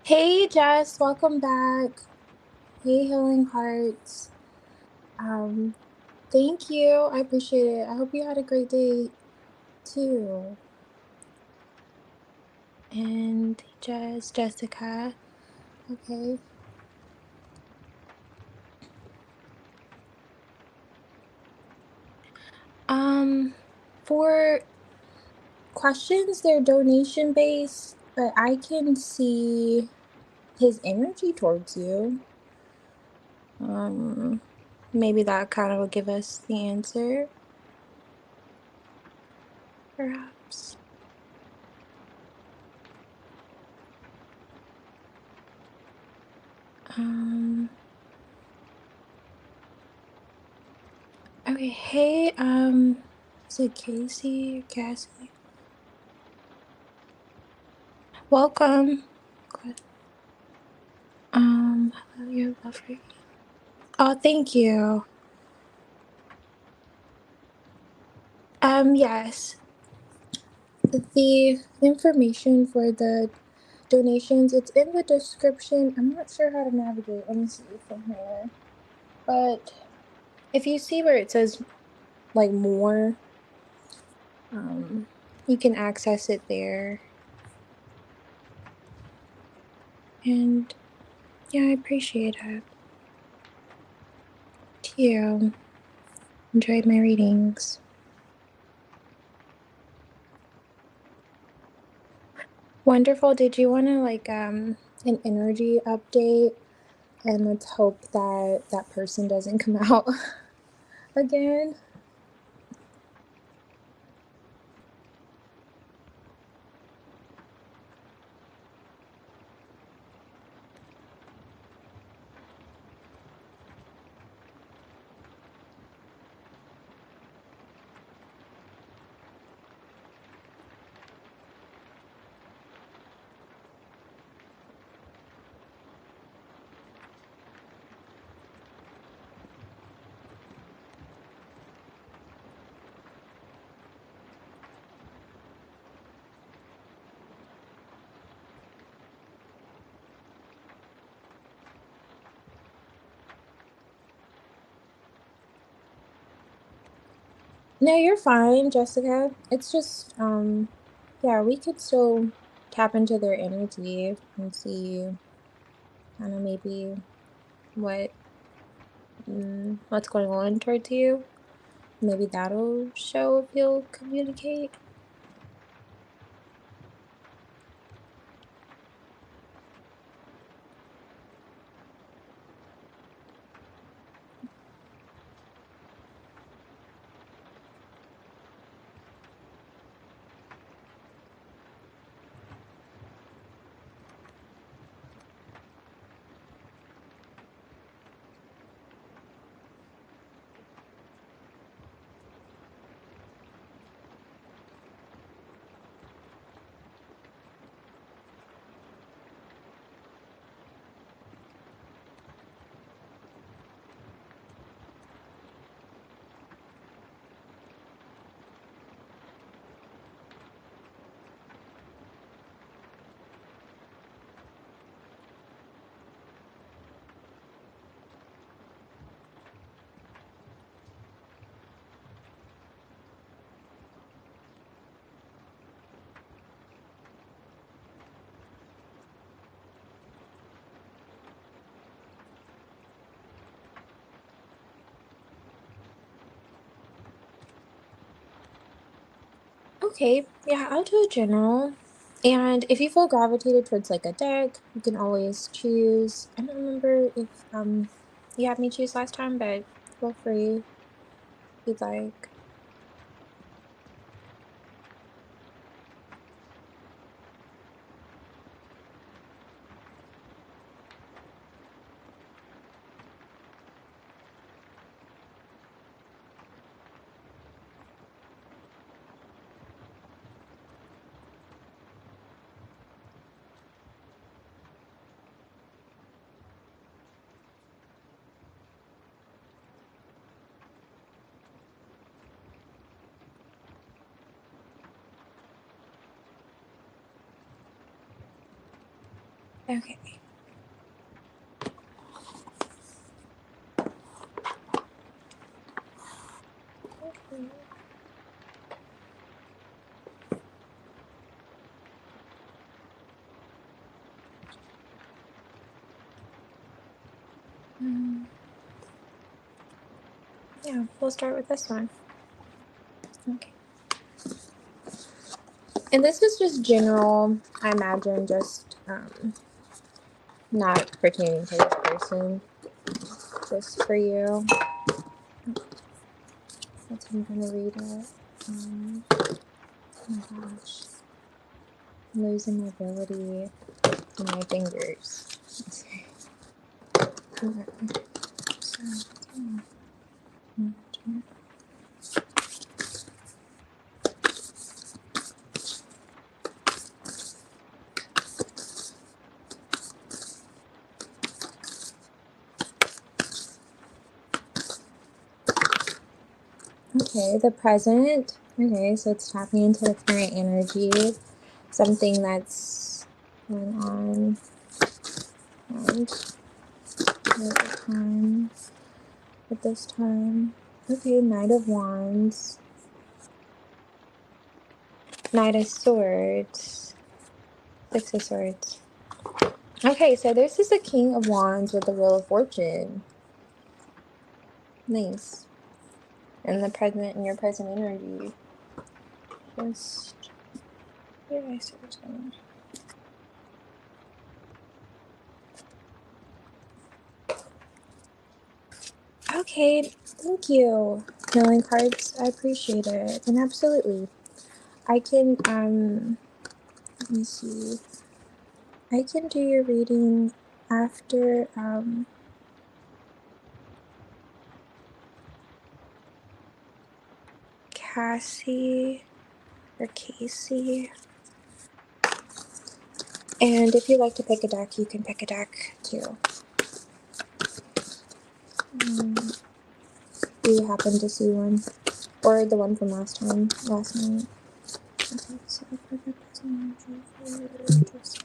Hey Jess, welcome back. Hey Healing Hearts. Um, Thank you. I appreciate it. I hope you had a great day too. And Jessica. Okay. Um, for questions, they're donation based, but I can see his energy towards you. Um, Maybe that kind of will give us the answer, perhaps. Um, Okay, hey, is it Casey or Cassie? Welcome. Good. Hello, you're lovely. Oh, thank you. Yes, the information for the donations, it's in the description. I'm not sure how to navigate. Let me see from here. But if you see where it says like more, um, you can access it there. And yeah, I appreciate it. Thank you. Enjoyed my readings. Wonderful. Did you want to an energy update? And let's hope that that person doesn't come out again. No, you're fine, Jessica. It's just yeah, we could still tap into their energy and see kind of maybe what what's going on towards you. Maybe that'll show if you'll communicate. Okay, yeah, I'll do a general. And if you feel gravitated towards like a deck, you can always choose. I don't remember if you had me choose last time, but feel free if you'd like. Okay. Okay. Yeah, we'll start with this one. Okay. And this is just general, I imagine, just not pertaining to this person, just for you. That's how I'm gonna read it. Oh my gosh. I'm losing my ability in my fingers. Okay. Okay, the present. Okay, so it's tapping into the current energy. Something that's going on and at the time. At this time. Okay, Knight of Wands. Knight of Swords. Six of Swords. Okay, so this is the King of Wands with the Wheel of Fortune. Nice. And the present and your present energy. Just where did I say this one? Okay, thank you. Healing cards, I appreciate it. And absolutely. I can let me see. I can do your reading after Cassie or Casey. And if you like to pick a deck, you can pick a deck too. Do you happen to see one? Or the one from last night? Okay, so for the present energy for Jessica.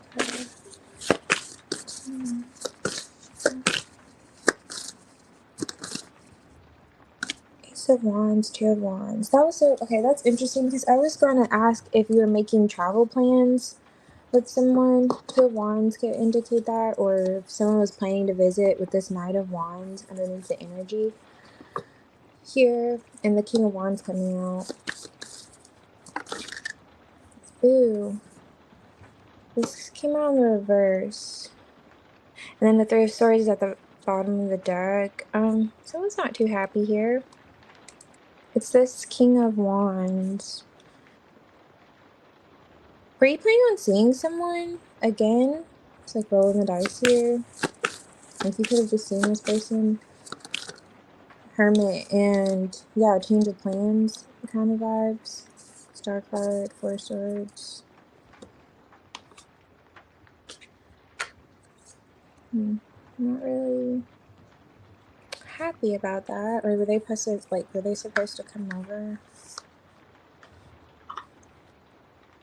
Ace of Wands, Two of Wands. That was so okay. That's interesting because I was gonna ask if you were making travel plans with someone. Two of Wands could indicate that, or if someone was planning to visit with this Knight of Wands underneath the energy here, and the King of Wands coming out. Ooh, this came out in the reverse, and then the Three of Swords is at the bottom of the deck. Someone's not too happy here. It's this King of Wands. Were you planning on seeing someone again? It's like rolling the dice here. Like you could have just seen this person. Hermit and yeah, change of plans kind of vibes. Star card, Four Swords. Not really happy about that. Or were they supposed to come over?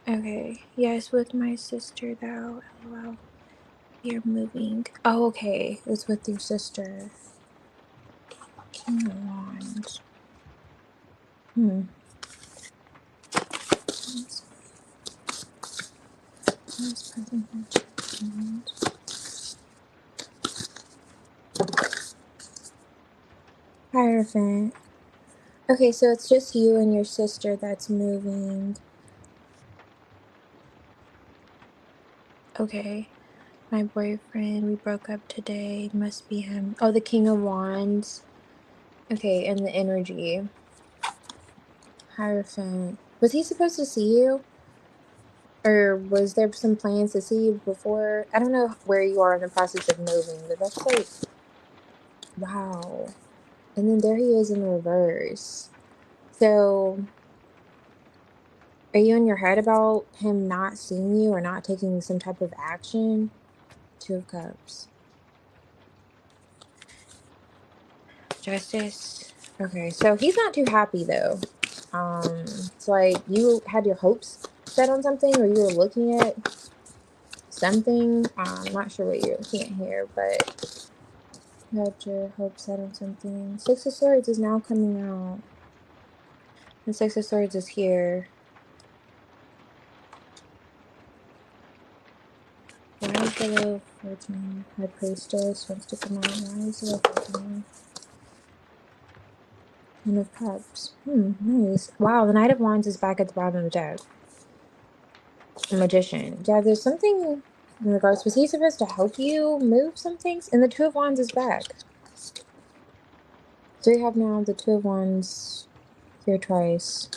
Okay. Yes, with my sister though. LOL. You're moving. Oh, okay. It's with your sister. King of Wands. Hierophant. Okay, so it's just you and your sister that's moving. Okay. My boyfriend, we broke up today. Must be him. Oh, the King of Wands. Okay, and the energy. Hierophant. Was he supposed to see you? Or was there some plans to see you before? I don't know where you are in the process of moving, but that's like, wow. And then there he is in reverse. So, are you in your head about him not seeing you or not taking some type of action? Two of Cups. Justice. Okay, so he's not too happy though. It's like you had your hopes set on something or you were looking at something. I'm not sure what you're looking at here, but you had your hopes set on something. Six of Swords is now coming out. The Six of Swords is here. Why is the Wheel of Fortune? High Priestess wants to come out. Why is the Wheel of Fortune? Ten of Cups. Nice. Wow, the Knight of Wands is back at the bottom of the deck. The Magician. Yeah, there's something in regards. Was he supposed to help you move some things? And the Two of Wands is back. So we have now the Two of Wands here twice.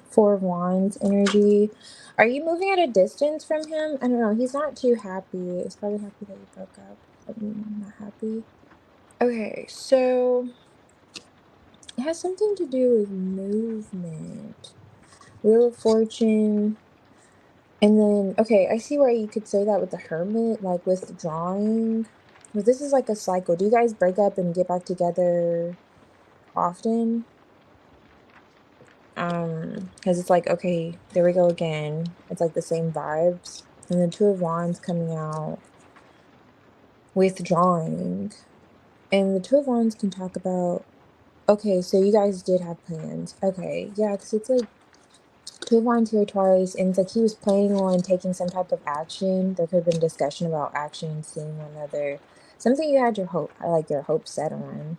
Four of Wands energy. Are you moving at a distance from him? I don't know. He's not too happy. He's probably happy that you broke up. But not happy. Okay, so it has something to do with movement. Wheel of Fortune. And then, okay, I see where you could say that with the Hermit, like withdrawing. But this is like a cycle. Do you guys break up and get back together often? Because it's like, okay, there we go again. It's like the same vibes. And the Two of Wands coming out, withdrawing. And the Two of Wands can talk about, okay, so you guys did have plans. Okay, yeah, because it's like Two of Wands here twice, and it's like he was planning on taking some type of action. There could have been discussion about action, seeing one another. Something you had your hopes set on.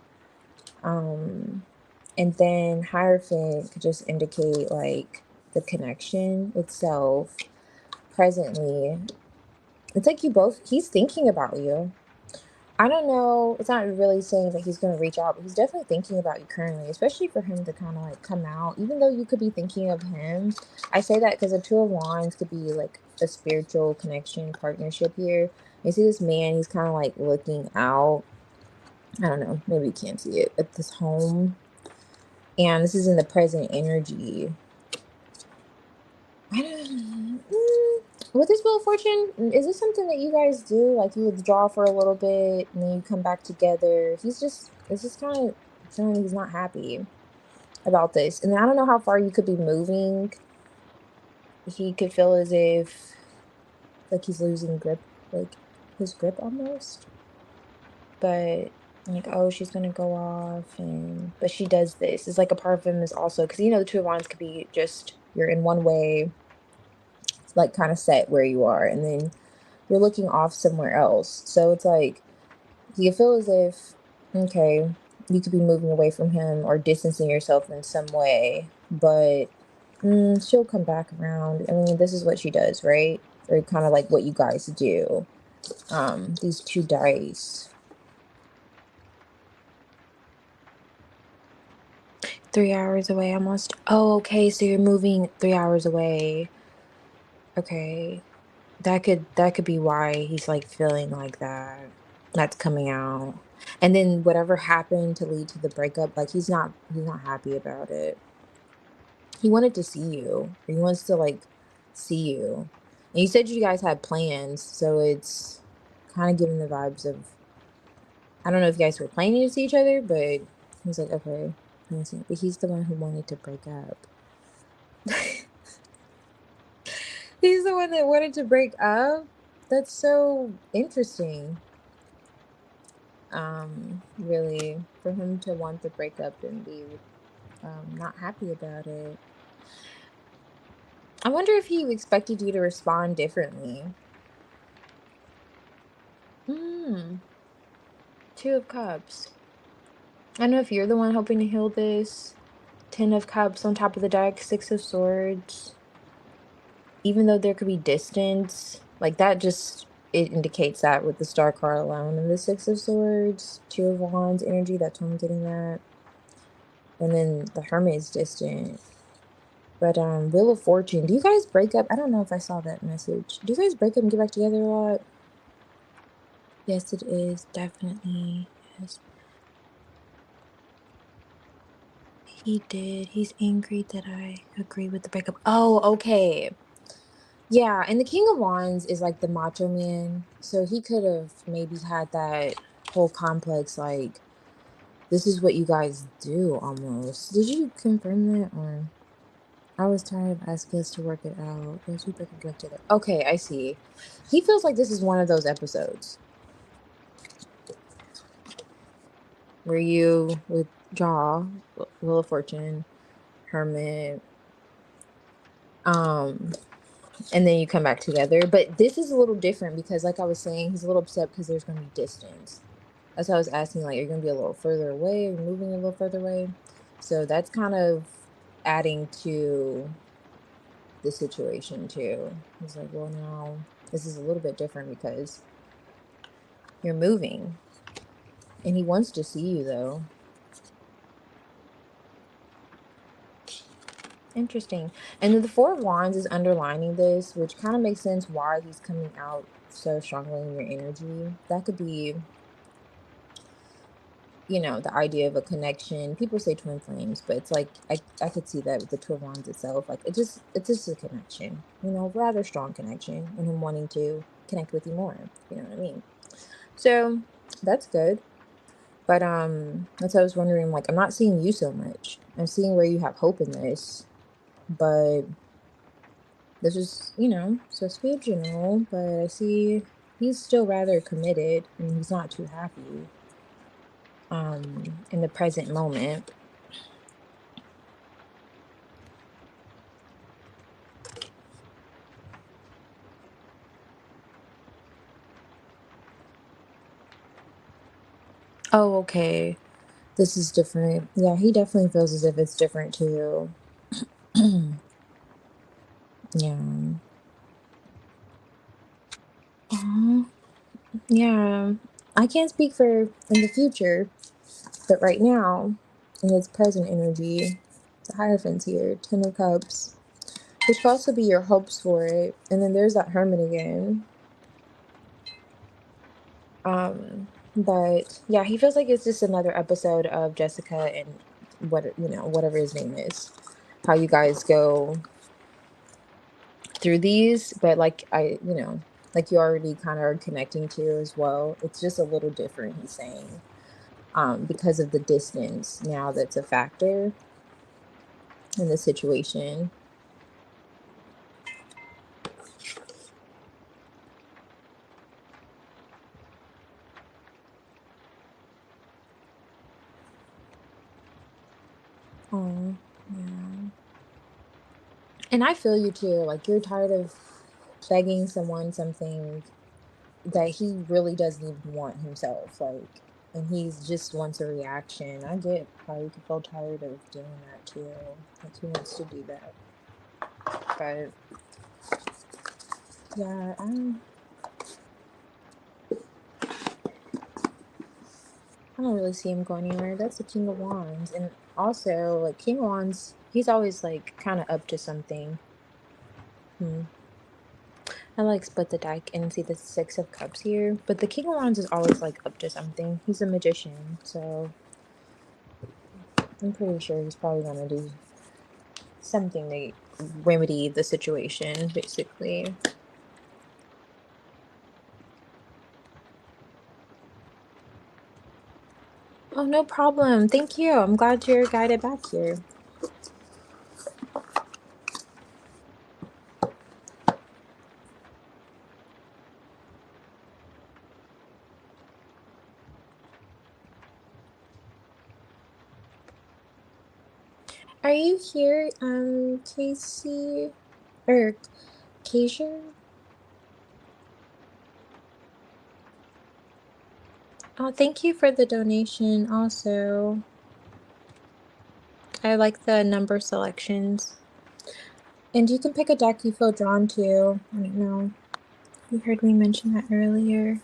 And then Hierophant could just indicate like the connection itself. Presently, it's like he's thinking about you. I don't know, it's not really saying that he's going to reach out, but he's definitely thinking about you currently, especially for him to kind of like come out, even though you could be thinking of him. I say that because the Two of Wands could be like a spiritual connection, partnership here. You see this man, he's kind of like looking out. I don't know, maybe you can't see it at this home. And this is in the present energy. I don't know. With this Wheel of Fortune, is this something that you guys do? Like you withdraw for a little bit and then you come back together? It's just kind of feeling he's not happy about this. And then I don't know how far you could be moving. He could feel as if like he's losing grip, like his grip almost. But like, oh, she's gonna go off, but she does this. It's like a part of him is also, because the Two of Wands could be just you're in one way, like kind of set where you are, and then you're looking off somewhere else. So it's like you feel as if, okay, you could be moving away from him or distancing yourself in some way, but she'll come back around. I mean, this is what she does, right? Or kind of like what you guys do. These two dice. 3 hours away almost. Oh, okay, so you're moving 3 hours away. Okay. That could be why he's like feeling like that. That's coming out. And then whatever happened to lead to the breakup, like he's not happy about it. He wanted to see you. Or he wants to like see you. And you said you guys had plans, so it's kind of giving the vibes of, I don't know if you guys were planning to see each other, but he's like, okay, but he's the one who wanted to break up. He's the one that wanted to break up? That's so interesting. Really, for him to want to break up and be not happy about it. I wonder if he expected you to respond differently. Two of Cups. I don't know if you're the one hoping to heal this. Ten of Cups on top of the deck, Six of Swords. Even though there could be distance, like that just, it indicates that with the Star card alone. And the Six of Swords, Two of Wands energy, that's why I'm getting that. And then the Hermit is distant. But Wheel of Fortune, do you guys break up? I don't know if I saw that message. Do you guys break up and get back together a lot? Yes, it is, definitely. Yes. He did. He's angry that I agree with the breakup. Oh, okay. Yeah, and the King of Wands is like the macho man. So he could have maybe had that whole complex, like, this is what you guys do almost. Did you confirm that or I was tired of asking us to work it out. Those people can get together. Okay, I see. He feels like this is one of those episodes where you withdraw, Wheel of Fortune, Hermit, um, and then you come back together. But this is a little different because, like I was saying, he's a little upset because there's going to be distance. That's why I was asking, like, you're going to be a little further away, or moving a little further away. So that's kind of adding to the situation too. He's like, well, now this is a little bit different because you're moving, and he wants to see you though. Interesting. And then the Four of Wands is underlining this, which kind of makes sense why he's coming out so strongly in your energy. That could be, the idea of a connection. People say twin flames, but it's like I could see that with the Two of Wands itself. Like it's just a connection, rather strong connection, and him wanting to connect with you more. You know what I mean? So that's good. But that's what I was wondering. Like, I'm not seeing you so much. I'm seeing where you have hope in this, but this is, supposed to be a general. But I see he's still rather committed, and he's not too happy in the present moment. Oh, okay. This is different. Yeah, he definitely feels as if it's different too. Yeah. Aw, yeah. I can't speak for in the future, but right now, in its present energy, the Hierophant's here, Ten of Cups, which could also be your hopes for it. And then there's that Hermit again. But yeah, he feels like it's just another episode of Jessica and whatever his name is. How you guys go through these, but like you already kind of are connecting to as well. It's just a little different, he's saying. Because of the distance now that's a factor in the situation. Oh, yeah. And I feel you too. Like you're tired of begging someone something that he really doesn't even want himself. Like, and he's just wants a reaction. I get how you could feel tired of doing that too. Like he wants to do that. But yeah, I don't really see him going anywhere. That's the King of Wands. And also, like, King of Wands, he's always, like, kind of up to something. Hmm. I, like, split the deck and see the Six of Cups here. But the King of Wands is always, like, up to something. He's a magician, so I'm pretty sure he's probably going to do something to remedy the situation, basically. Oh, no problem. Thank you. I'm glad you're guided back here. Are you here, Casey? Or Kasia? Oh, thank you for the donation also. I like the number selections. And you can pick a deck you feel drawn to. I don't know. You heard me mention that earlier.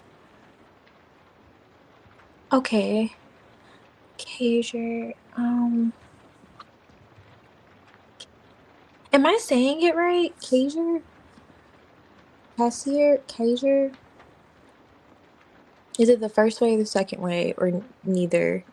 Okay. Kasia. Am I saying it right? Kasia? Kasia? Kasia? Is it the first way or the second way, or neither?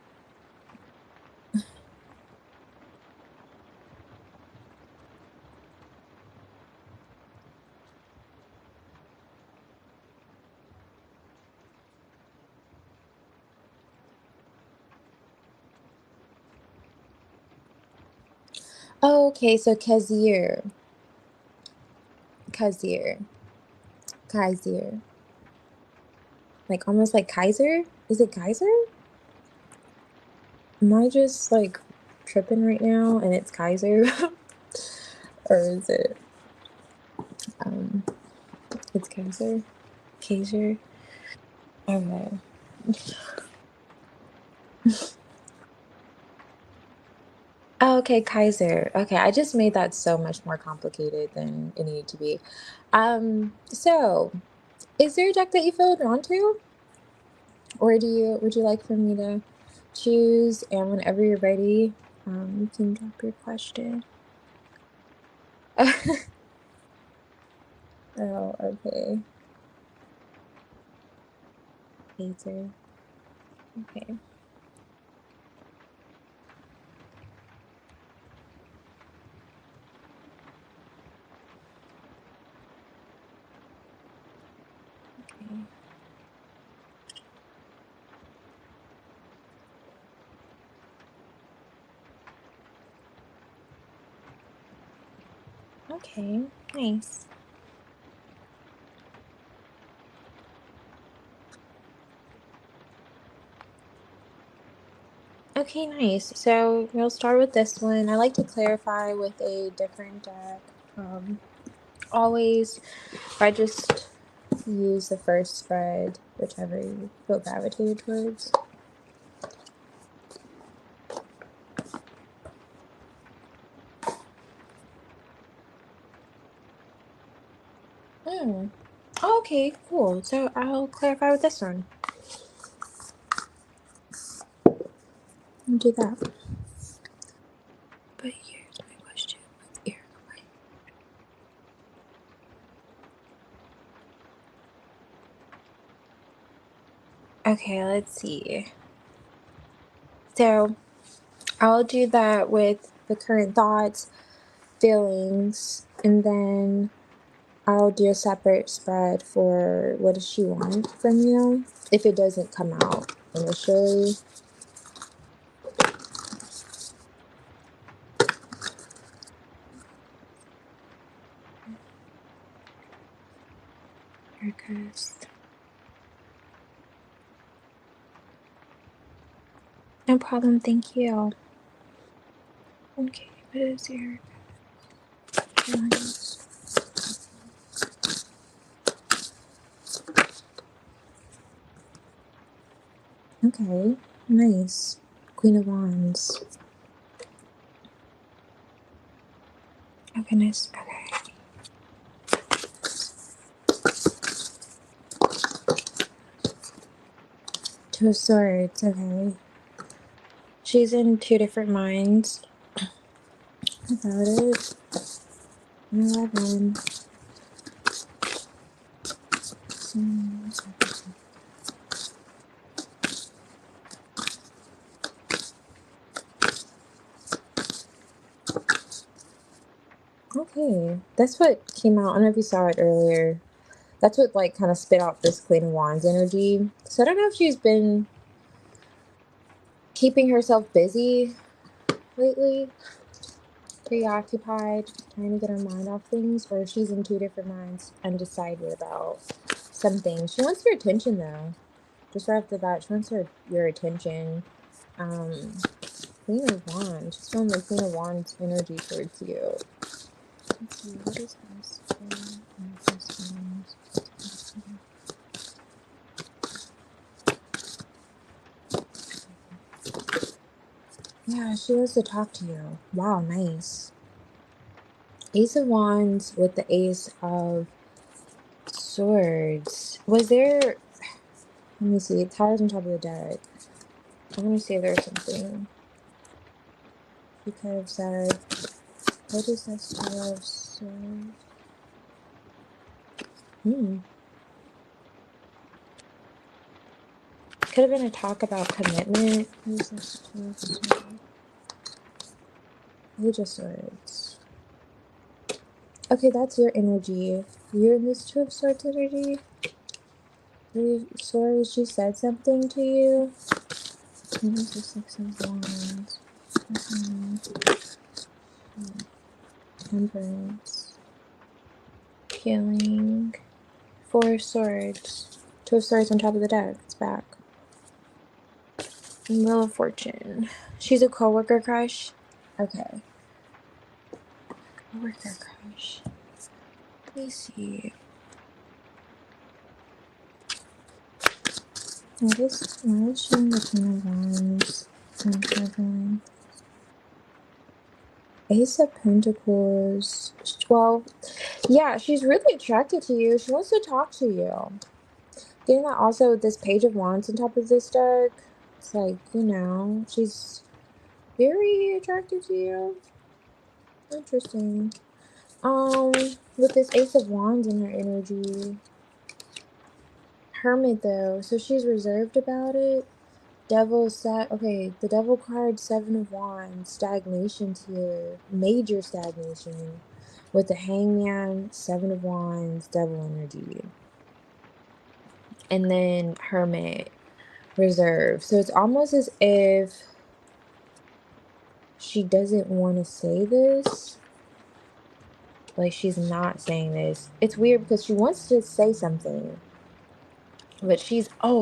Oh, okay, so Kazir, Kaiser, like almost like Kaiser. Is it Kaiser? Am I just like tripping right now and it's Kaiser? Or is it um it's Kaiser? Kaiser? Okay. Oh, okay, Kaiser. Okay, I just made that so much more complicated than it needed to be. So is there a deck that you feel drawn to? Or would you like for me to choose, and whenever you're ready, you can drop your question. Oh, okay. Kaiser. Okay. Okay. Okay. Nice. Okay, nice. So we'll start with this one. I like to clarify with a different deck. Um, Always, I just use the first spread, whichever you feel gravitated towards. Hmm. Okay, cool. So I'll clarify with this one. I'll do that. But here's my question. Here. Okay, let's see. So I'll do that with the current thoughts, feelings, and then I'll do a separate spread for what does she want from you if it doesn't come out initially. Because no problem, thank you. Okay, what is your feelings? Okay, nice. Queen of Wands. Oh goodness. Okay. Two of Swords. Okay. She's in two different minds about it. 11. Okay, that's what came out. I don't know if you saw it earlier. That's what like kind of spit out this Queen of Wands energy. So I don't know if she's been keeping herself busy lately, preoccupied, trying to get her mind off things, or if she's in two different minds, undecided about something. She wants your attention though. Just right off the bat, she wants your attention. Um, Queen of Wands. She's feeling the Queen of Wands energy towards you. Let's see, what is this? Yeah, she wants to talk to you. Wow, nice. Ace of Wands with the Ace of Swords. Was there? Let me see. Towers on top of the deck. I want to see if there's something she could have said. What is this Tower of Swords? Hmm. Could have been a talk about commitment. What is this Tower of Swords? Page of Swords. Okay, that's your energy. You're in this Two of Swords energy. Three of Swords. She said something to you. What is the Six of Wands? Temperance. Healing. Four of Swords. Two of Swords on top of the deck. It's back. Wheel of Fortune. She's a coworker crush. Okay. Coworker crush. Let me see. Why is she in the Ten of Wands? I'm struggling. Ace of Pentacles. Well, yeah, she's really attracted to you. She wants to talk to you. Getting that also with this Page of Wands on top of this deck. It's like, she's very attracted to you. Interesting. With this Ace of Wands in her energy. Hermit though, so she's reserved about it. Devil set. Okay, the Devil card, Seven of Wands, stagnation's here, major stagnation. With the Hangman, Seven of Wands, Devil energy, and then Hermit, reserved. So it's almost as if she doesn't want to say this. Like she's not saying this. It's weird because she wants to say something. But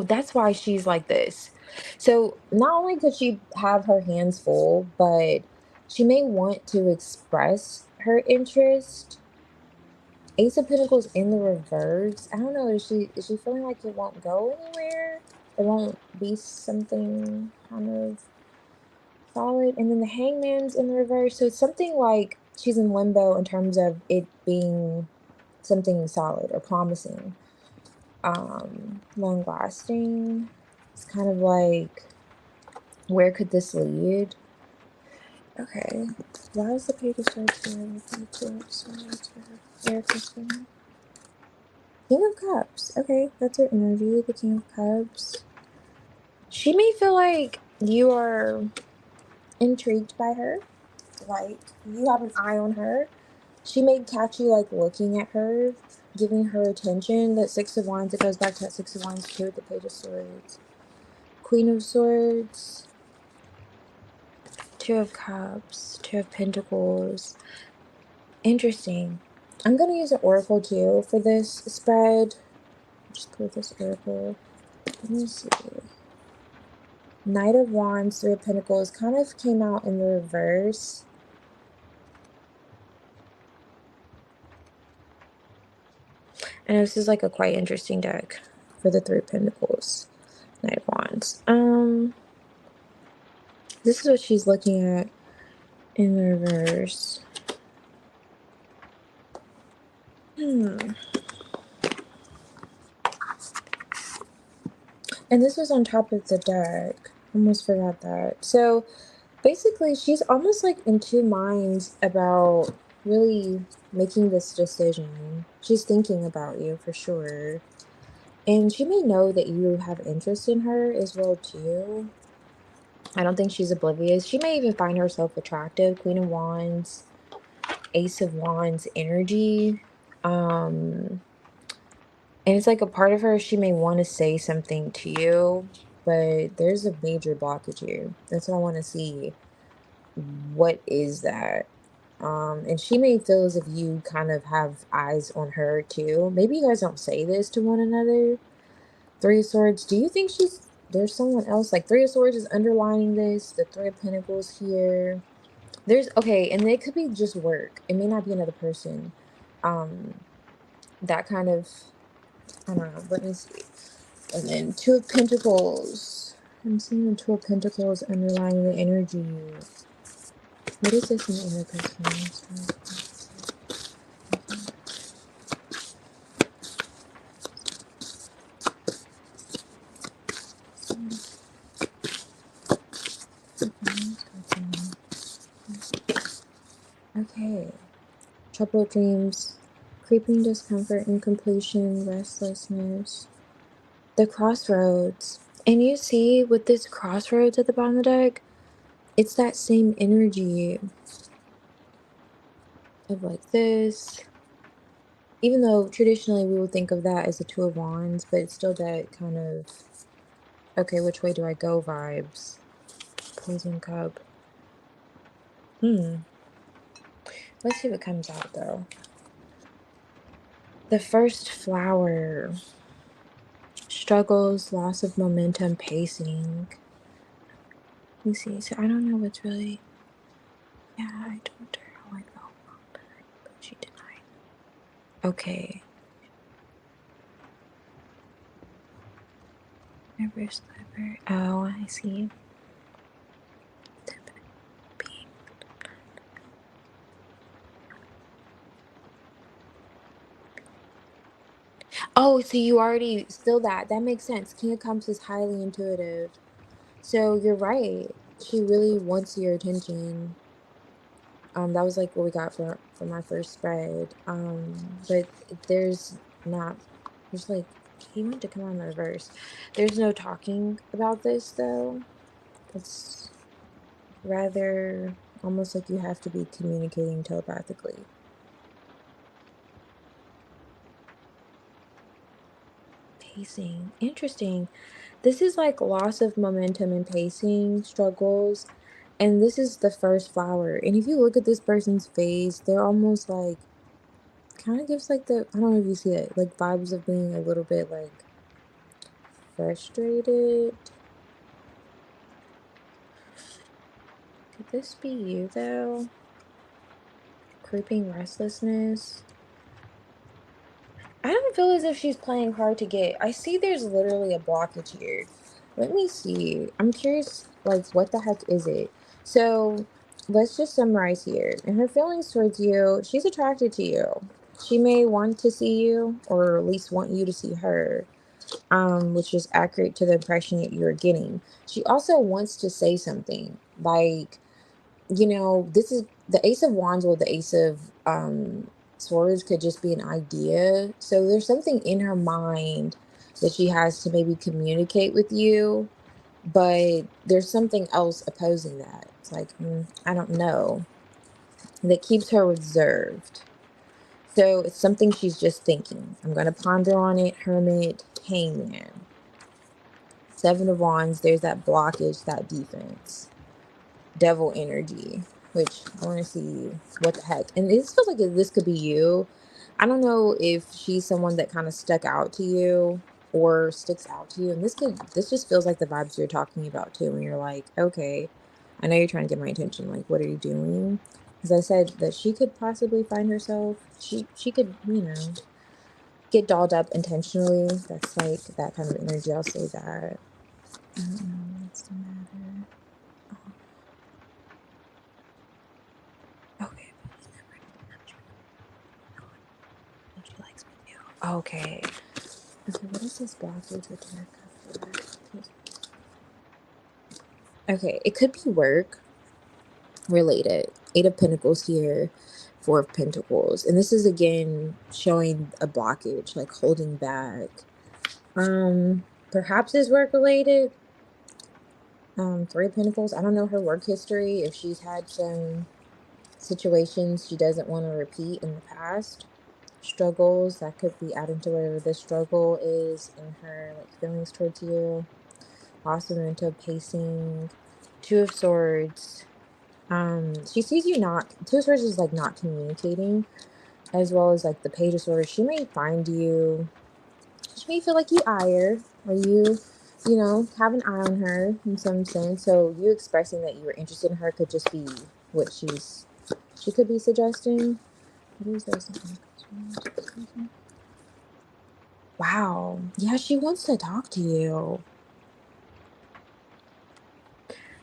that's why she's like this. So not only could she have her hands full, but she may want to express her interest. Ace of Pentacles in the reverse. I don't know. Is she feeling like it won't go anywhere? It won't be something kind of solid. And then the Hangman's in the reverse. So it's something like she's in limbo in terms of it being something solid or promising. Long lasting. It's kind of like, where could this lead? Okay. Why is the Page of Swords here with the Two of Swords? Air King of Cups. Okay, that's her energy. The King of Cups. She may feel like you are intrigued by her. Like, you have an eye on her. She may catch you, like, looking at her, giving her attention. That Six of Wands, it goes back to that Six of Wands too with the Page of Swords. Queen of Swords. Two of Cups. Two of Pentacles. Interesting. I'm going to use an oracle too for this spread. Just put this oracle. Let me see. Knight of Wands, Three of Pentacles kind of came out in the reverse. And this is like a quite interesting deck for the Three of Pentacles. Knight of Wands. This is what she's looking at in the reverse. And this was on top of the deck. Almost forgot that. So basically, she's almost like in two minds about really making this decision. She's thinking about you for sure. And she may know that you have interest in her as well too. I don't think she's oblivious. She may even find herself attractive. Queen of Wands, Ace of Wands energy. And it's like a part of her, she may want to say something to you, but there's a major blockage here. That's what I want to see. What is that? And she may feel as if you kind of have eyes on her too. Maybe you guys don't say this to one another. Three of Swords. Do you think there's someone else? Like Three of Swords is underlining this. The Three of Pentacles here. Okay, and it could be just work. It may not be another person. That kind of, I don't know. Let me see. And then Two of Pentacles. I'm seeing the Two of Pentacles underlying the energy. What is this in the inner person? Okay. Troubled dreams, creeping discomfort, incompletion, restlessness. The Crossroads. And you see, with this Crossroads at the bottom of the deck, it's that same energy of like this. Even though traditionally we would think of that as a Two of Wands, but it's still that kind of, okay, which way do I go vibes. Poison Cup. Let's see what comes out though. The first flower. Struggles, loss of momentum, pacing. Let me see. So I don't know what's really. Yeah, I told her how I felt about her, but she denied. Okay. Reverse lever. Oh, I see. Oh, so you already still that. That makes sense. King of Cups is highly intuitive. So you're right. She really wants your attention. That was like what we got for my first spread. But there's not there's like he wanted to come on the reverse. There's no talking about this though. It's rather almost like you have to be communicating telepathically. Pacing. Interesting. This is like loss of momentum and pacing struggles. And this is the first flower. And if you look at this person's face, they're almost like kind of gives like the I don't know if you see it, like vibes of being a little bit like frustrated. Could this be you though? Creeping restlessness. I don't feel as if she's playing hard to get. I see there's literally a blockage here. Let me see. I'm curious, like, what the heck is it? So, let's just summarize here. In her feelings towards you, she's attracted to you. She may want to see you, or at least want you to see her, which is accurate to the impression that you're getting. She also wants to say something, like, this is the Ace of Wands or the Ace of Swords could just be an idea. So there's something in her mind that she has to maybe communicate with you, but there's something else opposing that. It's like, I don't know, that keeps her reserved. So it's something she's just thinking. I'm going to ponder on it. Hermit, Hangman. Seven of Wands, there's that blockage, that defense. Devil energy, which I want to see what the heck. And this feels like this could be you. I don't know if she's someone that kind of stuck out to you or sticks out to you. And this just feels like the vibes you're talking about too. When you're like, okay, I know you're trying to get my attention. Like, what are you doing? Because I said that she could possibly find herself. She could, get dolled up intentionally. That's like that kind of energy. I'll say that. I don't know what's the matter. Okay, but we never know what she likes me too. Okay. Okay, what is this blockage with her cup? Okay, it could be work related. Eight of Pentacles here, Four of Pentacles. And this is again showing a blockage, like holding back. Perhaps it's work related. Three of Pentacles. I don't know her work history, if she's had some situations she doesn't want to repeat in the past. Struggles that could be adding to whatever the struggle is in her like feelings towards you. Loss of mental pacing. Two of Swords. She sees you not. Two of Swords is like not communicating, as well as like the Page of Swords. She may find you. She may feel like you eye her, or have an eye on her in some sense. So you expressing that you were interested in her could just be what she could be suggesting. What is this? Wow. Yeah, she wants to talk to you.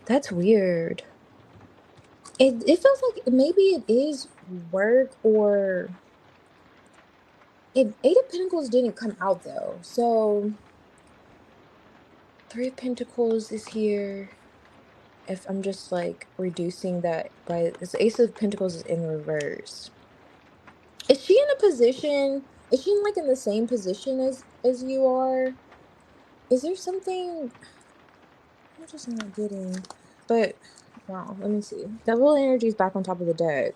That's weird. It feels like maybe it is work or Eight of Pentacles didn't come out though. So Three of Pentacles is here. If I'm just like reducing that by this Ace of Pentacles is in reverse. Is she in a position? Is she like in the same position as you are? Is there something I'm just not getting? But wow, let me see. Devil energy is back on top of the deck.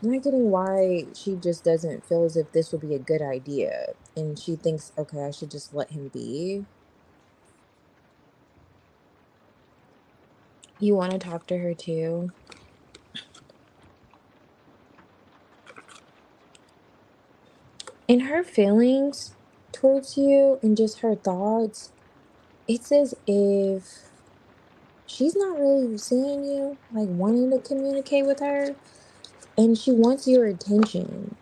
I'm not getting why she just doesn't feel as if this would be a good idea. And she thinks, okay, I should just let him be. You want to talk to her too? In her feelings towards you and just her thoughts, it's as if she's not really seeing you, like wanting to communicate with her, and she wants your attention.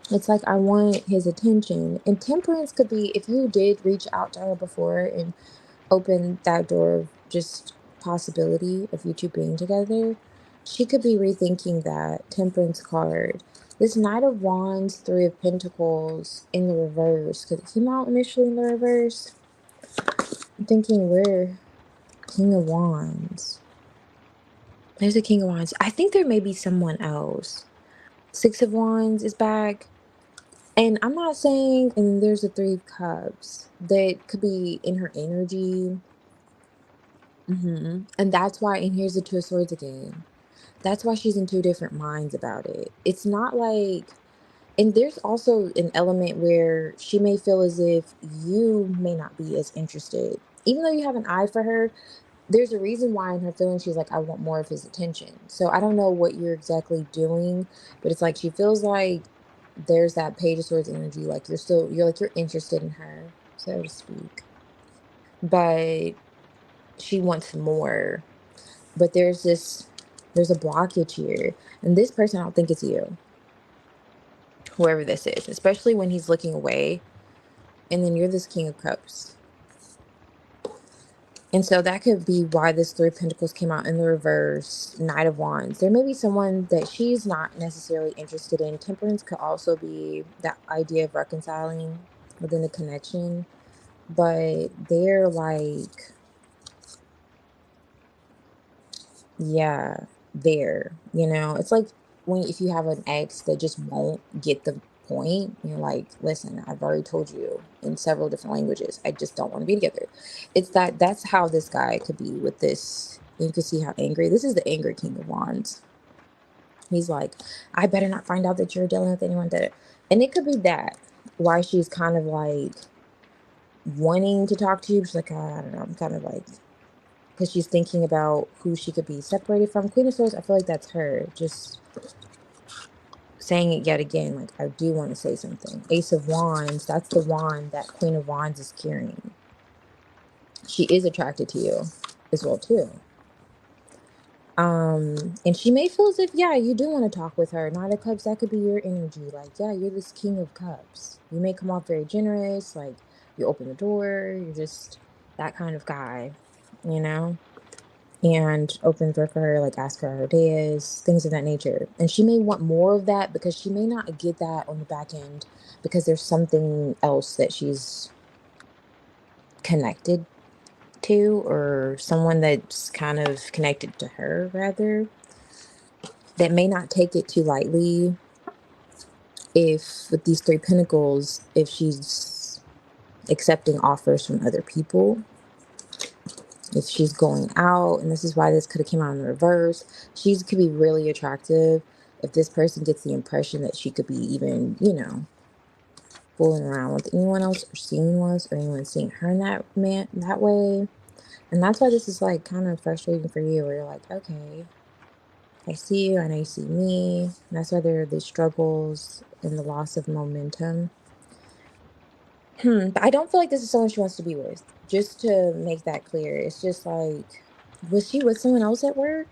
It's like, I want his attention. And temperance could be if you did reach out to her before and open that door of just possibility of you two being together, she could be rethinking that temperance card. This Knight of Wands, Three of Pentacles in the reverse, because it came out initially in the reverse. I'm thinking, where? King of Wands. There's a King of Wands. I think there may be someone else. Six of Wands is back. And I'm not saying, and there's a Three of Cups that could be in her energy. And that's why, and here's the Two of Swords again. That's why she's in two different minds about it. It's not like, and there's also an element where she may feel as if you may not be as interested. Even though you have an eye for her, there's a reason why in her feelings she's like, I want more of his attention. So I don't know what you're exactly doing, but it's like she feels like there's that Page of Swords energy, like you're interested in her, so to speak. But she wants more. But there's a blockage here. And this person, I don't think it's you, whoever this is, especially when he's looking away. And then you're this King of Cups. And so that could be why this Three of Pentacles came out in the reverse, Knight of Wands. There may be someone that she's not necessarily interested in. Temperance could also be that idea of reconciling within the connection. But they're like, yeah, it's like when if you have an ex that just won't get the point, you're like, listen, I've already told you in several different languages, I just don't want to be together. That's how this guy could be with this. You can see how angry this is. The angry King of Wands. He's like, I better not find out that you're dealing with anyone that, and it could be that why she's kind of like wanting to talk to you. She's like, I don't know, I'm kind of like, because she's thinking about who she could be separated from. Queen of Swords, I feel like that's her just saying it yet again, like, I do want to say something. Ace of Wands, that's the wand that Queen of Wands is carrying. She is attracted to you as well too. And she may feel as if, yeah, you do want to talk with her. Knight of Cups, that could be your energy. Like, yeah, you're this King of Cups. You may come off very generous, like you open the door, you're just that kind of guy, you know? And open door for her, like ask her how her day is, things of that nature. And she may want more of that because she may not get that on the back end because there's something else that she's connected to, or someone that's kind of connected to her rather, that may not take it too lightly. If with these Three Pentacles, if she's accepting offers from other people, if she's going out, and this is why this could have came out in the reverse, she could be really attractive if this person gets the impression that she could be even, fooling around with anyone else, or seeing us, or anyone seeing her in that way. And that's why this is like kind of frustrating for you, where you're like, okay, I see you, I know you see me. And that's why there are the struggles and the loss of momentum. But I don't feel like this is someone she wants to be with. Just to make that clear, it's just like, was she with someone else at work?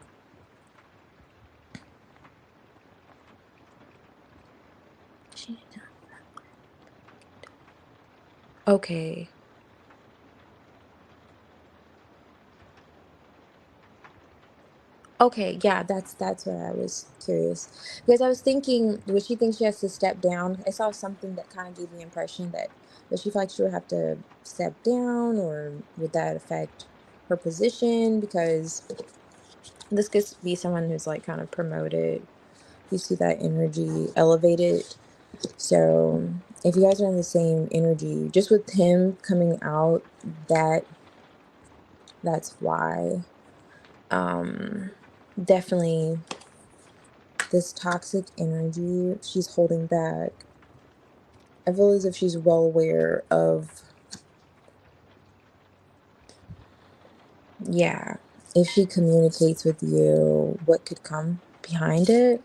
She did not. Okay. Okay, yeah, that's what I was curious. Because I was thinking, would she think she has to step down? I saw something that kind of gave the impression that, does she feel like she would have to step down, or would that affect her position? Because this could be someone who's like kind of promoted. You see that energy elevated. So if you guys are in the same energy, just with him coming out, that's why. Definitely this toxic energy she's holding back. I feel as if she's well aware of, yeah, if she communicates with you, what could come behind it.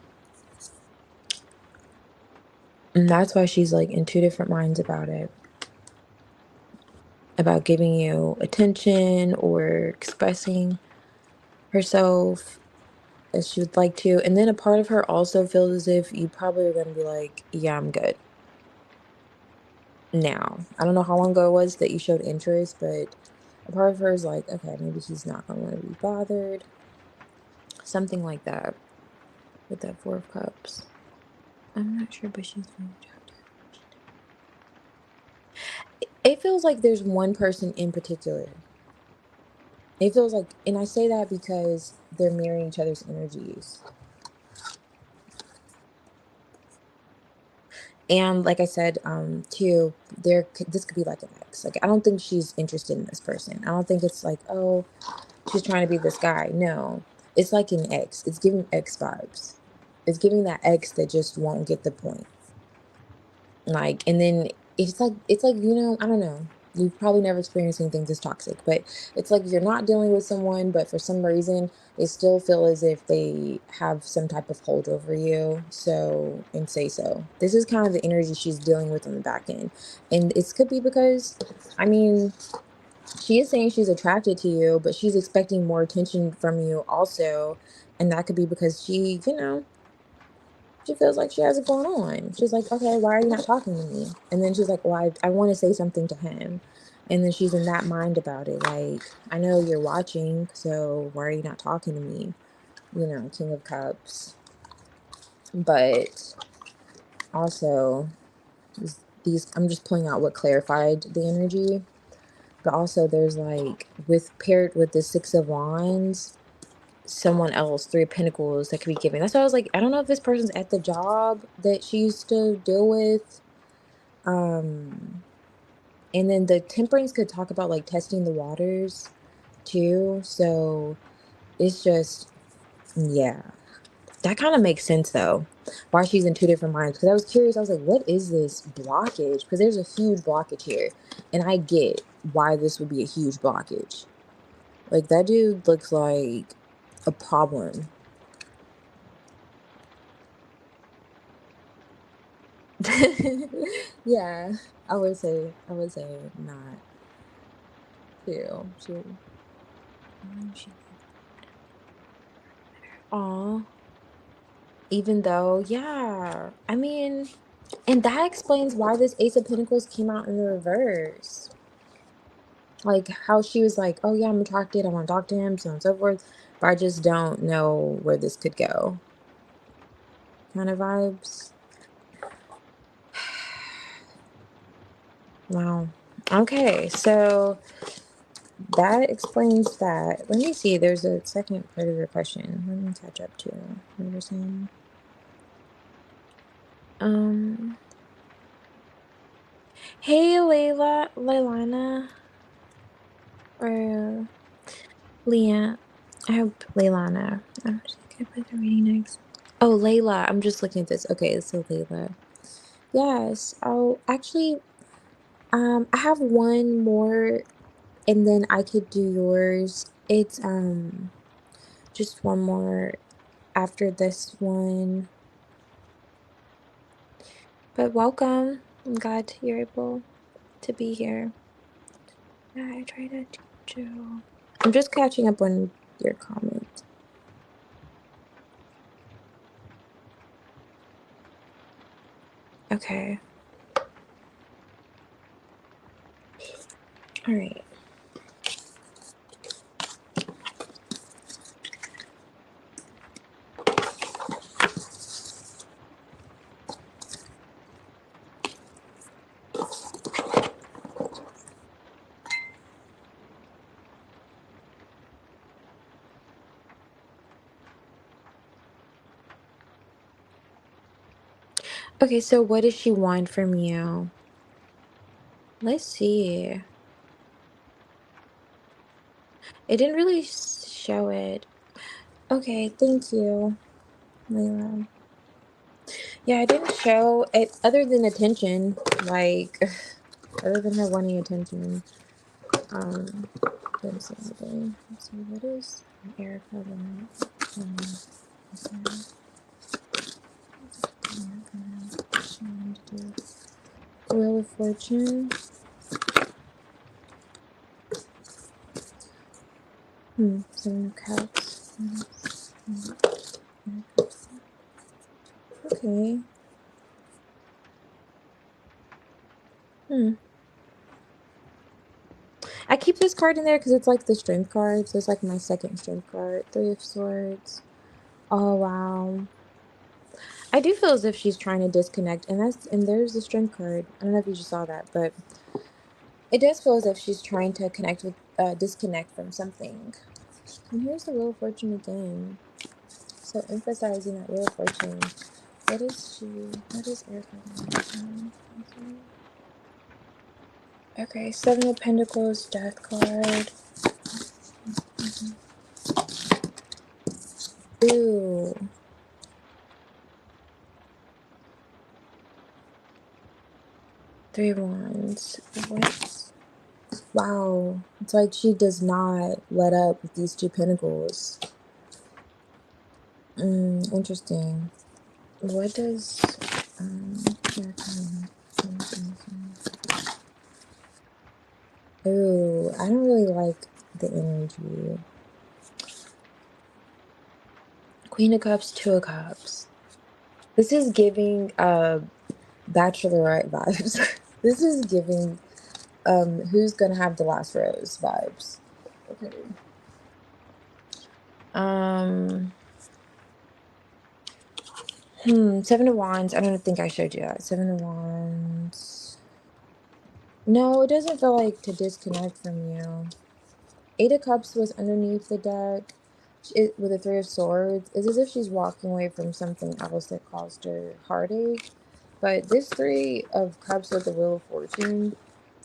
And that's why she's like in two different minds about it, about giving you attention or expressing herself as she would like to. And then a part of her also feels as if you probably are going to be like, yeah, I'm good. Now, I don't know how long ago it was that you showed interest, but a part of her is like, okay, maybe he's not going to want to be bothered. Something like that with that Four of Cups. I'm not sure, but she's very attractive. It feels like there's one person in particular. It feels like, and I say that because they're mirroring each other's energies. And like I said, too, this could be like an ex. Like I don't think she's interested in this person. I don't think it's like, oh, she's trying to be this guy. No, it's like an ex. It's giving ex vibes. It's giving that ex that just won't get the point. Like, and then it's like, I don't know. You've probably never experienced anything this toxic, but it's like you're not dealing with someone, but for some reason they still feel as if they have some type of hold over you. So, and say so. This is kind of the energy she's dealing with on the back end. And it could be because, I mean, she is saying she's attracted to you, but she's expecting more attention from you also. And that could be because she feels like she has it going on. She's like, okay, why are you not talking to me? And then she's like, well, I want to say something to him. And then she's in that mind about it. Like, I know you're watching, so why are you not talking to me? King of Cups. But also, I'm just pulling out what clarified the energy. But also, there's like, paired with the Six of Wands, someone else, Three of Pentacles that could be given. That's why I was like, I don't know if this person's at the job that she used to deal with. And then the Temperance could talk about like testing the waters too. So it's just, yeah, that kind of makes sense though. Why she's in two different minds. Because I was curious. I was like, what is this blockage? Because there's a huge blockage here, and I get why this would be a huge blockage. Like that dude looks like a problem. Yeah, I would say not too. She, aw, even though, yeah, I mean, and that explains why this Ace of Pentacles came out in the reverse. Like how she was like, oh yeah, I'm attracted, I want to talk to him, so on and so forth, but I just don't know where this could go. Kind of vibes. Wow. Okay, so that explains that. Let me see. There's a second part of your question. Let me catch up to what you're saying. Um. Hey, Leilana, or Leah. I hope Leilana. I'm just gonna put the reading next. Oh, Layla. I'm just looking at this. Okay, so Layla. Yes. Oh, actually, I have one more, and then I could do yours. It's just one more after this one. But welcome. I'm glad you're able to be here. Yeah, I try to teach you. I'm just catching up on your comment. Okay. All right. Okay, so what does she want from you? Let's see. It didn't really show it. Okay, thank you, Layla. Yeah, it didn't show it other than attention, like other than her wanting attention. Um, let's see, okay. Let's see, what is Erica Lynn? And do Wheel of Fortune. Seven of Cups. Okay. I keep this card in there because it's like the strength card. So it's like my second strength card. Three of Swords. Oh wow. I do feel as if she's trying to disconnect, and there's the strength card. I don't know if you just saw that, but it does feel as if she's trying to disconnect from something. And here's the Wheel of Fortune again. So emphasizing that Wheel of Fortune. What is Erica doing? Okay, Seven of Pentacles, Death card. Ooh. Three of Wands. What? Wow. It's like she does not let up with these two pentacles. Interesting. What does Ooh, I don't really like the energy. Queen of Cups, Two of Cups. This is giving bachelorette vibes. This is giving who's gonna have the last rose vibes. Okay. Seven of Wands. I don't think I showed you that. Seven of Wands. No, it doesn't feel like to disconnect from you. Eight of Cups was underneath the deck with the Three of Swords. It's as if she's walking away from something else that caused her heartache. But this Three of Cups with the Wheel of Fortune,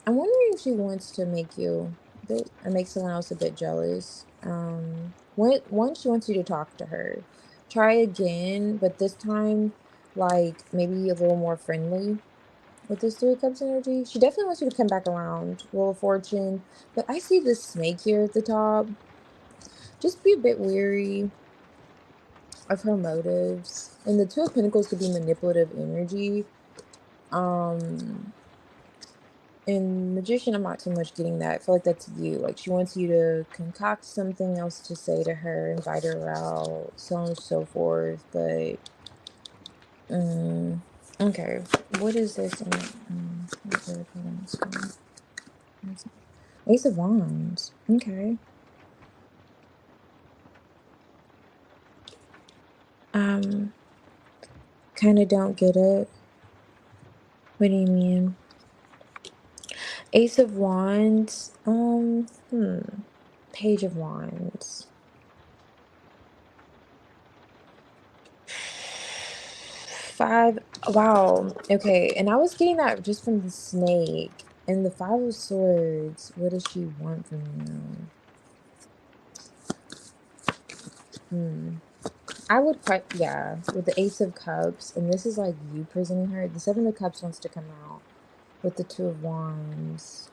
I'm wondering if she wants to make you a bit, or make someone else a bit jealous. One, she wants you to talk to her. Try again, but this time, like maybe a little more friendly with this Three of Cups energy. She definitely wants you to come back around. Wheel of Fortune. But I see this snake here at the top. Just be a bit weary of her motives. And the Two of Pentacles could be manipulative energy. In Magician, I'm not too much getting that. I feel like that's you. Like she wants you to concoct something else to say to her, invite her out, so on and so forth. But okay, what is this? Ace of Wands. Okay. Kind of don't get it. What do you mean? Ace of Wands. Page of Wands. Five. Wow. Okay. And I was getting that just from the snake. And the Five of Swords. What does she want from you? I would quite, yeah, with the Ace of Cups. And this is like you presenting her. The Seven of Cups wants to come out with the Two of Wands.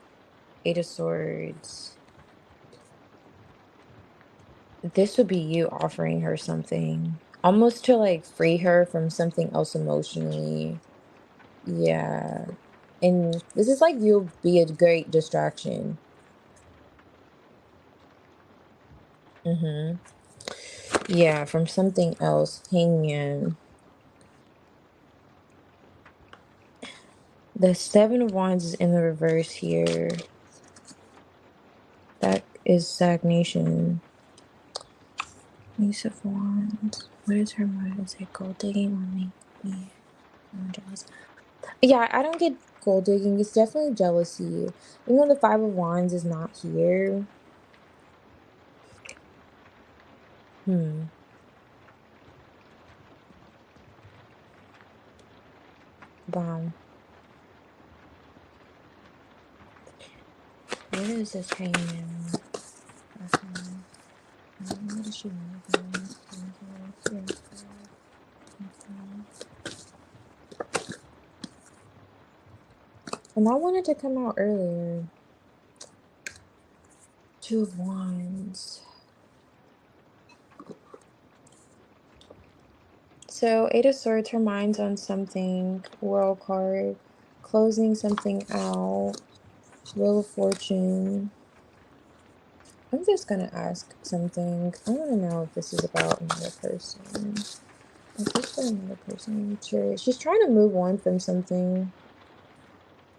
Eight of Swords. This would be you offering her something. Almost to like free her from something else emotionally. Yeah. And this is like you'll be a great distraction. Yeah, from something else. Hangman. The Seven of Wands is in the reverse here. That is stagnation. Ace of Wands. What is her motive? Is it gold digging or make me jealous? Yeah, I don't get gold digging. It's definitely jealousy. Even though the Five of Wands is not here. Wow. What is this hangman? What is she moving? And I wanted to come out earlier. Two of Wands. So Eight of Swords, her mind's on something. World card, closing something out. Wheel of Fortune. I'm just gonna ask something. I want to know if this is about another person. Is this for another person? I'm curious. She's trying to move on from something.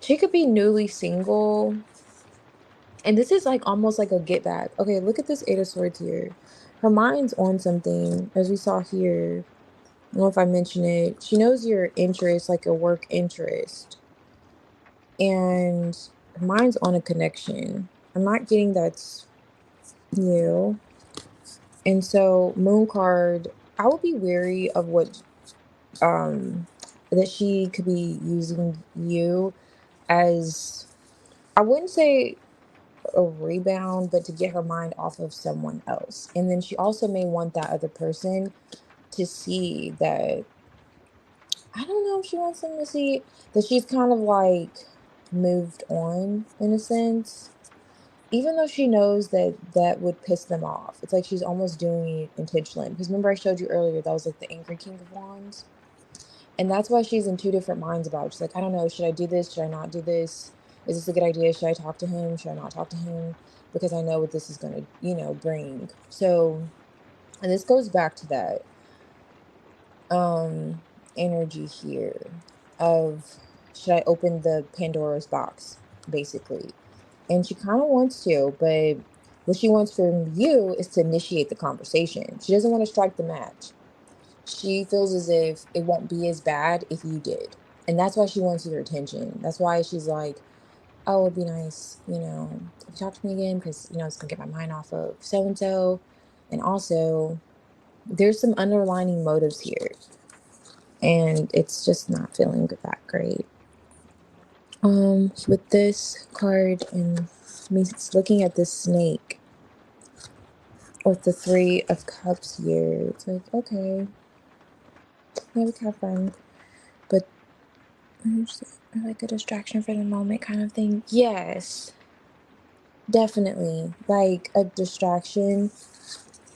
She could be newly single. And this is like almost like a get back. Okay, look at this Eight of Swords here. Her mind's on something, as we saw here. I don't know if I mentioned it. She knows your interest, like your work interest. And her mind's on a connection. I'm not getting that's you. And so, Moon card, I would be wary of what that she could be using you as, I wouldn't say a rebound, but to get her mind off of someone else. And then she also may want that other person to see that, I don't know if she wants them to see that she's kind of like moved on in a sense, even though she knows that that would piss them off. It's like she's almost doing it intentionally. Because remember, I showed you earlier that was like the angry king of wands. And that's why she's in two different minds about it. She's like, I don't know, should I do this? Should I not do this? Is this a good idea? Should I talk to him? Should I not talk to him? Because I know what this is going to, bring. So, and this goes back to that energy here of, should I open the Pandora's box, basically? And she kind of wants to, but what she wants from you is to initiate the conversation. She doesn't want to strike the match. She feels as if it won't be as bad if you did. And that's why she wants your attention. That's why she's like, oh, it'd be nice, if you talk to me again, because, it's going to get my mind off of so and so. And also, there's some underlining motives here. And it's just not feeling that great. With this card and me looking at this snake with the Three of Cups here, it's like, okay, yeah, we can have fun. But just like a distraction for the moment kind of thing. Yes, definitely. Like a distraction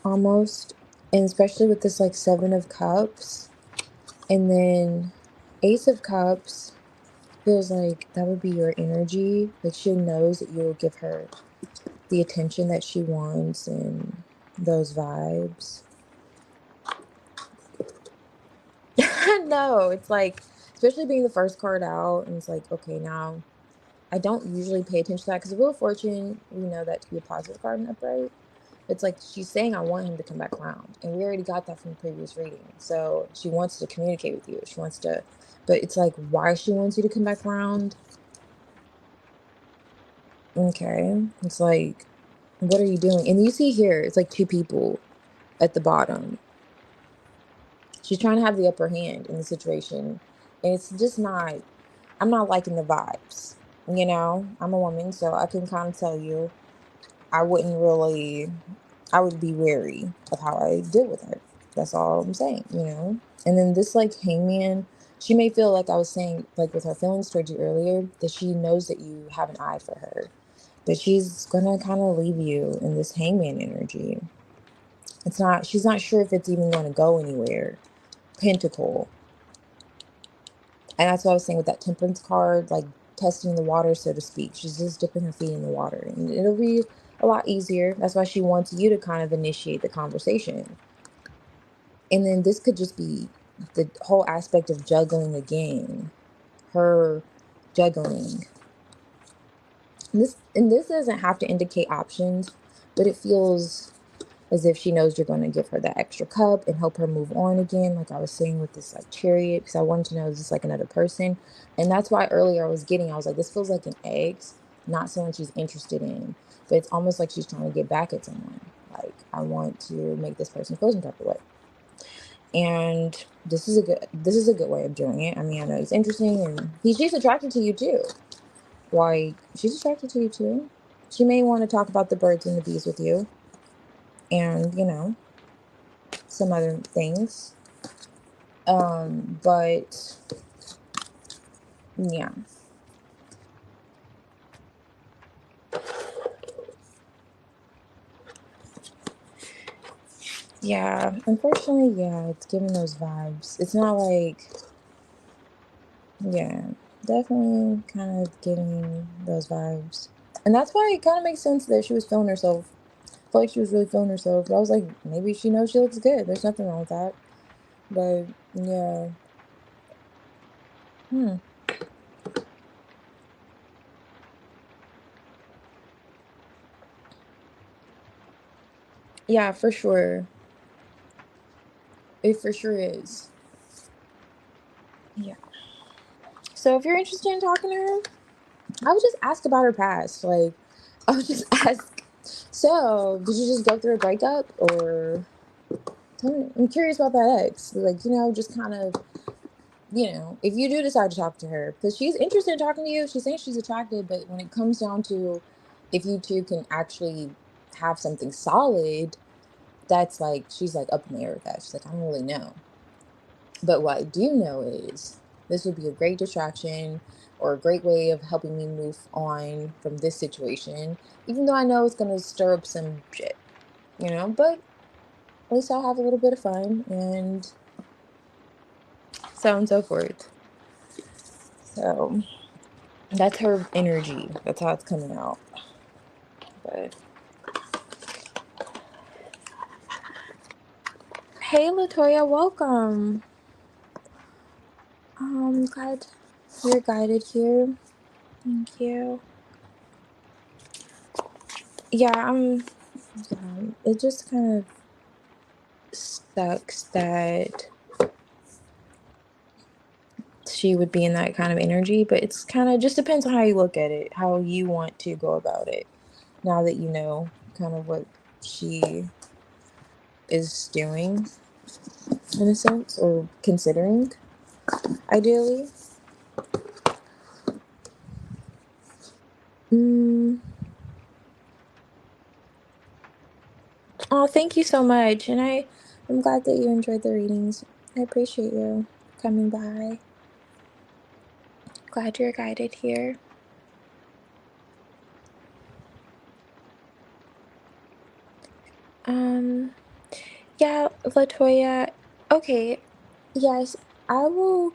almost. And especially with this like Seven of Cups and then Ace of Cups feels like that would be your energy. Like she knows that you will give her the attention that she wants and those vibes. No, it's like, especially being the first card out, and it's like, okay, now I don't usually pay attention to that because the Wheel of Fortune, we know that to be a positive card in upright. It's like she's saying, I want him to come back around. And we already got that from the previous reading. So she wants to communicate with you. She wants to, but it's like, why she wants you to come back around? Okay. It's like, what are you doing? And you see here, it's like two people at the bottom. She's trying to have the upper hand in the situation. And it's just not, I'm not liking the vibes. I'm a woman, so I can kind of tell you, I would be wary of how I deal with her. That's all I'm saying. And then this like hangman, she may feel like I was saying, like with her feelings towards you earlier, that she knows that you have an eye for her. But she's gonna kind of leave you in this hangman energy. She's not sure if it's even gonna go anywhere. Pentacle. And that's what I was saying with that temperance card, like testing the water, so to speak. She's just dipping her feet in the water. And it'll be a lot easier. That's why she wants you to kind of initiate the conversation. And then this could just be the whole aspect of juggling again. Her juggling. And this doesn't have to indicate options, but it feels as if she knows you're going to give her that extra cup and help her move on again, like I was saying with this like chariot, because I wanted to know, is this like another person? And that's why earlier I was like, this feels like an ex, not someone she's interested in, but it's almost like she's trying to get back at someone. Like, I want to make this person feel some type of way. And this is a good way of doing it. I mean, I know it's interesting, and she's attracted to you too. Like, she's attracted to you too. She may want to talk about the birds and the bees with you, and some other things. But yeah. Yeah, unfortunately, yeah, it's giving those vibes. It's not like, yeah, definitely kind of giving those vibes. And that's why it kind of makes sense that she was feeling herself. I felt like she was really feeling herself. But I was like, maybe she knows she looks good. There's nothing wrong with that. But yeah. Hmm. Yeah, for sure. It for sure is. Yeah. So if you're interested in talking to her, I would just ask about her past. Like, I would just ask, so did you just go through a breakup or tell me, I'm curious about that ex. Like, just kind of, if you do decide to talk to her, because she's interested in talking to you, she's saying she's attracted, but when it comes down to if you two can actually have something solid, that's like, she's like up in the air with that. She's like, I don't really know. But what I do know is this would be a great distraction or a great way of helping me move on from this situation, even though I know it's going to stir up some shit, but at least I'll have a little bit of fun and so on and so forth. So that's her energy. That's how it's coming out. But hey, Latoya, welcome. Glad you're guided here. Thank you. Yeah, it just kind of sucks that she would be in that kind of energy, but it's kind of just depends on how you look at it, how you want to go about it. Now that you know kind of what she is doing in a sense, or considering, ideally. Mm. Oh, thank you so much, and I'm glad that you enjoyed the readings. I appreciate you coming by. Glad you're guided here. Um, yeah, Latoya. Okay, yes, I will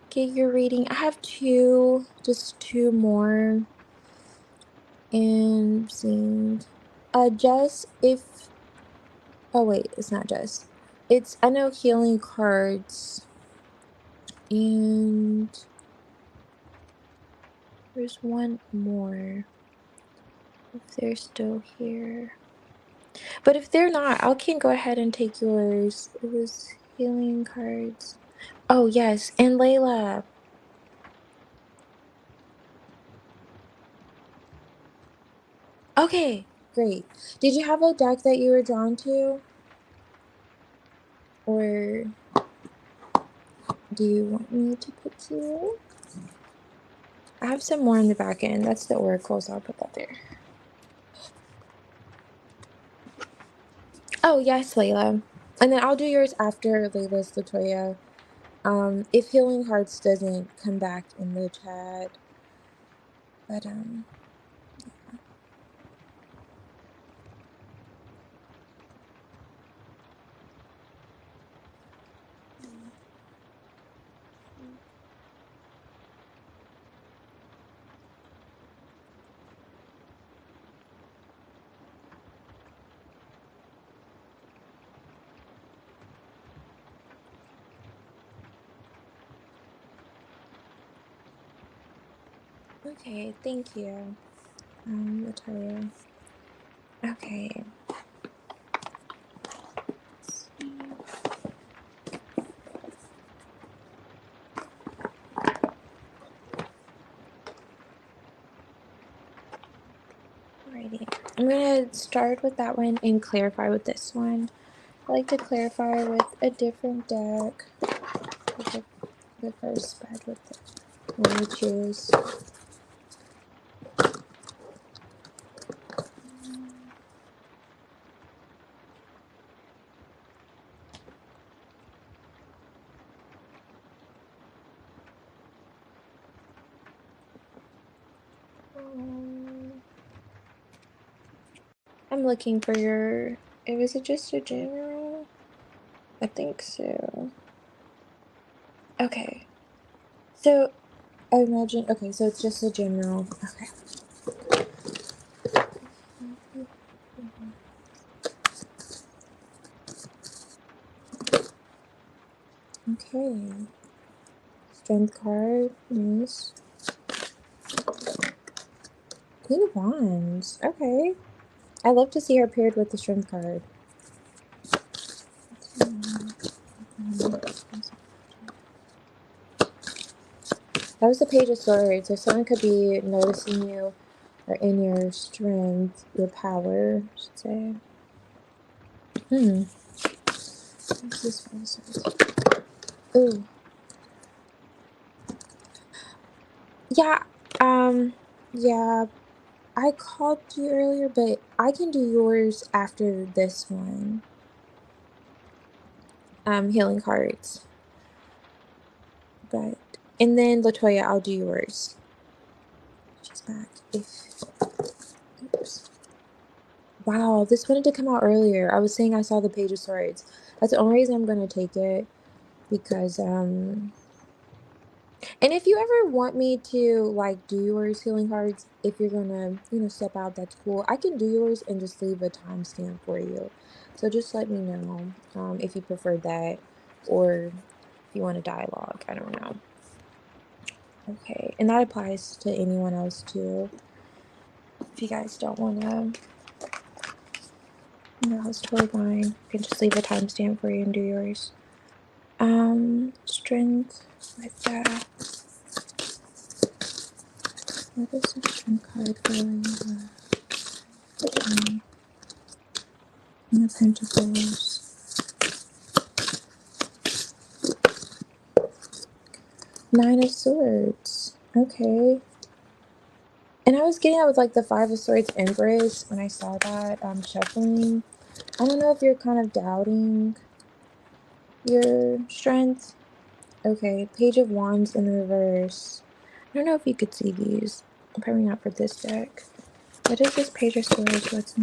get your reading. I have just two more, and seeing. Jess, if oh wait, it's not Jess. It's I know healing cards, and there's one more if they're still here. But if they're not, I can go ahead and take yours. It was healing cards. Oh yes, and Layla. Okay, great. Did you have a deck that you were drawn to, or do you want me to pick you? I have some more in the back end. That's the oracle, so I'll put that there. Oh yes, Layla. And then I'll do yours after Layla's, Latoya. If Healing Hearts doesn't come back in the chat, but okay, thank you, Latoya. Okay. Let's see. Alrighty. I'm gonna start with that one and clarify with this one. I like to clarify with a different deck. The first spread with the one you choose. I'm looking for your. Was it just a general? I think so. Okay. So I imagine, okay, so it's just a general, okay. Okay. Strength card, nice. Queen of Wands, okay. I love to see her paired with the Strength card. That was the Page of Swords, so someone could be noticing you or in your strength, your power, I should say. What's this Five of Swords? Ooh. Yeah, yeah, I called you earlier, but I can do yours after this one. Healing cards. But, and then Latoya, I'll do yours. She's back. Oops. Wow, this wanted to come out earlier. I was saying I saw the Page of Swords. That's the only reason I'm gonna take it because, and if you ever want me to like do yours healing cards, if you're gonna, step out, that's cool. I can do yours and just leave a timestamp for you. So just let me know if you prefer that or if you want a dialogue. I don't know. Okay, and that applies to anyone else too. If you guys don't want to, it's totally fine. You can just leave a timestamp for you and do yours. Strength with that. What is the strength card for you? And the Pentacles. Nine of Swords. Okay. And I was getting out with like the Five of Swords Empress when I saw that shuffling. I don't know if you're kind of doubting your strength. Okay, Page of Wands in the reverse. I don't know if you could see these. Probably not for this deck. What is this Page of Swords? What's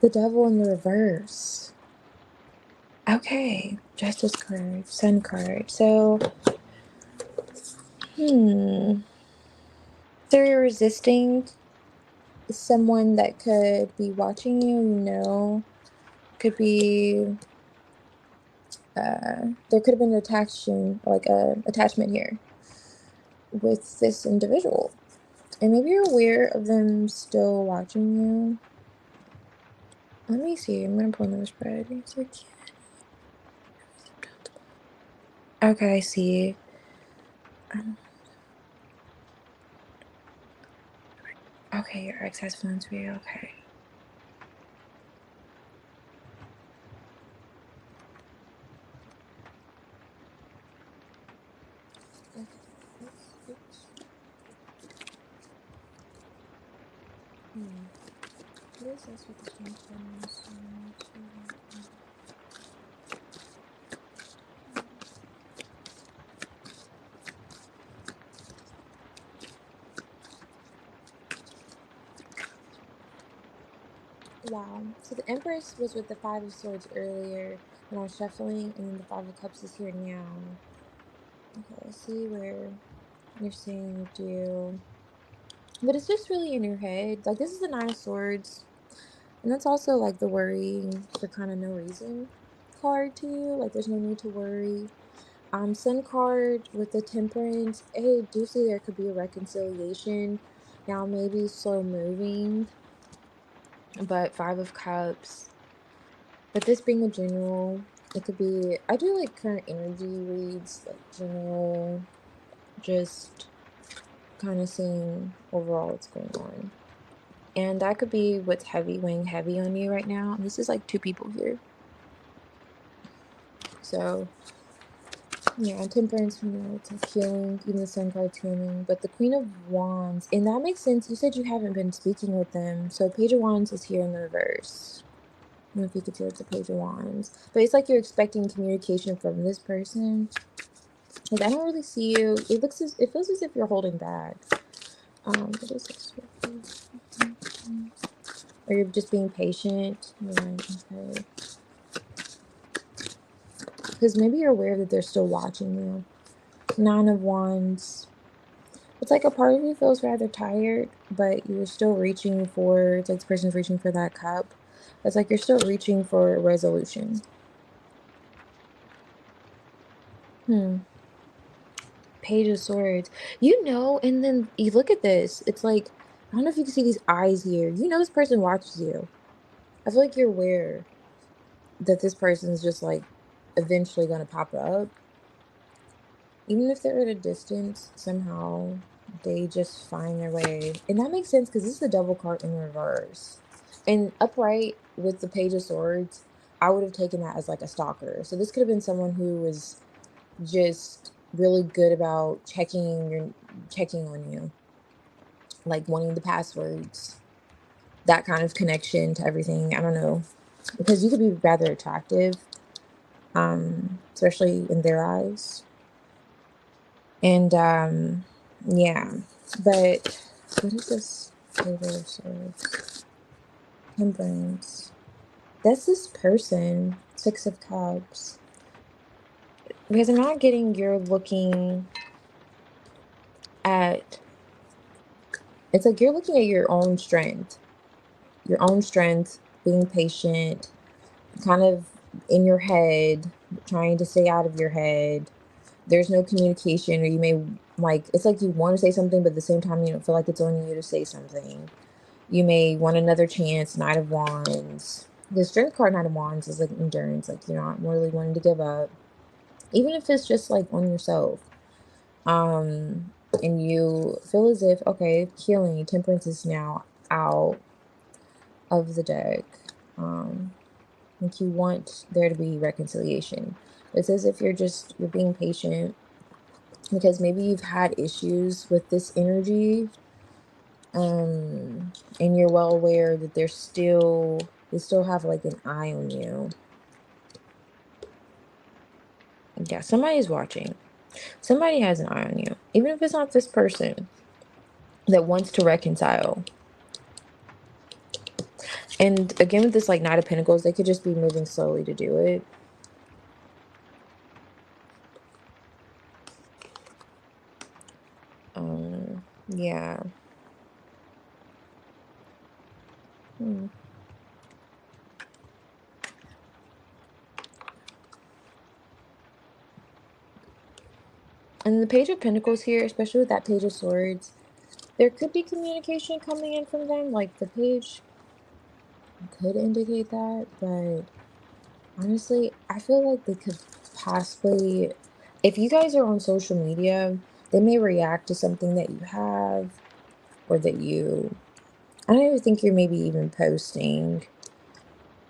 the Devil in the reverse? Okay, Justice card, Sun card. So, so you're resisting someone that could be watching you, could be, there could have been an attachment, like a attachment here with this individual. And maybe you're aware of them still watching you. Let me see. I'm gonna pull another spread. It's like, okay, I see. Okay, your ex has feelings for you. Okay. Okay. Oops. What is this with the strength bonus? Wow. So the Empress was with the Five of Swords earlier when I was shuffling, and then the Five of Cups is here now. Okay, I see where you're saying you do. But it's just really in your head. Like, this is the Nine of Swords. And that's also, like, the worrying for kind of no reason card, too. Like, there's no need to worry. Sun card with the Temperance. Hey, do see there could be a reconciliation. Now, maybe slow moving. But Five of Cups. But this being a general, it could be, I do like current energy reads, like general, just kind of seeing overall what's going on. And that could be what's weighing heavy on you right now. And this is like two people here. So, yeah, Temperance, it's like healing, even the Sun card's healing. But the Queen of Wands, and that makes sense. You said you haven't been speaking with them. So Page of Wands is here in the reverse. I don't know if you could see it's the Page of Wands. But it's like you're expecting communication from this person. Like, I don't really see you. It feels as if you're holding back. What is this? Or you're just being patient. Yeah, okay. Because maybe you're aware that they're still watching you. Nine of Wands. It's like a part of you feels rather tired, but you're still reaching for, it's like this person's reaching for that cup. It's like you're still reaching for a resolution. Hmm. Page of Swords. And then you look at this. It's like, I don't know if you can see these eyes here. This person watches you. I feel like you're aware that this person's just like eventually going to pop up. Even if they're at a distance, somehow they just find their way. And that makes sense because this is the double card in reverse. And upright with the Page of Swords, I would have taken that as like a stalker. So this could have been someone who was just really good about checking on you, like wanting the passwords, that kind of connection to everything. I don't know. Because you could be rather attractive, especially in their eyes. And yeah. But what is this? Page of Swords. Temperance. That's this person. Six of Cups. Because I'm not getting you're looking at, it's like you're looking at your own strength, being patient, kind of in your head, trying to stay out of your head. There's no communication, or you may like, it's like you want to say something, but at the same time, you don't feel like it's on you to say something. You may want another chance, Knight of Wands. The strength card, Knight of Wands, is like endurance, like you're not really wanting to give up, even if it's just like on yourself. Um, and you feel as if, okay, healing, temperance is now out of the deck. Like you want there to be reconciliation. It's as if you're being patient because maybe you've had issues with this energy, and you're well aware that they still have like an eye on you. Yeah, somebody's watching. Somebody has an eye on you, even if it's not this person that wants to reconcile. And again, with this like Knight of Pentacles, they could just be moving slowly to do it. Yeah. Hmm. And the Page of Pentacles here, especially with that Page of Swords, there could be communication coming in from them. Like the page could indicate that, but honestly, I feel like they could possibly, if you guys are on social media, they may react to something that you have, or that I don't even think you're maybe even posting.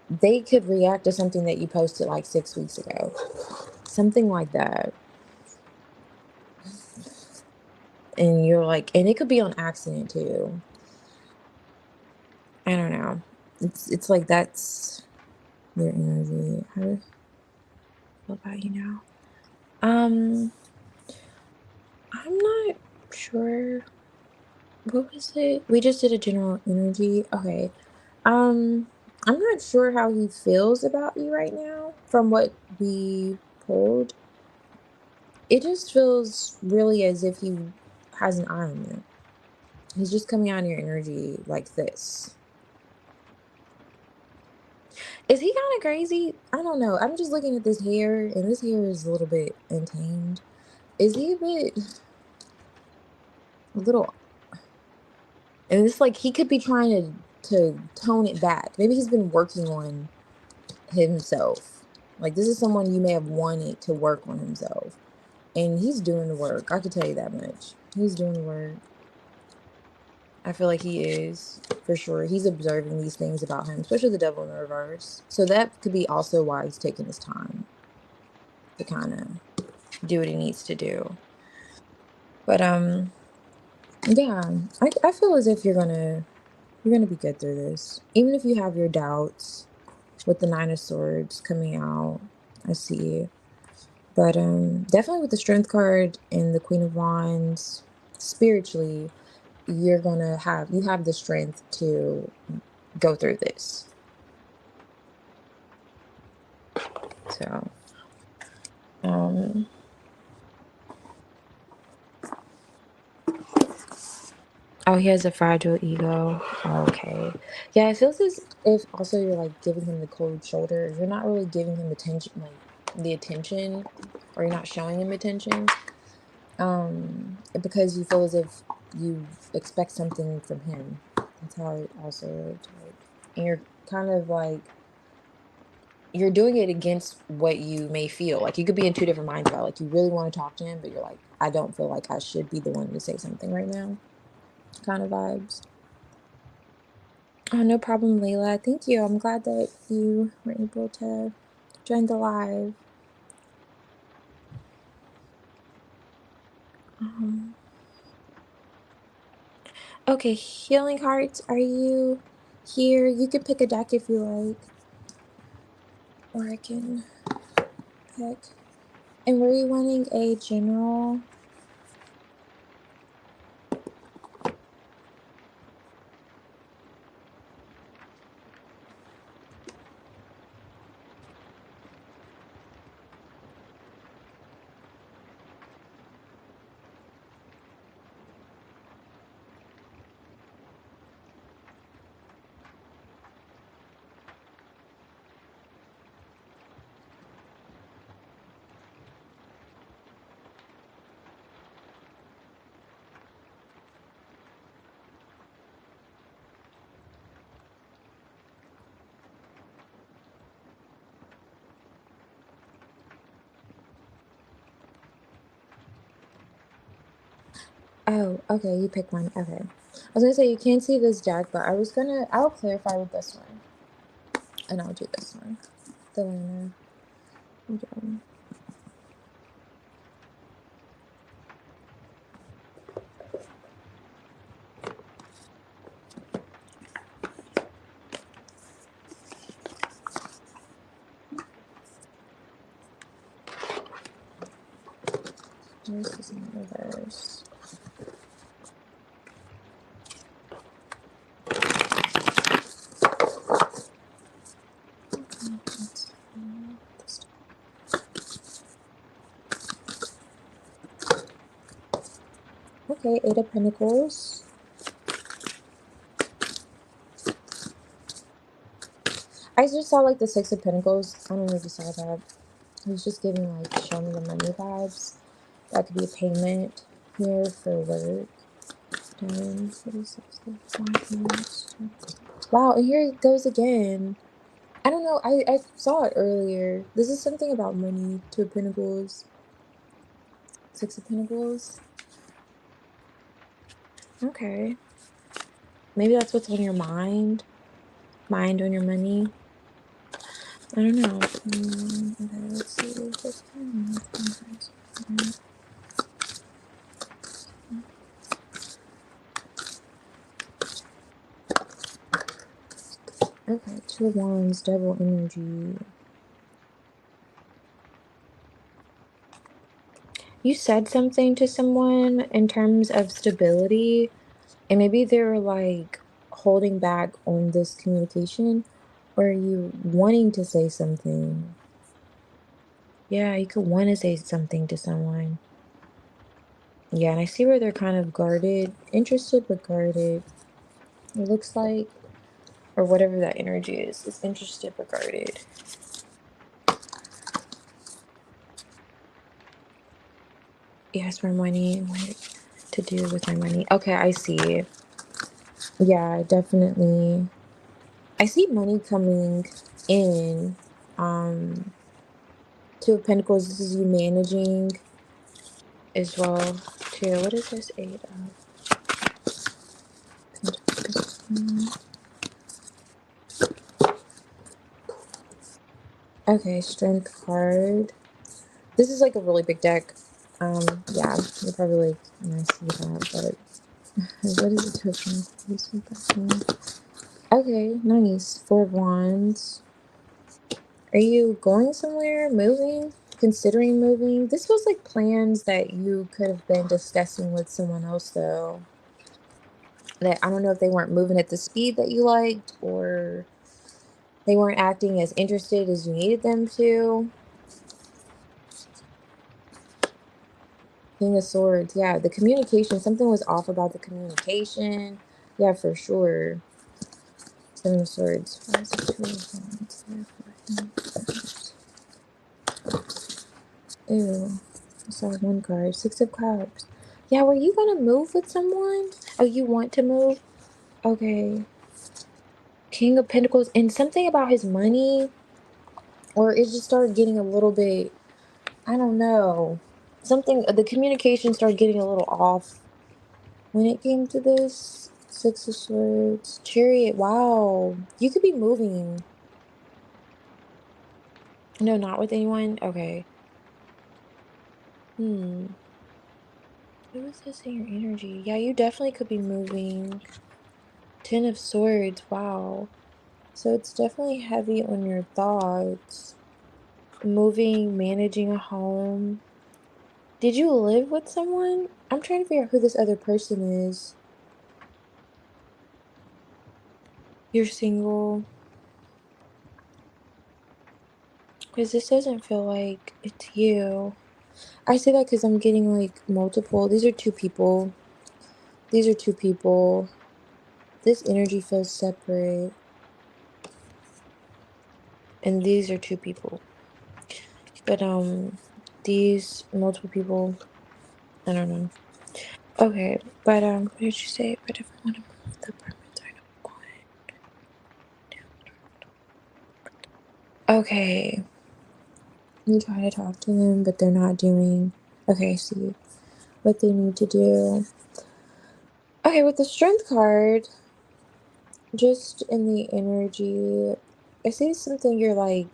They could react to something that you posted like 6 weeks ago, something like that. And you're like, and it could be on accident too. I don't know. It's like that's their energy. How do I feel about you now? Um, I'm not sure. What was it? We just did a general energy. Okay. Um, I'm not sure how he feels about you right now from what we pulled. It just feels really as if he has an eye on you. He's just coming out of your energy like this. Is he kind of crazy? I don't know. I'm just looking at this hair, and this hair is a little bit untamed. Is he a little, and it's like he could be trying to tone it back. Maybe he's been working on himself. Like this is someone you may have wanted to work on himself, and he's doing the work. I can tell you that much. He's doing the work. I feel like he is, for sure. He's observing these things about him, especially the devil in the reverse. So that could be also why he's taking his time to kind of do what he needs to do. But yeah, I feel as if you're gonna be good through this. Even if you have your doubts with the Nine of Swords coming out. I see. But definitely with the Strength card and the Queen of Wands, spiritually, you have the strength to go through this. So, um, oh, he has a fragile ego. Okay. Yeah, it feels as if also you're like giving him the cold shoulder. You're not really giving him attention, like the attention, or you're not showing him attention. Because you feel as if you expect something from him. That's how it also looked like. And you're kind of like you're doing it against what you may feel. Like you could be in two different minds about like you really want to talk to him, but you're like, I don't feel like I should be the one to say something right now. Kind of vibes. Oh, no problem, Layla. Thank you. I'm glad that you were able to join the live. Um, okay, Healing Hearts, are you here? You can pick a deck if you like, or I can pick. And were you wanting a general? Oh, okay, you pick one. Okay. I was gonna say you can't see this deck, but I'll clarify with this one. And I'll do this one. The Lana. Hold on. Where's this in reverse? Okay, Eight of Pentacles. I just saw like the Six of Pentacles. I don't know if you saw that. It was just giving like show me the money vibes. That could be a payment here for work. What is this? Wow, and here it goes again. I don't know. I saw it earlier. This is something about money. Two of Pentacles. Six of Pentacles. Okay. Maybe that's what's on your mind. Mind on your money. I don't know. Okay, let's see. Okay, Two of Wands, double energy. You said something to someone in terms of stability, and maybe they were like holding back on this communication, or you wanting to say something. Yeah, you could want to say something to someone. Yeah, and I see where they're kind of guarded, interested but guarded. It looks like, or whatever that energy is interested but guarded. Yes, more money. What to do with my money? Okay, I see. Yeah, definitely. I see money coming in. Two of Pentacles. This is you managing as well too. What is this? Eight of Pentacles. Okay, Strength card. This is like a really big deck. Yeah, you're probably like, I see that, but what is it to Pentacles? Okay, nice. Four of Wands. Are you going somewhere? Moving? Considering moving? This feels like plans that you could have been discussing with someone else, though. that I don't know if they weren't moving at the speed that you liked, or they weren't acting as interested as you needed them to. King of Swords, yeah, the communication, something was off about the communication. Yeah, for sure. Seven of Swords. Why is the Two of Wands there for him? Ew. I saw one card. Six of Cups. Yeah, were you gonna move with someone? Oh, you want to move? Okay. King of Pentacles, and something about his money, or it just started getting a little bit, I don't know. Something, the communication started getting a little off when it came to this. Six of Swords. Chariot. Wow. You could be moving. No, not with anyone? Okay. Hmm. Who is this in your energy? Yeah, you definitely could be moving. Ten of Swords. Wow. So it's definitely heavy on your thoughts. Moving, managing a home. Did you live with someone? I'm trying to figure out who this other person is. You're single. Because this doesn't feel like it's you. I say that because I'm getting like multiple. These are two people. These are two people. This energy feels separate. And these are two people. But these multiple people, I don't know. Okay, but what did you say? But if I want to move the apartments, I know I'm going. Okay. You try to talk to them, but they're not doing. Okay, I see what they need to do. Okay, with the strength card, just in the energy, I see something you're like,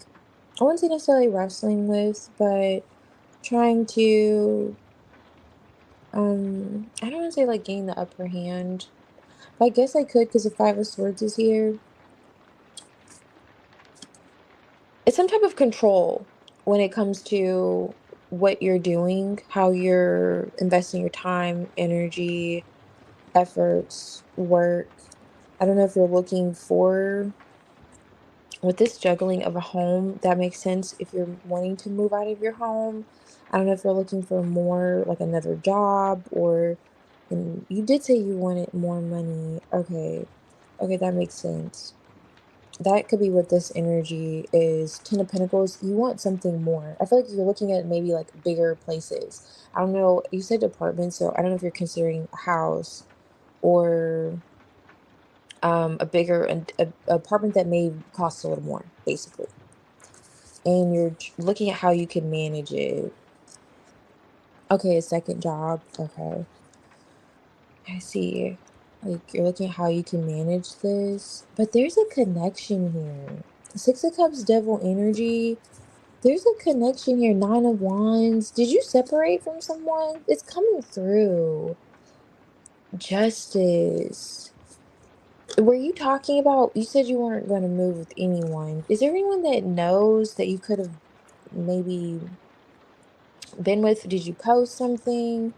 I wouldn't say necessarily wrestling with, but trying to, I don't want to say like gain the upper hand, but I guess I could because the Five of Swords is here. It's some type of control when it comes to what you're doing, how you're investing your time, energy, efforts, work. I don't know if you're looking for, with this juggling of a home, that makes sense if you're wanting to move out of your home. I don't know if you're looking for more like another job, or, and you did say you wanted more money. Okay. Okay, that makes sense. That could be what this energy is. Ten of Pentacles, you want something more. I feel like you're looking at maybe like bigger places. I don't know. You said apartment, so I don't know if you're considering a house, or a bigger apartment that may cost a little more, basically. And you're looking at how you can manage it. Okay, a second job. Okay, I see. Like you're looking at how you can manage this, but there's a connection here. Six of Cups, Devil energy. There's a connection here. Nine of Wands. Did you separate from someone? It's coming through. Justice. Were you talking about, you said you weren't going to move with anyone. Is there anyone that knows that you could have maybe been with? Did you post something?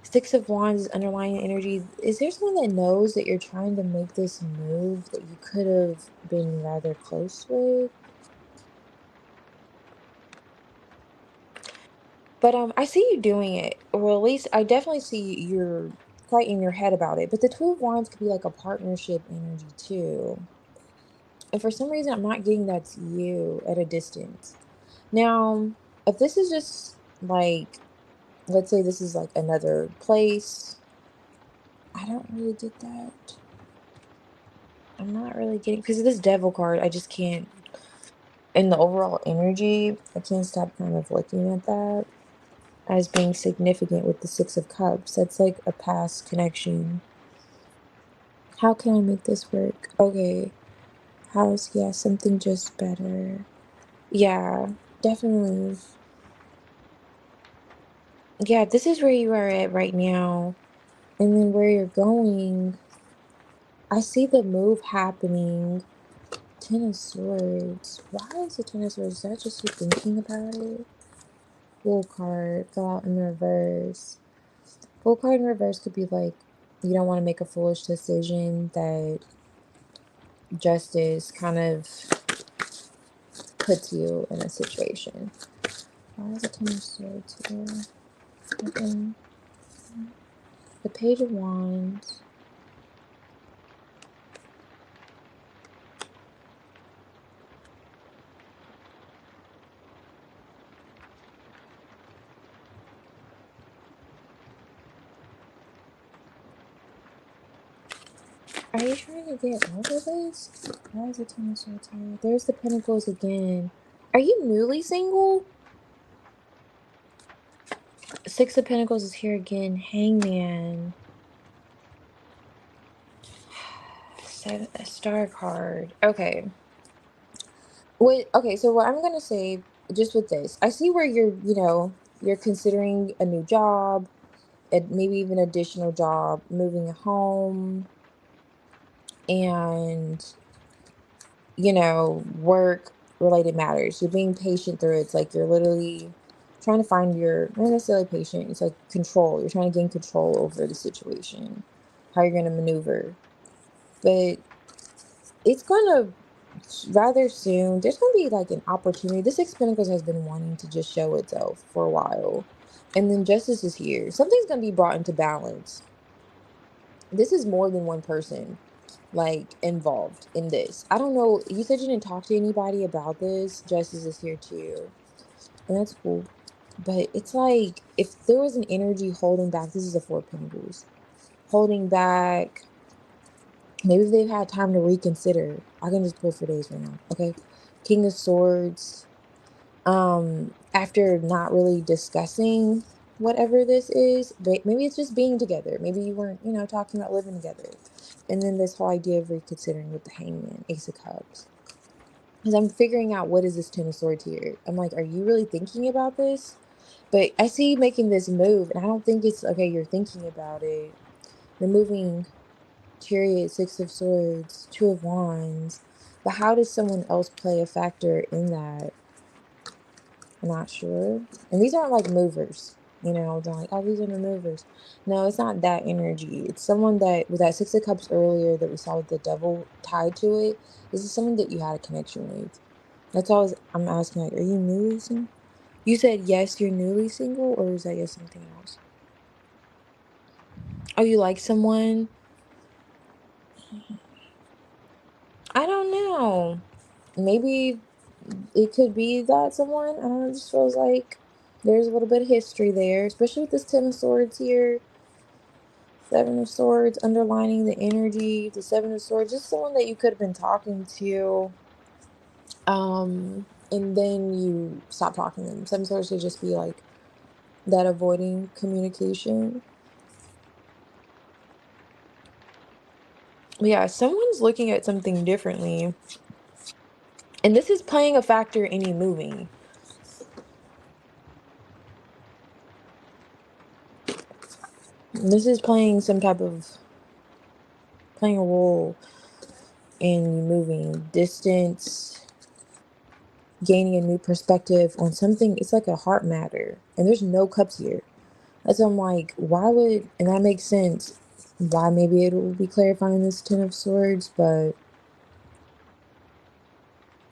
Six of Wands is underlying energy. Is there someone that knows that you're trying to make this move that you could have been rather close with? But I see you doing it. Or at least I definitely see you're quite in your head about it. But the Two of Wands could be like a partnership energy too. And for some reason I'm not getting that's you at a distance. Now, if this is just like, let's say this is like another place, I don't really get that. I'm not really getting, because of this devil card, I just can't, in the overall energy, I can't stop kind of looking at that as being significant with the Six of Cups. That's like a past connection. How can I make this work? Okay. House, yeah, something just better. Yeah, definitely. Yeah, this is where you are at right now. And then where you're going, I see the move happening. Ten of Swords. Why is the Ten of Swords? Is that just you thinking about it? Full card fell out in reverse. Full card in reverse could be like You don't want to make a foolish decision that justice kind of puts you in a situation. Why is it Ten of Swords here? Open. The Page of Wands. Are you trying to get over this? Why is it Ten of Swords here? There's the Pentacles again. Are you newly single? Six of Pentacles is here again. Hangman. Seven, a Star card. Okay. Wait, okay, so what I'm gonna say just with this, I see where you're considering a new job, and maybe even additional job, moving home, and work related matters. You're being patient through it. It's like you're literally trying to find your not necessarily patient, it's like control. You're trying to gain control over the situation, how you're gonna maneuver. But it's gonna rather soon, there's gonna be like an opportunity. This Six of Pentacles has been wanting to just show itself for a while. And then justice is here. Something's gonna be brought into balance. This is more than one person like involved in this. I don't know. You said you didn't talk to anybody about this. Justice is here too. And that's cool. But it's like if there was an energy holding back, this is a Four of Pentacles. Holding back. Maybe they've had time to reconsider. I can just pull for days right now. Okay. King of Swords. After not really discussing whatever this is, but maybe it's just being together. Maybe you weren't, talking about living together. And then this whole idea of reconsidering with the Hangman, Ace of Cups. Because I'm figuring out what is this Ten of Swords here. I'm like, are you really thinking about this? But I see you making this move, and I don't think it's okay. You're thinking about it. You're moving. Chariot, Six of Swords, Two of Wands. But how does someone else play a factor in that? I'm not sure. And these aren't like movers. They're like, oh, these are the movers. No, it's not that energy. It's someone that, with that Six of Cups earlier that we saw with the devil tied to it, this is someone that you had a connection with. That's all I'm asking, like, are you newly single? You said yes, you're newly single, or is that yes something else? Oh, you like someone? I don't know. Maybe it could be that someone, I don't know, it just feels like there's a little bit of history there, especially with this Ten of Swords here. Seven of Swords underlining the energy. The Seven of Swords, just someone that you could have been talking to. And then you stop talking to them. Seven of Swords could just be like that avoiding communication. But yeah, someone's looking at something differently. And this is playing a factor in you moving. This is playing playing a role in you moving. Distance, gaining a new perspective on something. It's like a heart matter. And there's no cups here. That's why I'm like, why would, and that makes sense, why maybe it will be clarifying this Ten of Swords, but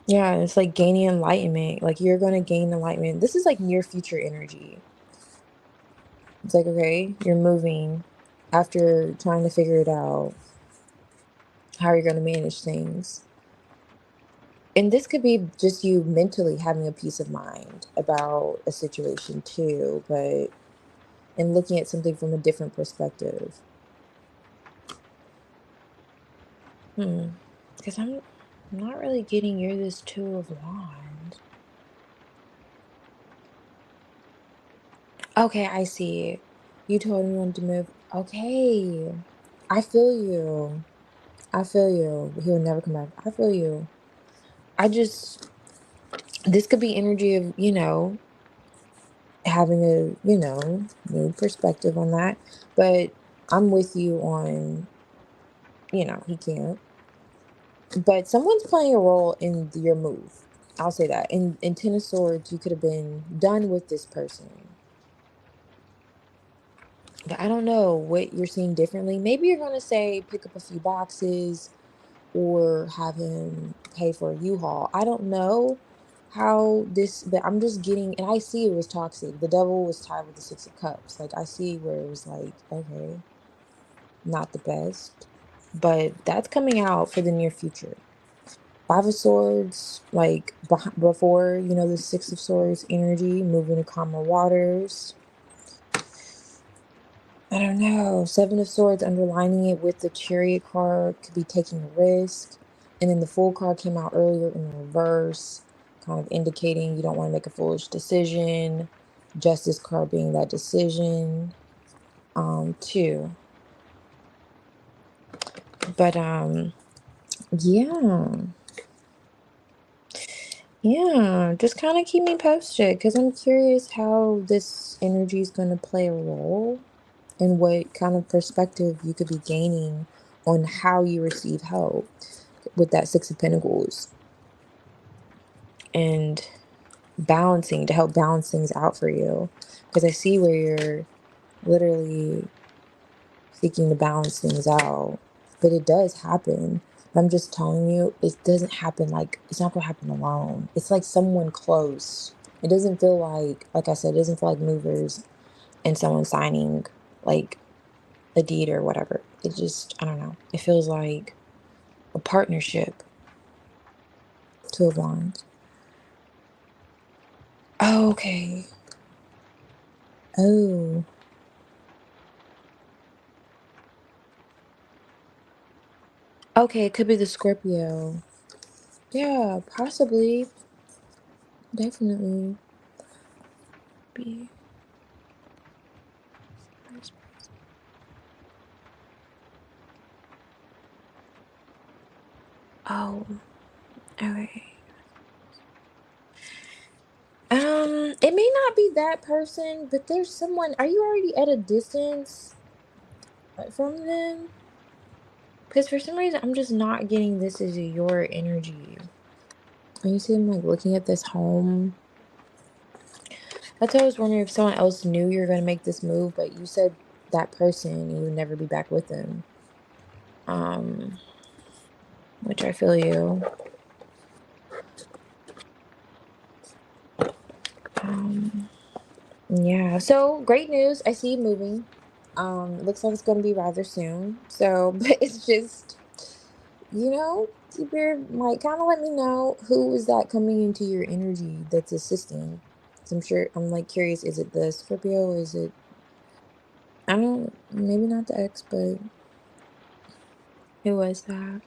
yeah, it's like gaining enlightenment. Like you're going to gain enlightenment. This is like near future energy. It's like, okay, you're moving after trying to figure it out, how you're going to manage things. And this could be just you mentally having a peace of mind about a situation too, but and looking at something from a different perspective. Because I'm not really getting you're this Two of Wands. Okay, I see. You told me you wanted to move. Okay. I feel you. I feel you. He'll never come back. I feel you. I just, this could be energy of, having a, new perspective on that. But I'm with you on, he can't. But someone's playing a role in your move. I'll say that. In Ten of Swords, you could have been done with this person. But I don't know what you're seeing differently. Maybe you're gonna say pick up a few boxes or have him pay for a U-Haul. I don't know how this, but I'm just getting, and I see it was toxic. The devil was tied with the Six of Cups. Like I see where it was like, okay, not the best, but that's coming out for the near future. Five of Swords, like before, the Six of Swords energy, moving to calmer waters. I don't know. Seven of Swords underlining it with the Chariot card could be taking a risk. And then the Fool card came out earlier in the reverse, kind of indicating you don't want to make a foolish decision. Justice card being that decision, too. But yeah. Yeah, just kind of keep me posted because I'm curious how this energy is going to play a role and what kind of perspective you could be gaining on how you receive help with that Six of Pentacles and balancing to help balance things out for you. Because I see where you're literally seeking to balance things out, but it does happen. I'm just telling you, it doesn't happen like it's not gonna happen alone. It's like someone close. It doesn't feel like I said, it doesn't feel like movers and someone signing like a deed or whatever. It just, I don't know. It feels like a partnership. Two of Wands. Oh, okay. Oh, okay. It could be the Scorpio. Yeah, possibly. Definitely. Be vice president. Oh, okay. It may not be that person, but there's someone. Are you already at a distance from them? Because for some reason, I'm just not getting this as your energy. Are you see, I'm like looking at this home. That's why I was wondering if someone else knew you were going to make this move, but you said that person and you would never be back with them. Um, which I feel you. Um, yeah. So great news. I see you moving. It looks like it's going to be rather soon. So, but it's just, you're like kind of let me know who is that coming into your energy that's assisting. 'Cause I'm sure I'm like curious. Is it the Scorpio? Is it? I don't. Maybe not the ex, but who was that?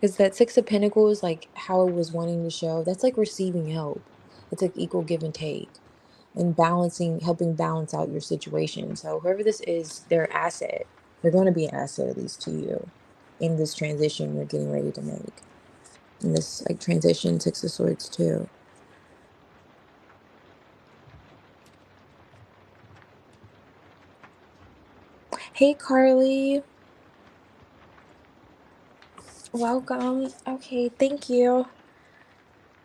Because that Six of Pentacles, like how it was wanting to show, that's like receiving help. It's like equal give and take and balancing, helping balance out your situation. So whoever this is, they're an asset. They're going to be an asset at least to you in this transition you're getting ready to make. In this like transition, Six of Swords too. Hey Carly, welcome. Okay, thank you.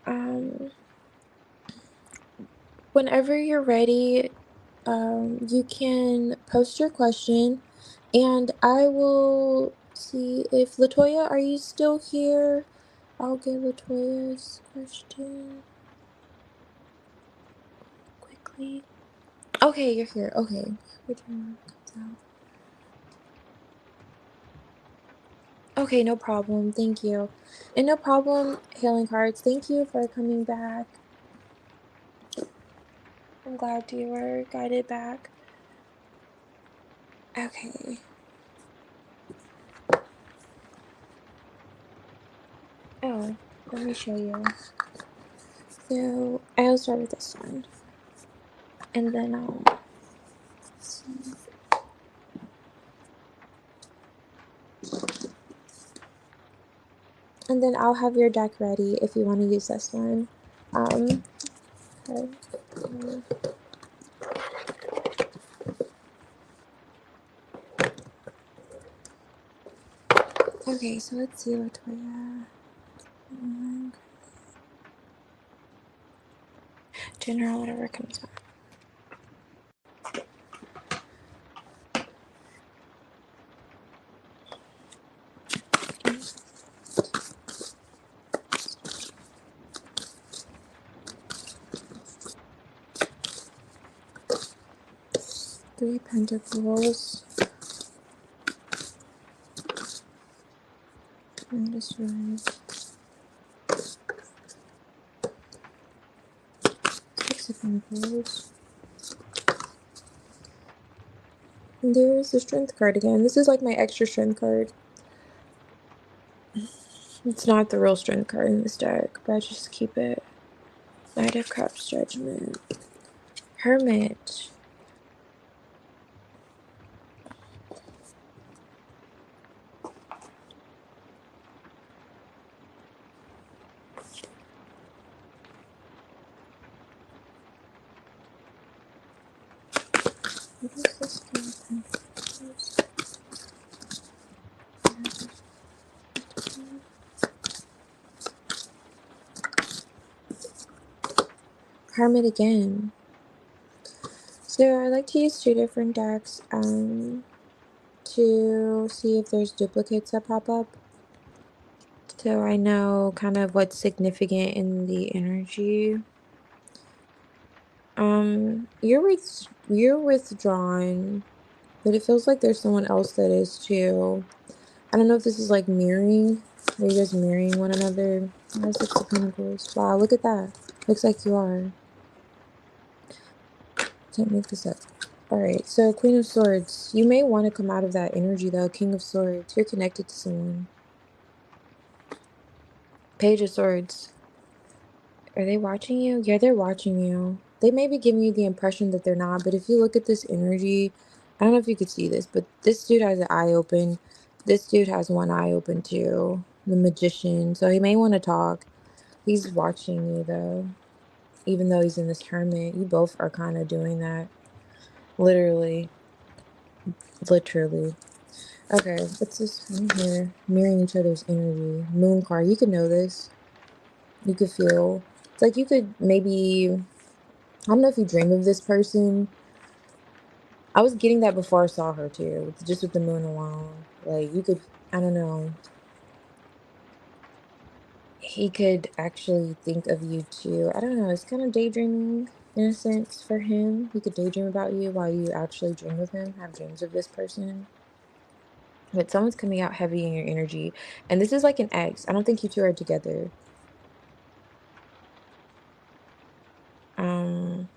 Um, Whenever you're ready, you can post your question and I will see if Latoya, are you still here? I'll get Latoya's question quickly. Okay, you're here. Okay. Which one comes out? Okay, no problem. Thank you. And no problem, healing cards. Thank you for coming back. I'm glad you were guided back. Okay. Oh, let me show you. So I'll start with this one. And then see. And then I'll have your deck ready if you want to use this one. Um, okay. Okay, so let's see, Latoya. General, whatever comes up. Three Pentacles. And this one. Six of Pentacles. And there's the Strength card again. This is like my extra Strength card. It's not the real Strength card in this deck, but I just keep it. Knight of Cups, Judgment. Hermit. What is this King of Pentacles? Hermit again. So I like to use two different decks to see if there's duplicates that pop up. So I know kind of what's significant in the energy. You're withdrawn, but it feels like there's someone else that is too. I don't know if this is like mirroring. Are you guys mirroring one another? Why Six of Pentacles? Wow, look at that. Looks like you are. Can't make this up. Alright, so Queen of Swords. You may want to come out of that energy though. King of Swords. You're connected to someone. Page of Swords. Are they watching you? Yeah, they're watching you. They may be giving you the impression that they're not, but if you look at this energy, I don't know if you could see this, but this dude has an eye open. This dude has one eye open too. The Magician. So he may want to talk. He's watching you though. Even though he's in this hermit. You both are kind of doing that. Literally. Literally. Okay, what's this one here? Mirroring each other's energy. Moon card. You could know this. You could feel. It's like you could maybe. I don't know if you dream of this person. I was getting that before I saw her too, just with the moon alone. Like you could, I don't know. He could actually think of you too. I don't know. It's kind of daydreaming in a sense for him. He could daydream about you while you actually dream of him, have dreams of this person. But someone's coming out heavy in your energy, and this is like an ex. I don't think you two are together. Um,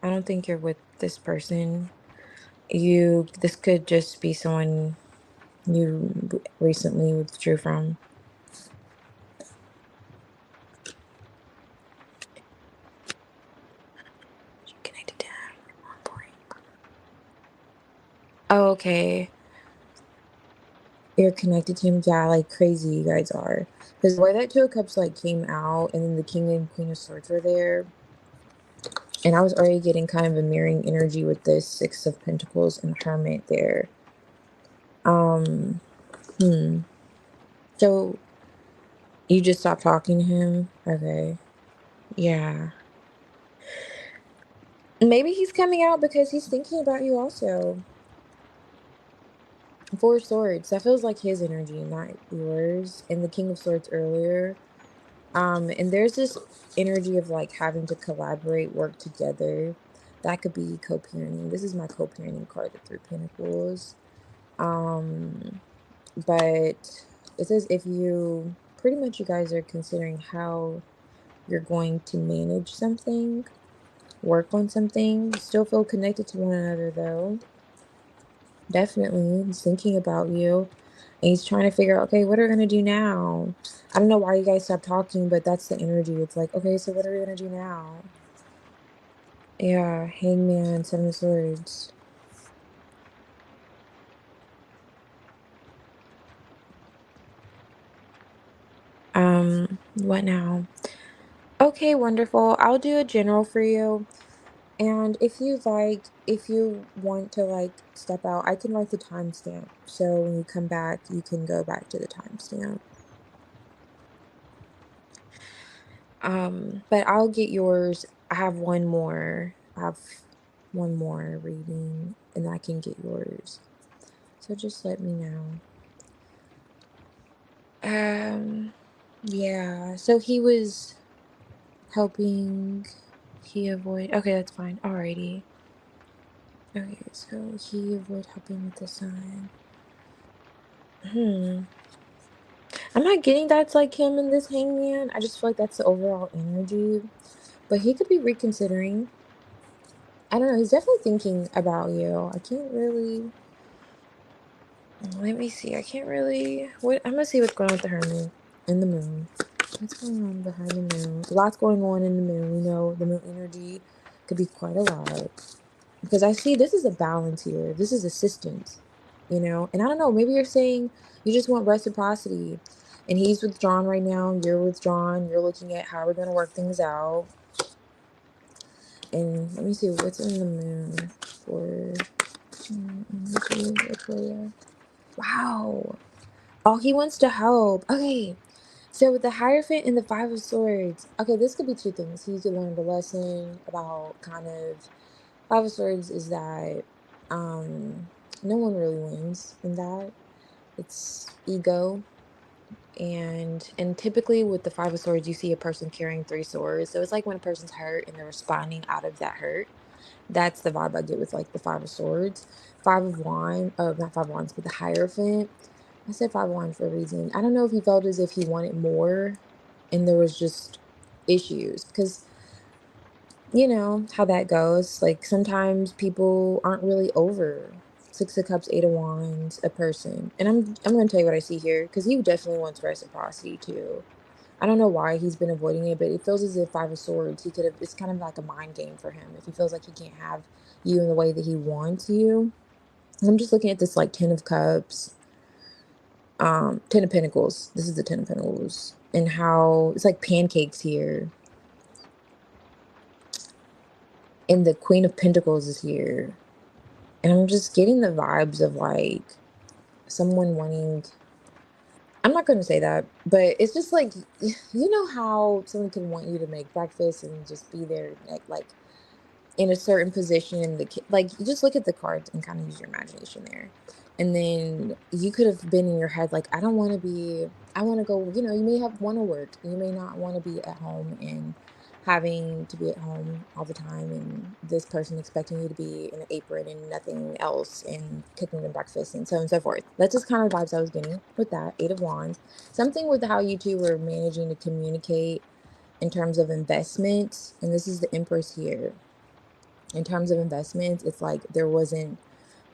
I don't think you're with this person. This could just be someone you recently withdrew from. Connected to him. Oh, okay. You're connected to him. Yeah, like crazy you guys are. Because the way that Two of Cups like came out, and then the King and Queen of Swords were there, and I was already getting kind of a mirroring energy with this Six of Pentacles and Hermit there. Um, So you just stopped talking to him? Okay. Yeah. Maybe he's coming out because he's thinking about you also. Four of Swords. That feels like his energy, not yours. And the King of Swords earlier. And there's this energy of like having to collaborate, work together. That could be co-parenting. This is my co-parenting card, the Three of Pentacles. Um, but it says if you pretty much you guys are considering how you're going to manage something, work on something. You still feel connected to one another though. Definitely. He's thinking about you. And he's trying to figure out, okay, what are we gonna do now? I don't know why you guys stopped talking, but that's the energy. It's like, okay, so what are we gonna do now? Yeah, Hangman, Seven of Swords. What now? Okay, wonderful. I'll do a general for you. And if you want to like step out, I can write the timestamp. So when you come back, you can go back to the timestamp. But I'll get yours. I have one more. I have one more reading, and I can get yours. So just let me know. Yeah. So he was helping he avoid. Okay, that's fine. Alrighty. Okay, so he avoid helping with the sign. Hmm. I'm not getting that's like him in this hangman. I just feel like that's the overall energy. But he could be reconsidering. I don't know. He's definitely thinking about you. I can't really. Let me see. I can't really. What I'm gonna see what's going on with the hermit and the moon. What's going on behind the moon? Lots going on in the moon. We know the moon energy could be quite a lot because I see this is a balance here. This is assistance, And I don't know. Maybe you're saying you just want reciprocity, and he's withdrawn right now. You're withdrawn. You're looking at how we're gonna work things out. And let me see what's in the moon for energy, Victoria. Wow. Oh, he wants to help. Okay. So with the Hierophant and the Five of Swords, okay, this could be two things. He could learn the lesson about kind of Five of Swords is that no one really wins in that. It's ego. And typically with the Five of Swords, you see a person carrying three swords. So it's like when a person's hurt and they're responding out of that hurt. That's the vibe I get with like the Five of Swords. Five of Wands, not Five of Wands, but the Hierophant. I said Five of Wands for a reason. I don't know if he felt as if he wanted more and there was just issues because you know how that goes. Like sometimes people aren't really over Six of Cups, Eight of Wands, a person. And I'm gonna tell you what I see here because he definitely wants reciprocity too. I don't know why he's been avoiding it, but it feels as if Five of Swords, he could have, it's kind of like a mind game for him. If he feels like he can't have you in the way that he wants you. I'm just looking at this like Ten of Cups, Ten of Pentacles. This is the Ten of Pentacles. And how it's like pancakes here. And the Queen of Pentacles is here. And I'm just getting the vibes of like someone wanting, I'm not going to say that, but it's just like, you know how someone can want you to make breakfast and just be there like in a certain position in the like you just look at the cards and kind of use your imagination there, and then you could have been in your head like I don't want to be, I want to go, you may have want to work, you may not want to be at home and having to be at home all the time and this person expecting you to be in an apron and nothing else and cooking them breakfast and so on and so forth. That's just kind of vibes I was getting with that Eight of Wands. Something with how you two were managing to communicate in terms of investment, and this is the Empress here. In terms of investments, it's like there wasn't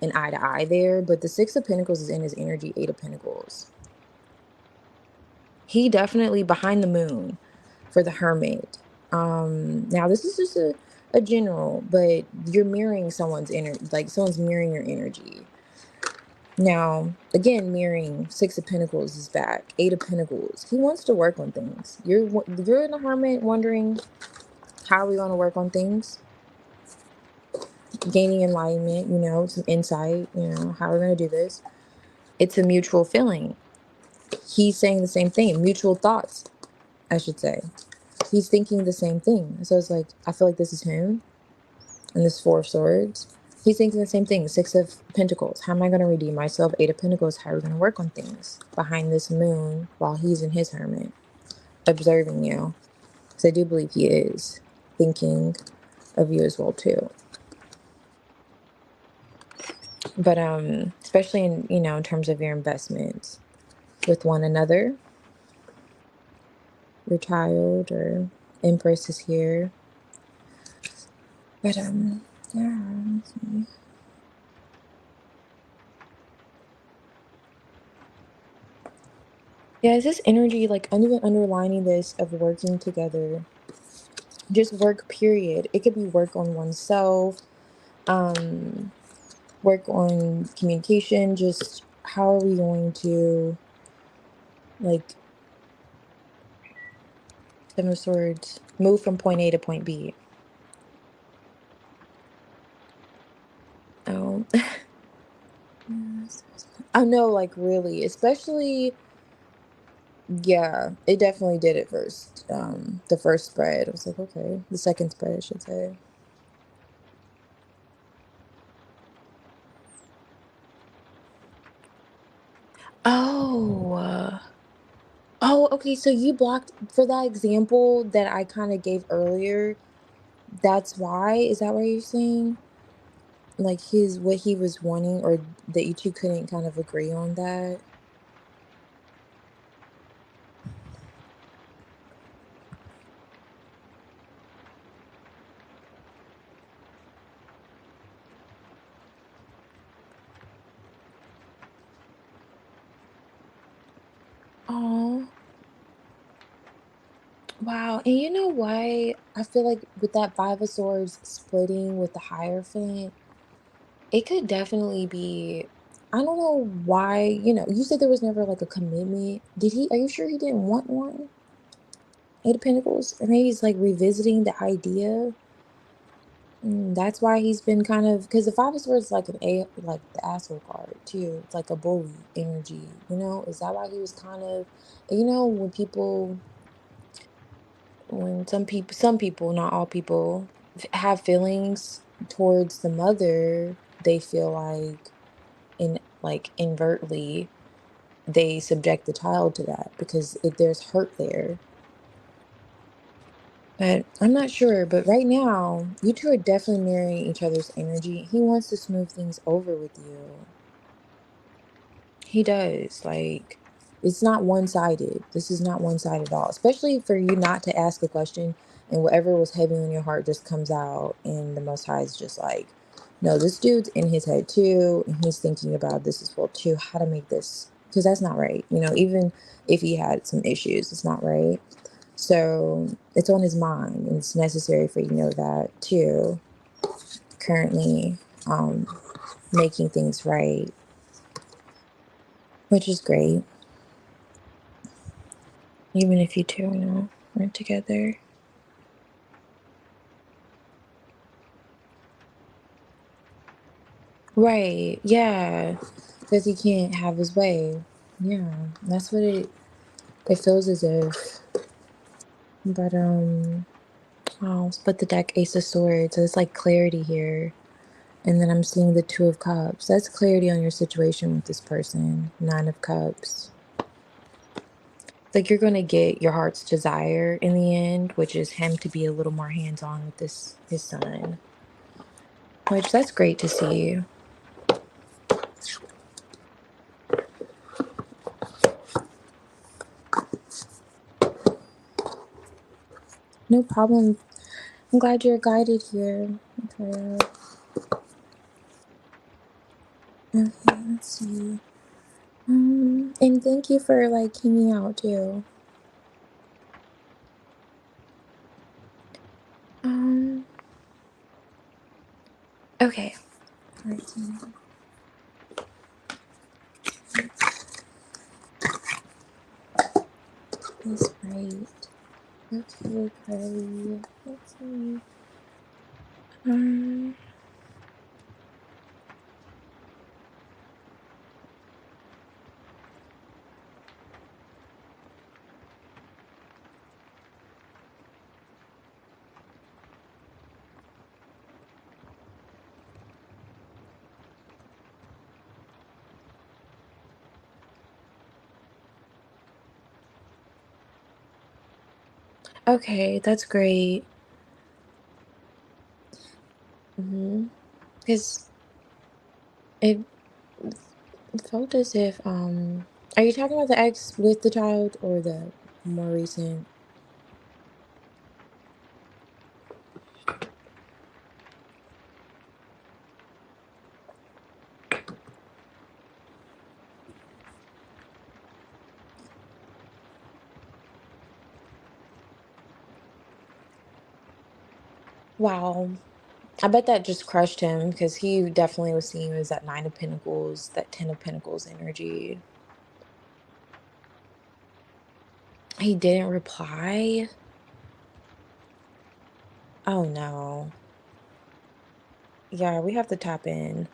an eye to eye there, but the Six of Pentacles is in his energy, Eight of Pentacles. He definitely behind the moon for the Hermit. Now this is just a general, but you're mirroring someone's energy, like someone's mirroring your energy. Now, again, mirroring Six of Pentacles is back, Eight of Pentacles. He wants to work on things. You're in the Hermit wondering how are we going to work on things? Gaining enlightenment, some insight, how we're going to do this. It's a mutual feeling. He's saying the same thing, mutual thoughts, I should say. He's thinking the same thing. So it's like, I feel like this is him and this Four of Swords. He's thinking the same thing, Six of Pentacles. How am I going to redeem myself? Eight of Pentacles, how are we going to work on things behind this moon while he's in his hermit, observing you? Because I do believe he is thinking of you as well, too. But especially in terms of your investments with one another, your child or Empress is here. But yeah, let's see. Yeah, is this energy like even underlining this of working together? Just work, period. It could be work on oneself, um, work on communication, just how are we going to like Seven of Swords move from point A to point B. Oh, I know, like really, especially, yeah, it definitely did it first. The first spread, I was like, okay, the second spread, I should say. Oh, oh, okay. So you blocked for that example that I kind of gave earlier. That's why. Is that what you're saying? Like his what he was wanting, or that you two couldn't kind of agree on that? Oh, wow. And you know why? I feel like with that Five of Swords splitting with the Hierophant, it could definitely be. I don't know why, you said there was never like a commitment. Are you sure he didn't want one? Eight of Pentacles? Or maybe he's like revisiting the idea. That's why he's been kind of, because the Five of Swords is like like the asshole card too. It's like a bully energy, Is that why he was kind of, when some people, not all people, have feelings towards the mother, they feel like invertly, they subject the child to that because there's hurt there. But I'm not sure. But right now, you two are definitely mirroring each other's energy. He wants to smooth things over with you. He does. Like, it's not one sided. This is not one sided at all. Especially for you not to ask a question and whatever was heavy on your heart just comes out. And the Most High is just like, no, this dude's in his head too. And he's thinking about this as well too. How to make this. Because that's not right. Even if he had some issues, it's not right. So it's on his mind, and it's necessary for you to know that too. Currently, um, making things right, which is great, even if you two, aren't together. Right? Yeah, because he can't have his way. Yeah, that's what it feels as if. But I'll split the deck, Ace of Swords. So it's like clarity here. And then I'm seeing the Two of Cups. That's clarity on your situation with this person. Nine of Cups. Like you're gonna get your heart's desire in the end, which is him to be a little more hands-on with his son. Which that's great to see. No problem. I'm glad you're guided here. Okay, okay, let's see. And thank you for like hanging out too. Um, okay. Let's see. He's right. Okay, Carly. Let's see. Um, okay, that's great. Because it felt as if are you talking about the ex with the child or the more recent? Wow. I bet that just crushed him because he definitely was seeing you as that Nine of Pentacles, that Ten of Pentacles energy. He didn't reply. Oh no. Yeah, we have to tap in.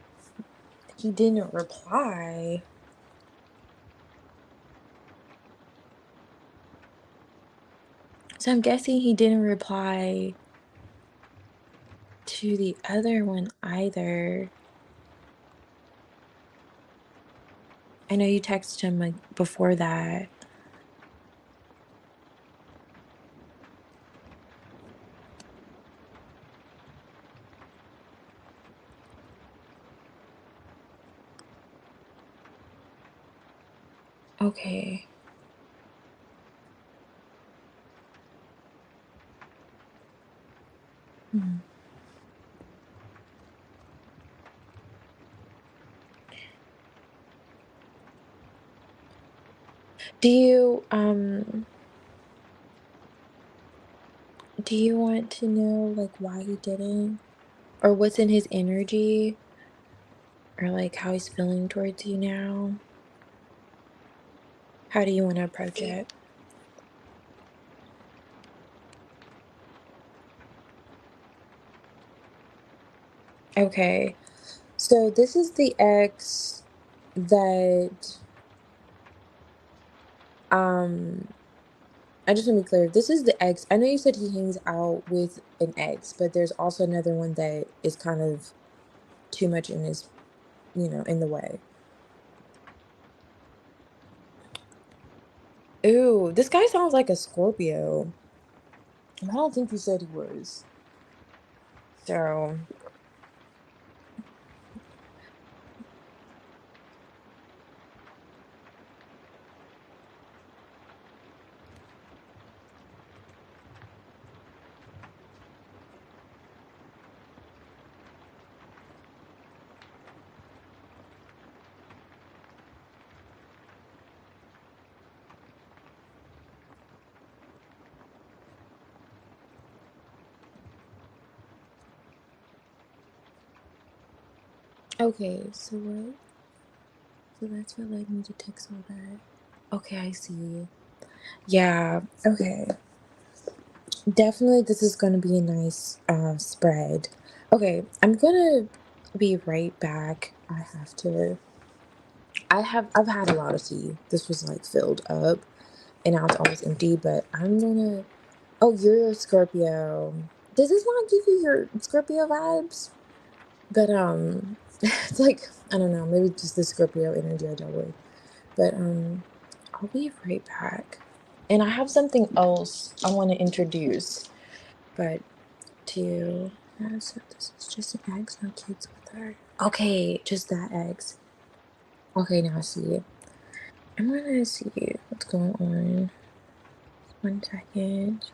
He didn't reply. So I'm guessing he didn't reply to the other one either. I know you texted him like before that. Okay. Mhm. Do you do you want to know like why he didn't? Or what's in his energy? Or like how he's feeling towards you now? How do you want to approach Yeah. it? Okay. So this is the ex that um I just want to be clear. This is the ex. I know you said he hangs out with an ex, but there's also another one that is kind of too much in his, in the way. Ooh, this guy sounds like a Scorpio. I don't think you said he was. So, okay, so what? So that's what led me to text all that. Okay, I see. Yeah, okay. Definitely this is gonna be a nice spread. Okay, I'm gonna be right back. I've had a lot of tea. This was like filled up and now it's almost empty, but I'm gonna oh, you're a Scorpio. Does this not give you your Scorpio vibes? But it's like I don't know, maybe just the Scorpio energy I dealt with. But I'll be right back. And I have something else I want to introduce, but to so this is just an ex, no kids with her. Okay, just that ex. Okay, now I see it. I'm gonna see what's going on. 1 second.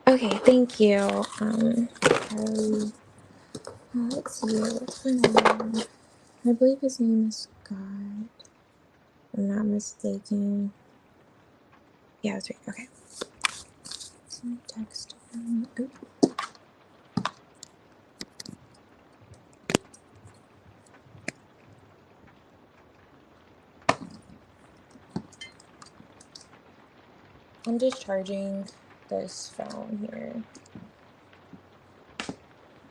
Okay, thank you. Um, let's see what's going on. I believe his name is Scott. If I'm not mistaken. Yeah, that's right. Okay. So text him. Oop. I'm just charging. this phone here.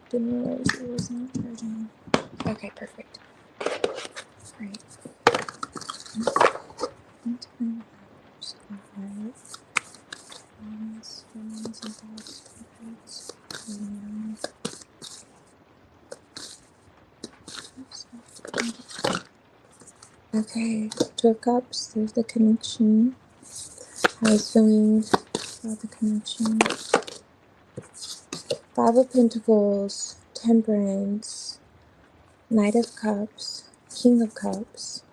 Didn't realize it was not charging. Okay, perfect. Great. Okay, 12 cups, there's the connection. How he's feeling about the connection. Five of Pentacles, Temperance, Knight of Cups, King of Cups.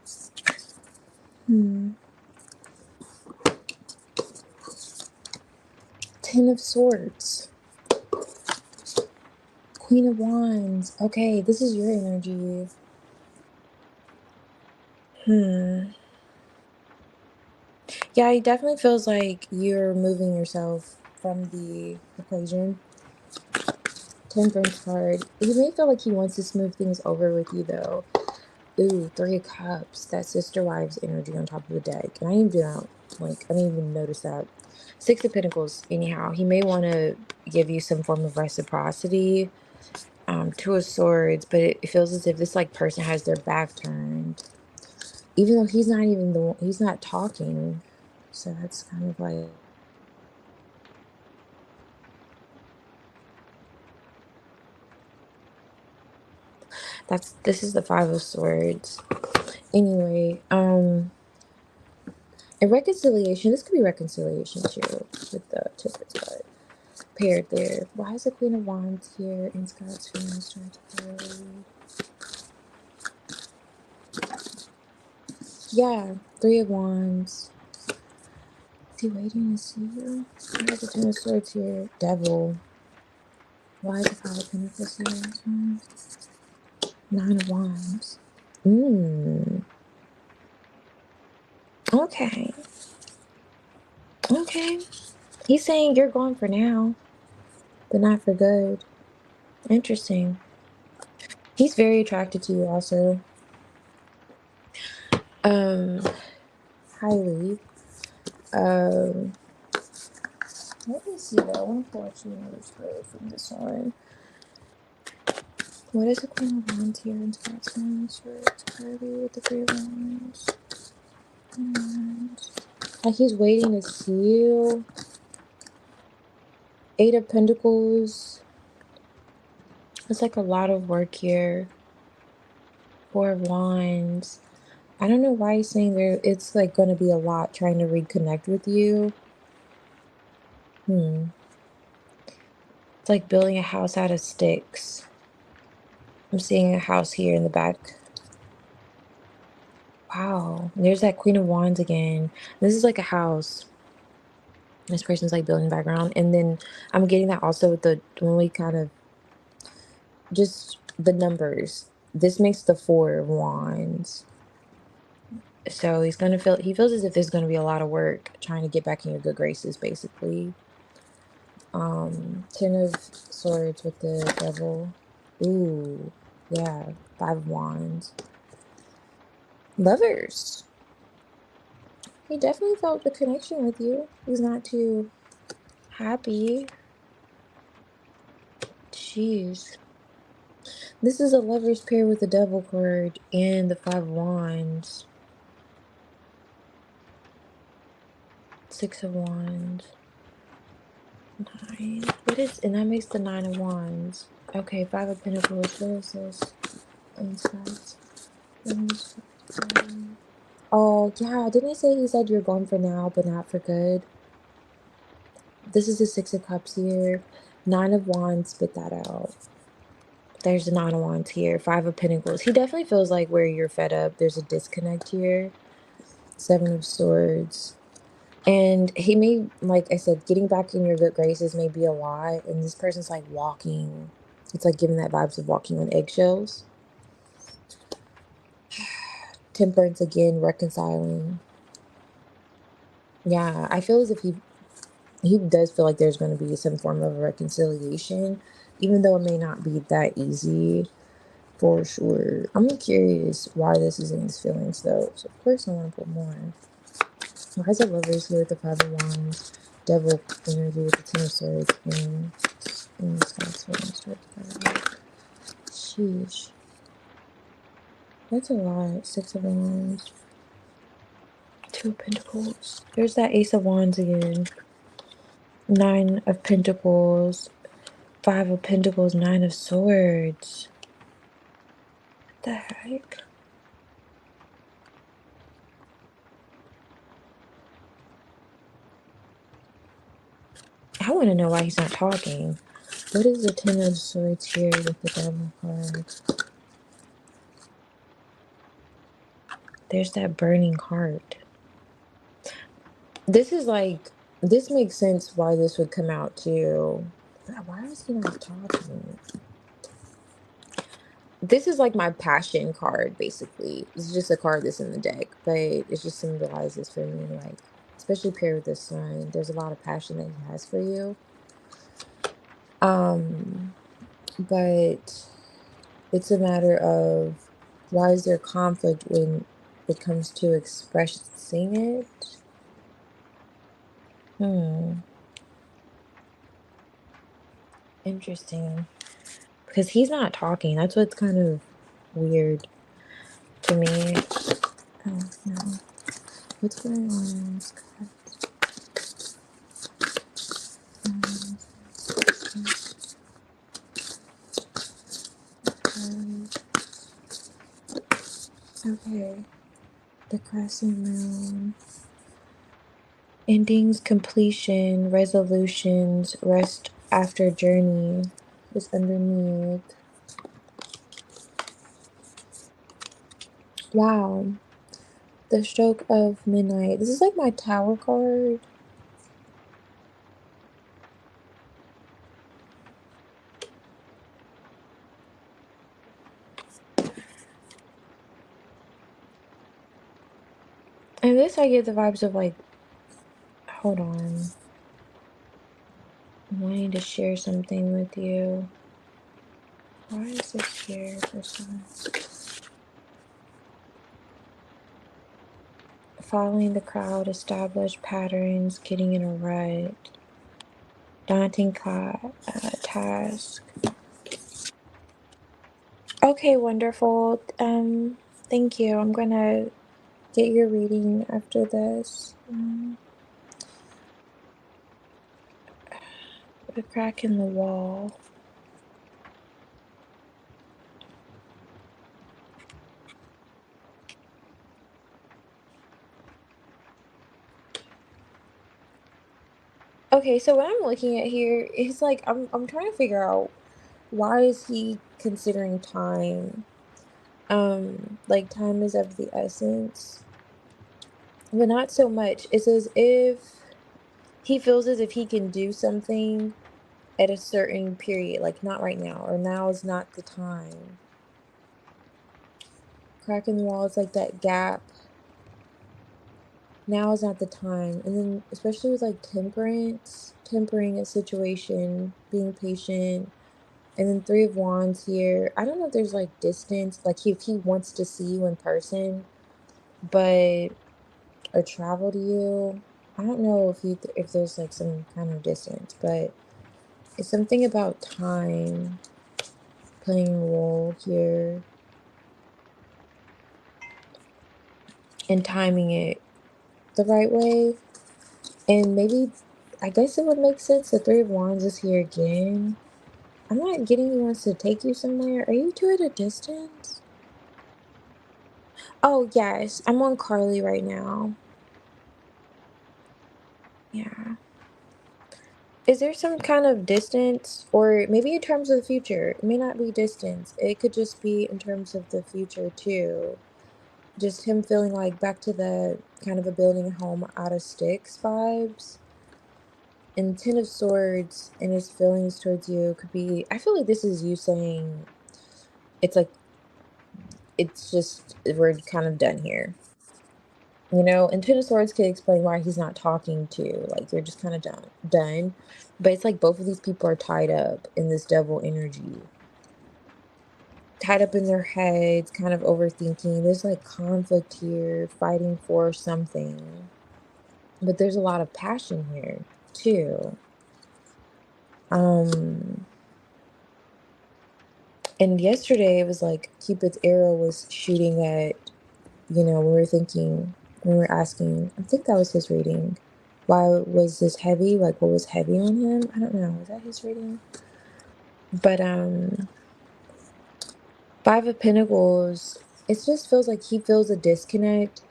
Ten of Swords. Queen of Wands. Okay, this is your energy. Yeah, it definitely feels like you're removing yourself from the equation. Temperance card. He may feel like he wants to smooth things over with you, though. Ooh, Three of Cups. That sister wives energy on top of the deck. And I didn't do that. Like, I didn't even notice that. Six of Pentacles, anyhow. He may want to give you some form of reciprocity. Two of Swords, but it feels as if this like person has their back turned. Even though he's not even the one, he's not talking. So that's kind of like this is the Five of Swords. Anyway, a reconciliation. This could be reconciliation too with the Temperance card paired there. Why is the Queen of Wands here in Scott's feelings trying to carry? Yeah, Three of Wands. Is he waiting to see you? Why is the Ten of Swords here? Devil. Why is the Five of Pentacles here? Nine of Wands. Okay. Okay. He's saying you're gone for now, but not for good. Interesting. He's very attracted to you also. Highly. Let me see though. I want to pull actually another spread from this one. What is the Queen of Wands here in Scott's Wands? It's Kirby with the Three of Wands. Like he's waiting to see you. Eight of Pentacles. It's like a lot of work here. Four of Wands. I don't know why he's saying there. It's like going to be a lot trying to reconnect with you. It's like building a house out of sticks. I'm seeing a house here in the back. Wow. There's that Queen of Wands again. This is like a house. This person's like building background. And then I'm getting that also with the, when we kind of, just the numbers. This makes the Four of Wands. So he's going to feel, he feels as if there's going to be a lot of work trying to get back in your good graces, basically. Ten of Swords with the Devil. Ooh, yeah. Five of Wands. Lovers. He definitely felt the connection with you. He's not too happy. Jeez. This is a Lover's pair with the Devil card and the Five of Wands. Six of Wands. Nine. What is, and that makes the Nine of Wands. Okay, Five of Pentacles. What is this? Insights. Oh, yeah. Didn't I say he said you're going for now, but not for good? This is the Six of Cups here. Nine of Wands, spit that out. There's the Nine of Wands here. Five of Pentacles. He definitely feels like where you're fed up. There's a disconnect here. Seven of Swords. And he may, like I said, getting back in your good graces may be a lot. And this person's like walking. It's like giving that vibes of walking on eggshells. Temperance again, reconciling. Yeah, I feel as if he does feel like there's going to be some form of reconciliation, even though it may not be that easy for sure. I'm curious why this is in his feelings though. So of course I want to put more. Why is it Lovers here with the Five of Wands? devil energy with the Ten of Swords in this house when I start to go out. Sheesh. That's a lot. Six of Wands. Two of Pentacles. There's that Ace of Wands again. Nine of Pentacles. Five of Pentacles. Nine of Swords. What the heck? I want to know why he's not talking. What is the Ten of Swords here with the Devil card? There's that burning heart. This is like, this makes sense why this would come out too. Why is he not talking? This is like my passion card, basically. It's just a card that's in the deck, but it just symbolizes for me, like, especially paired with the sun, there's a lot of passion that he has for you. But it's a matter of why is there conflict when it comes to expressing it? Interesting. Because he's not talking. That's what's kind of weird to me. Oh, no. What's going on in this card? Okay. The Crescent Moon. Endings, completion, resolutions, rest after journey is underneath. Wow. The Stroke of Midnight. This is like my Tower card. And this I get the vibes of like, hold on. I'm wanting to share something with you. Why is this here for some? Following the crowd, established patterns, getting in a rut. Daunting task. Okay, wonderful. Thank you. I'm gonna get your reading after this. The crack in the wall. Okay, so what I'm looking at here is like I'm trying to figure out why is he considering time? Like time is of the essence. But not so much. It's as if he feels as if he can do something at a certain period, like not right now, or now is not the time. Crack in the wall is like that gap. Now is not the time. And then especially with like temperance, tempering a situation, being patient. And then Three of Wands here. I don't know if there's like distance, like if he wants to see you in person, but or travel to you. I don't know if there's like some kind of distance, but it's something about time playing a role here and timing it the right way. And maybe, I guess it would make sense. The Three of Wands is here again. I'm not getting he wants to take you somewhere. Are you two at a distance? Oh, yes. I'm on Carly right now. Yeah. Is there some kind of distance, or maybe in terms of the future? It may not be distance. It could just be in terms of the future, too. Just him feeling like back to the kind of a building a home out of sticks vibes. And Ten of Swords and his feelings towards you could be, I feel like this is you saying, it's like, it's just, we're kind of done here. You know, and Ten of Swords could explain why he's not talking to, like, you're just kind of done. But it's like both of these people are tied up in this devil energy. Tied up in their heads, kind of overthinking. There's like conflict here, fighting for something. But there's a lot of passion here too. Um, and yesterday it was like Cupid's arrow was shooting at, when we were thinking, when we were asking, I think that was his reading. Why was this heavy? Like, what was heavy on him? I don't know. Was that his reading? But Five of Pentacles, it just feels like he feels a disconnect,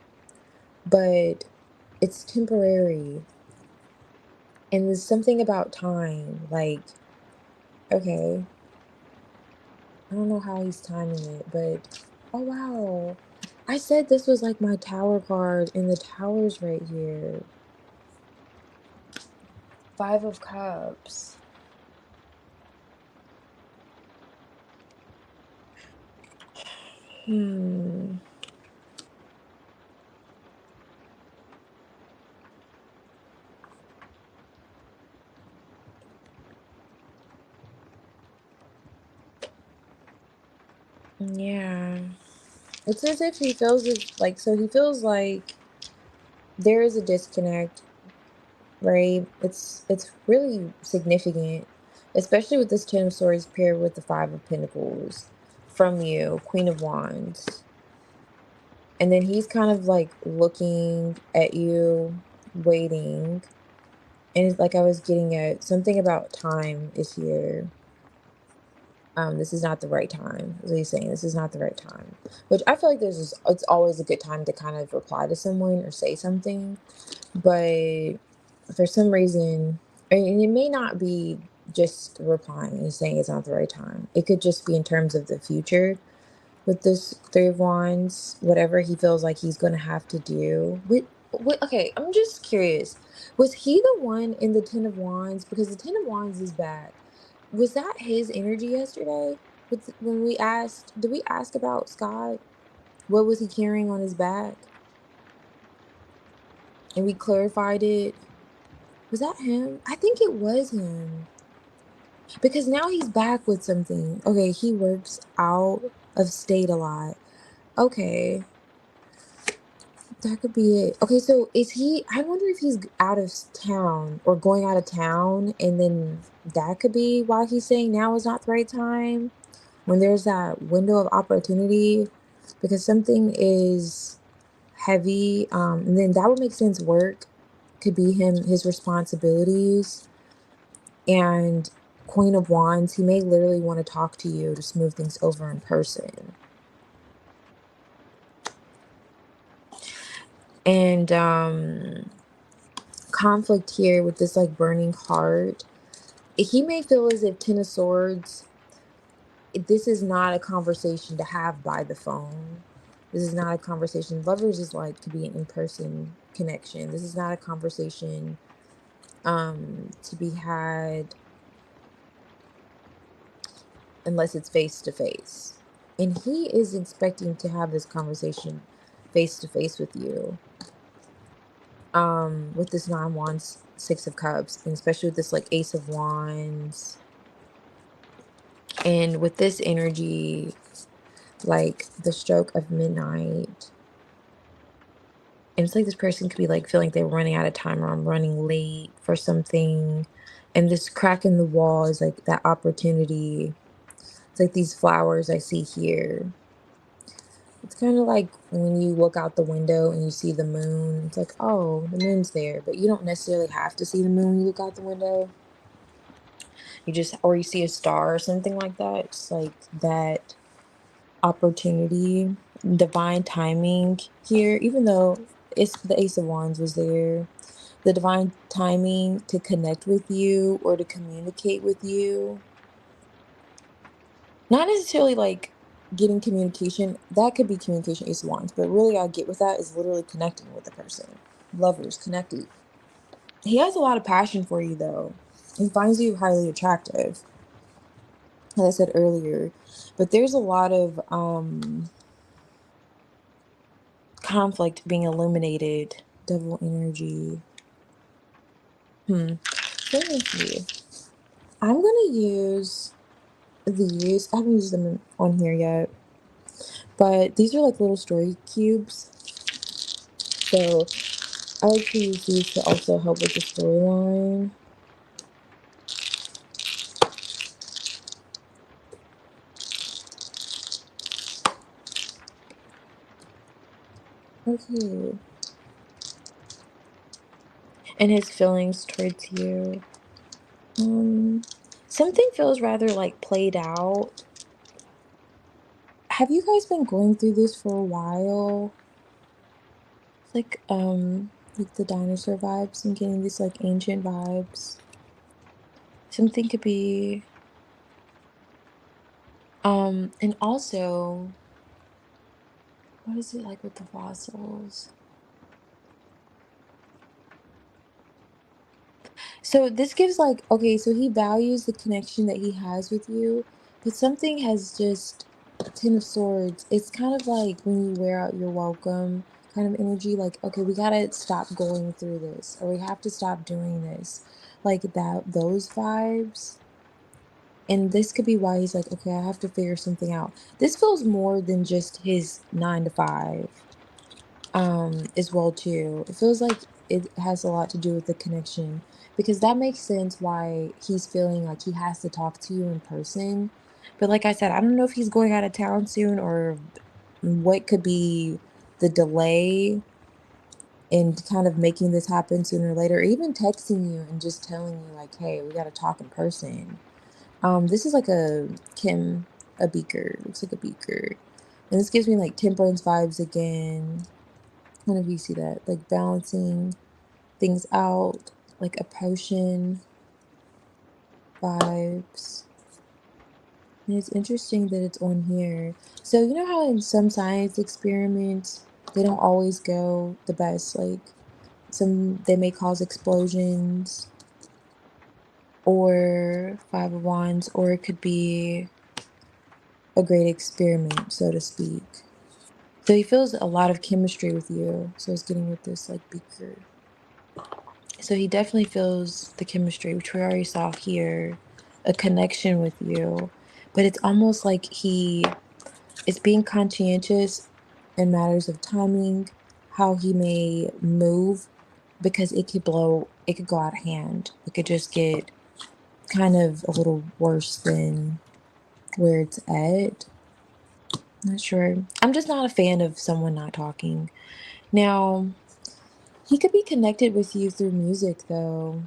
but it's temporary. And there's something about time. Like, okay, I don't know how he's timing it, but oh wow. I said this was like my tower card, and the tower's right here. Five of Cups. Hmm. Yeah. It's as if he feels like, so he feels like there is a disconnect, right? It's really significant, especially with this Ten of Swords paired with the Five of Pentacles from you, Queen of Wands. And then he's kind of like looking at you, waiting. And it's like I was getting at something about time is here. This is not the right time. Is what he's saying. This is not the right time. Which I feel like it's always a good time to kind of reply to someone or say something. But for some reason, and it may not be just replying and saying it's not the right time. It could just be in terms of the future with this Three of Wands, whatever he feels like he's going to have to do. Okay, I'm just curious. Was he the one in the Ten of Wands? Because the Ten of Wands is back. Was that his energy yesterday? When we asked, did we ask about Scott? What was he carrying on his back? And we clarified it. Was that him? I think it was him. Because now he's back with something. Okay, he works out of state a lot. Okay, that could be it. Okay, so is he, I wonder if he's out of town or going out of town, and then that could be why he's saying now is not the right time when there's that window of opportunity, because something is heavy. And then that would make sense. Work could be his responsibilities. And Queen of Wands, he may literally want to talk to you to smooth things over in person. And conflict here with this like burning heart. He may feel as if Ten of Swords, this is not a conversation to have by the phone. This is not a conversation. Lovers is like to be an in-person connection. This is not a conversation to be had unless it's face to face. And he is expecting to have this conversation face to face with you. With this Nine Wands, Six of Cups, and especially with this like Ace of Wands. And with this energy, like the stroke of midnight. And it's like this person could be like feeling like they're running out of time, or I'm running late for something. And this crack in the wall is like that opportunity. It's like these flowers I see here. It's kind of like when you look out the window and you see the moon. It's like, oh, the moon's there. But you don't necessarily have to see the moon when you look out the window. You just, or you see a star or something like that. It's like that opportunity, divine timing here, even though it's the Ace of Wands was there. The divine timing to connect with you or to communicate with you. Not necessarily like getting communication. That could be communication, Ace of Wands. But really I get with that is literally connecting with the person. Lovers, connecting. He has a lot of passion for you though. He finds you highly attractive, as I said earlier. But there's a lot of conflict being illuminated. Devil energy. Let me see. I'm gonna use these. I haven't used them on here yet, but these are like little story cubes. So I like to use these to also help with the storyline. Okay. And his feelings towards you. Um, Something feels rather like played out. Have you guys been going through this for a while? It's like the dinosaur vibes. I'm getting these like ancient vibes. Something could be, and also, what is it like with the fossils? So this gives like, okay, so he values the connection that he has with you, but something has just Ten of Swords. It's kind of like when you wear out your welcome kind of energy, like, okay, we gotta stop going through this, or we have to stop doing this. Like that, those vibes. And this could be why he's like, okay, I have to figure something out. This feels more than just his 9 to 5, as well too. It feels like it has a lot to do with the connection, because that makes sense why he's feeling like he has to talk to you in person. But like I said, I don't know if he's going out of town soon, or what could be the delay in kind of making this happen sooner or later, or even texting you and just telling you like, hey, we got to talk in person. This is like a beaker. Looks like a beaker. And this gives me like temperance vibes again. I don't know if you see that. Like balancing things out, like a potion vibes. And it's interesting that it's on here. So you know how in some science experiments they don't always go the best. Like some they may cause explosions, or Five of Wands, or it could be a great experiment, so to speak. So he feels a lot of chemistry with you. So it's getting with this like beaker. So he definitely feels the chemistry, which we already saw here, a connection with you. But it's almost like he is being conscientious in matters of timing, how he may move, because it could go out of hand. It could just get kind of a little worse than where it's at. Not sure. I'm just not a fan of someone not talking. Now, he could be connected with you through music, though.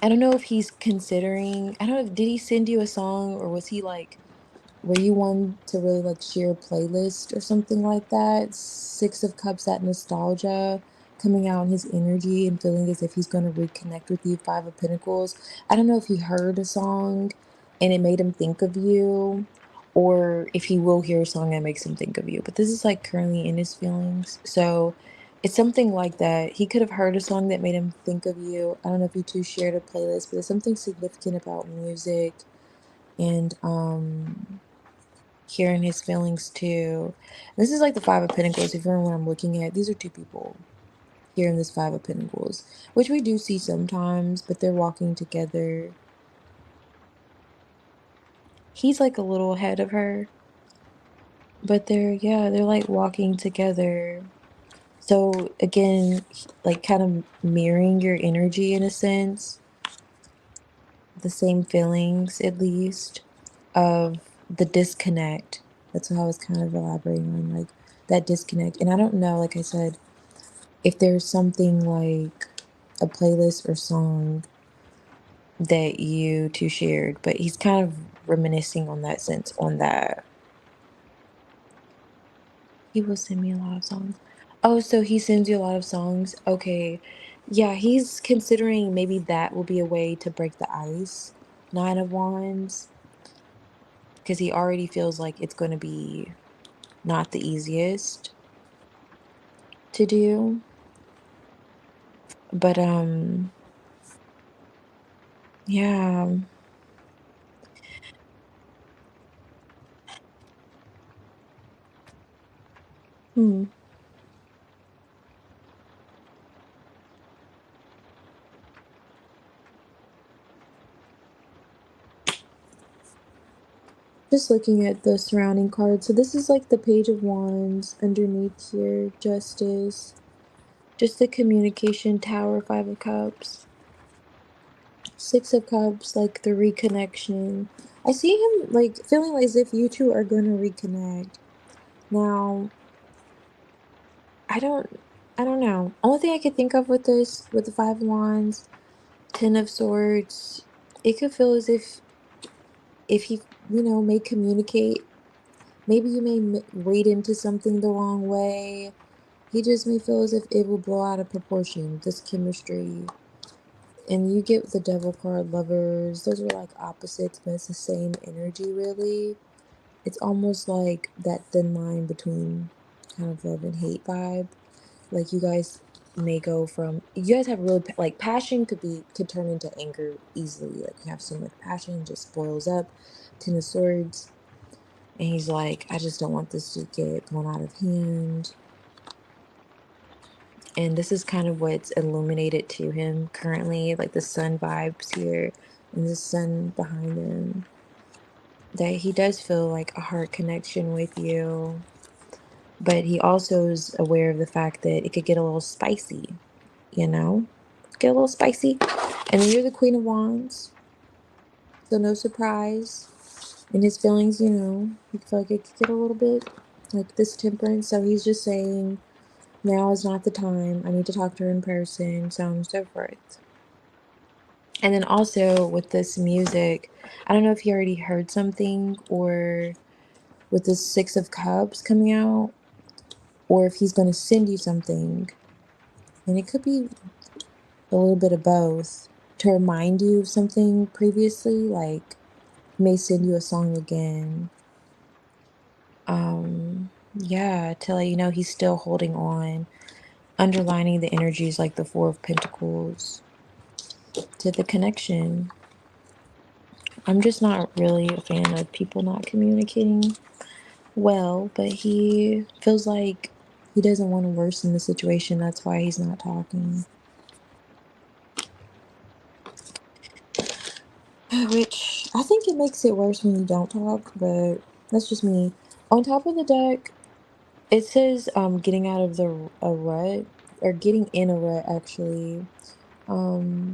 I don't know if he's considering, I don't know, did he send you a song, or was he like, were you one to really like share a playlist or something like that? Six of Cups, that nostalgia coming out in his energy and feeling as if he's going to reconnect with you. Five of Pentacles. I don't know if he heard a song and it made him think of you, or if he will hear a song that makes him think of you. But this is like currently in his feelings. So it's something like that. He could have heard a song that made him think of you. I don't know if you two shared a playlist, but there's something significant about music, and hearing his feelings too. This is like the Five of Pentacles. If you're what I'm looking at, these are two people here in this Five of Pentacles, which we do see sometimes, but they're walking together. He's like a little ahead of her, but yeah, they're like walking together. So again, like kind of mirroring your energy in a sense, the same feelings at least of the disconnect. That's what I was kind of elaborating on, like that disconnect. And I don't know, like I said, if there's something like a playlist or song that you two shared, but he's kind of reminiscing on that sense, on that. He will send me a lot of songs. Oh, so he sends you a lot of songs? Okay. Yeah, he's considering maybe that will be a way to break the ice. Nine of Wands, because he already feels like it's going to be not the easiest to do. But yeah. Hmm. Just looking at the surrounding cards. So this is like the Page of Wands underneath here, Justice, just the communication tower, Five of Cups, Six of Cups, like the reconnection. I see him like feeling as if you two are going to reconnect. Now, I don't I don't know. Only thing I could think of with this, with the 5 of Wands, 10 of Swords, it could feel as if he, may communicate. Maybe you may read into something the wrong way. He just may feel as if it will blow out of proportion, this chemistry. And you get the Devil card, Lovers. Those are like opposites, but it's the same energy, really. It's almost like that thin line between kind of love and hate vibe. Like you guys may go from, you guys have really like passion could turn into anger easily. Like you have so much passion, just boils up. 10 of Swords, and he's like, I just don't want this to get blown out of hand. And this is kind of what's illuminated to him currently, like the sun vibes here and the sun behind him. That he does feel like a heart connection with you, but he also is aware of the fact that it could get a little spicy, you know? Get a little spicy. And then you're the Queen of Wands, so no surprise. And his feelings, you feel like it could get a little bit like this temperance. So he's just saying, now is not the time. I need to talk to her in person, so on and so forth. And then also with this music, I don't know if you already heard something, or with the 6 of Cups coming out, or if he's going to send you something. And it could be a little bit of both, to remind you of something previously, like he may send you a song again. Yeah, to let you know he's still holding on, underlining the energies like the 4 of Pentacles to the connection. I'm just not really a fan of people not communicating well, but he feels like he doesn't want to worsen the situation. That's why he's not talking. Which I think it makes it worse when you don't talk, but that's just me. On top of the deck, it says getting out of a rut, or getting in a rut actually.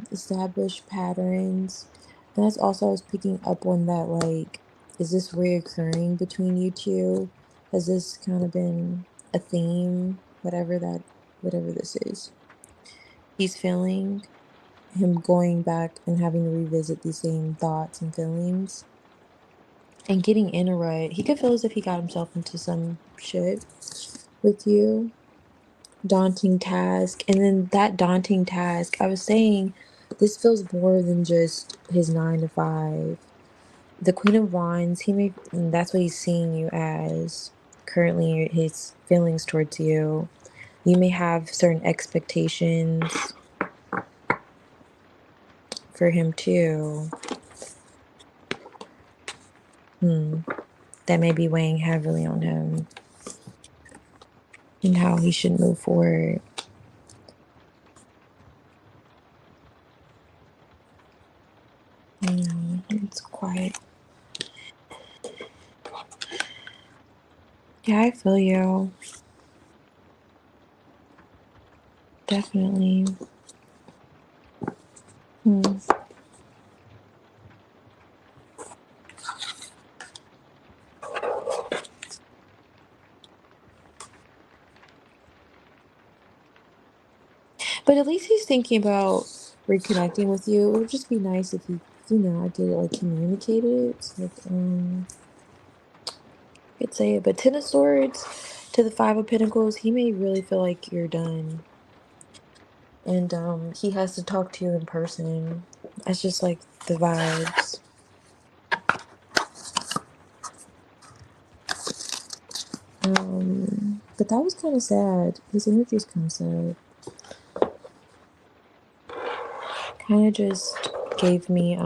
Establish patterns. And that's also, I was picking up on that, like, is this reoccurring between you two? Has this kind of been a theme? Whatever this is. He's feeling him going back and having to revisit these same thoughts and feelings. And getting in a rut, he could feel as if he got himself into some shit with you. Daunting task. And then that daunting task, I was saying, this feels more than just his 9 to 5. The Queen of Wands, that's what he's seeing you as currently, his feelings towards you. You may have certain expectations for him too. That may be weighing heavily on him and how he should move forward. It's quiet. Yeah, I feel you. Definitely. But at least he's thinking about reconnecting with you. It would just be nice if he, I get it, like communicated. It's like, I could say it. But 10 of Swords to the 5 of Pentacles, he may really feel like you're done. And he has to talk to you in person. That's just like the vibes. But that was kind of sad. His energy is kind of sad. Kind of just gave me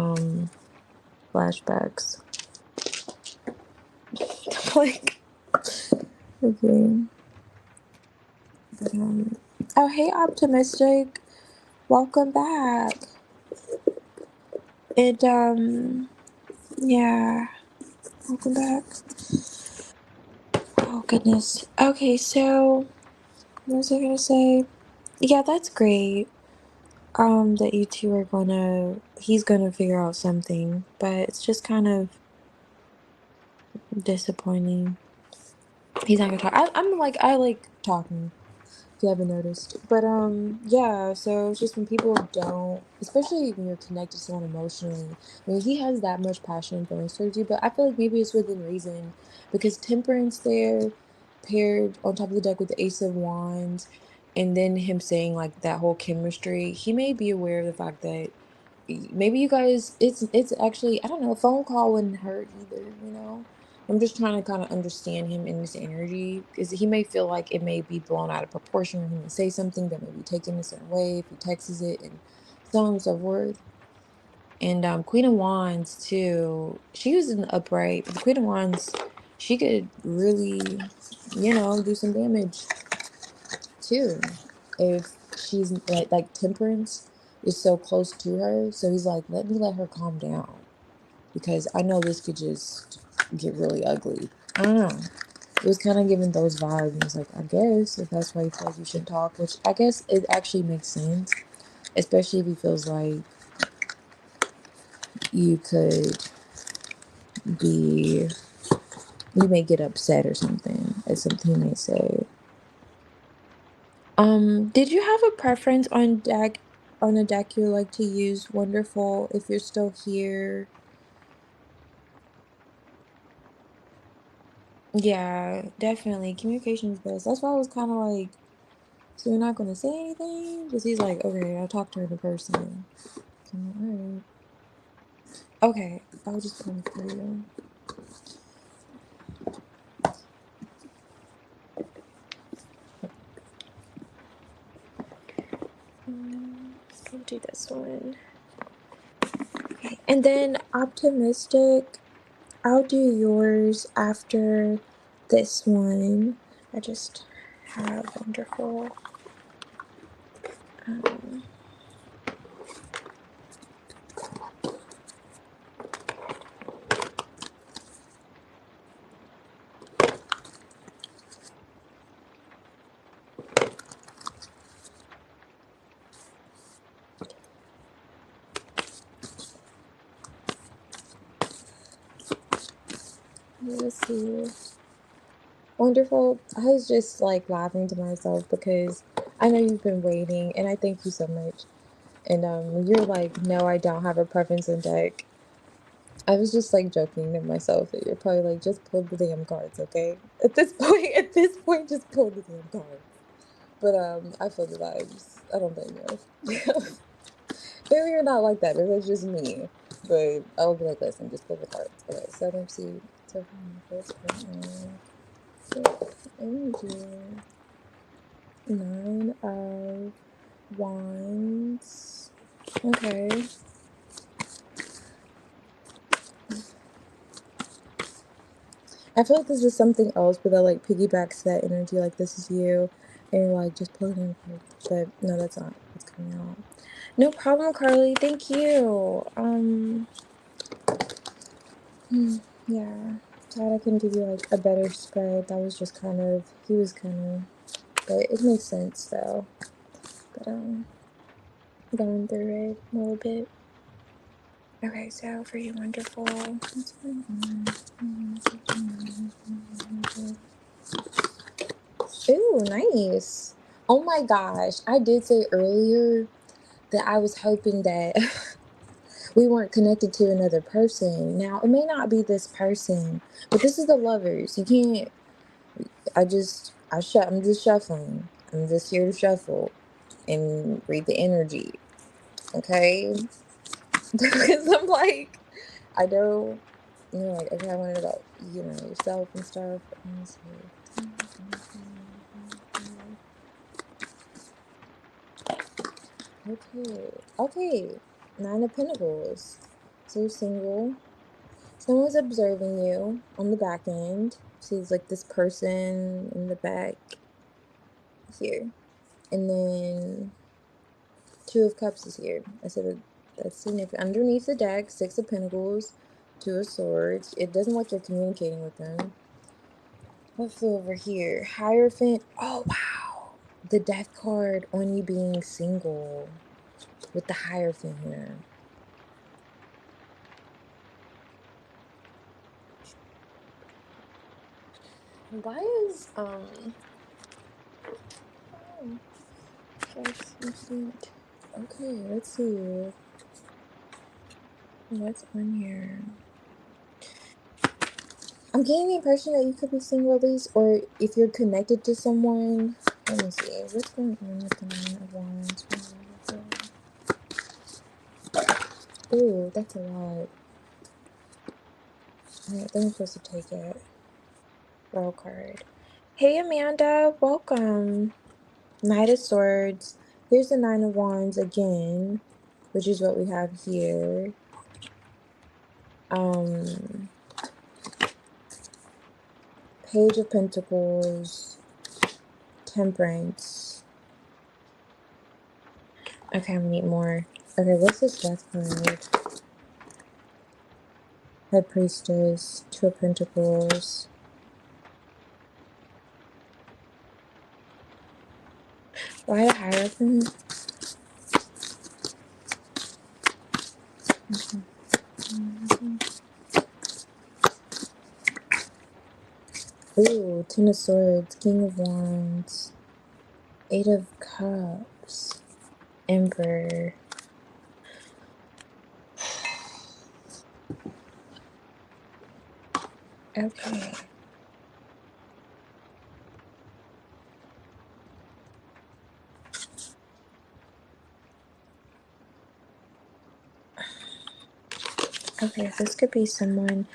flashbacks. Like, okay. But, oh, hey, Optimistic. Welcome back. And, yeah. Welcome back. Oh, goodness. Okay, so, what was I gonna say? Yeah, that's great. That you two are he's gonna figure out something, but it's just kind of disappointing. He's not gonna talk. I like talking. you haven't noticed. But yeah, so it's just when people don't, especially when you're connected to someone emotionally, I mean he has that much passion and feelings towards you, but I feel like maybe it's within reason because temperance there paired on top of the deck with the Ace of Wands and then him saying like that whole chemistry, he may be aware of the fact that maybe you guys it's actually I don't know, a phone call wouldn't hurt either, you know. I'm just trying to kind of understand him in this energy because he may feel like it may be blown out of proportion or he may say something that may be taken a certain way if he texts it and so on and so forth. And Queen of Wands too, she was in the upright, but the Queen of Wands, she could really, you know, do some damage too if she's like temperance is so close to her. So he's like, let her calm down because I know this could just get really ugly. I don't know. It was kind of giving those vibes. And it's like, I guess if that's why you feel like you shouldn't talk, which I guess it actually makes sense, especially if he feels like you could be, you may get upset or something, as something he may say. Did you have a preference on a deck you like to use? Wonderful. If you're still here. Yeah, definitely. Communication is best. That's why I was kind of like, so you're not gonna say anything? Because he's like, okay, I'll talk to her in person. So I'm like, all right. Okay, I'll just come for you. I'll do this one. Okay, and then optimistic. I'll do yours after this one. I just have wonderful. Um, let's see. Wonderful. I was just like laughing to myself because I know you've been waiting, and I thank you so much. And you're like, no, I don't have a preference in deck. I was just like joking to myself that you're probably like, just pull the damn cards, okay? At this point, just pull the damn cards. But I feel the vibes. I don't blame you. Maybe you're not like that. Maybe that's just me. But I'll be like, listen, just pull the cards. Okay, so let's see. So first person, energy, 9 of Wands. Okay. I feel like this is something else, but that like piggybacks that energy, like this is you, and you're like just pulling in cards. But no, that's not what's coming out. No problem, Carly. Thank you. Yeah. Glad I can give you like a better spread. That was just kind of he was kind of, but it makes sense though. But going through it a little bit. Okay, so for you, wonderful. What's going on? Ooh, nice. Oh my gosh, I did say earlier that I was hoping that we weren't connected to another person. Now, it may not be this person, but this is the lovers. You can't, I'm just shuffling. I'm just here to shuffle and read the energy, okay? Because I'm like, I know, you're like, okay, I want to know about, you know, yourself and stuff. Let me see. Okay. Okay. 9 of Pentacles. So you're single. Someone's observing you on the back end. She's like this person in the back here. And then 2 of Cups is here. I said that's significant. Underneath the deck, 6 of Pentacles, 2 of Swords. It doesn't look like you're communicating with them. Let's go over here. Hierophant. Oh, wow. The death card on you being single with the Hierophant here. Why is Oh, that's instant. Okay, let's see. What's on here? I'm getting the impression that you could be seeing release, or if you're connected to someone. Let me see. What's going on with the Nine of Wands? Ooh, that's a lot. Alright, then I'm supposed to take it. Roll card. Hey Amanda, welcome. Knight of Swords. Here's the Nine of Wands again, which is what we have here. Page of Pentacles, Temperance. Okay, I'm gonna need more. Okay, what's this Death card? High Priestess, Two of Pentacles. Why a Hierophant? Ooh, Ten of Swords, King of Wands, Eight of Cups, Emperor. Okay. Okay, this could be someone.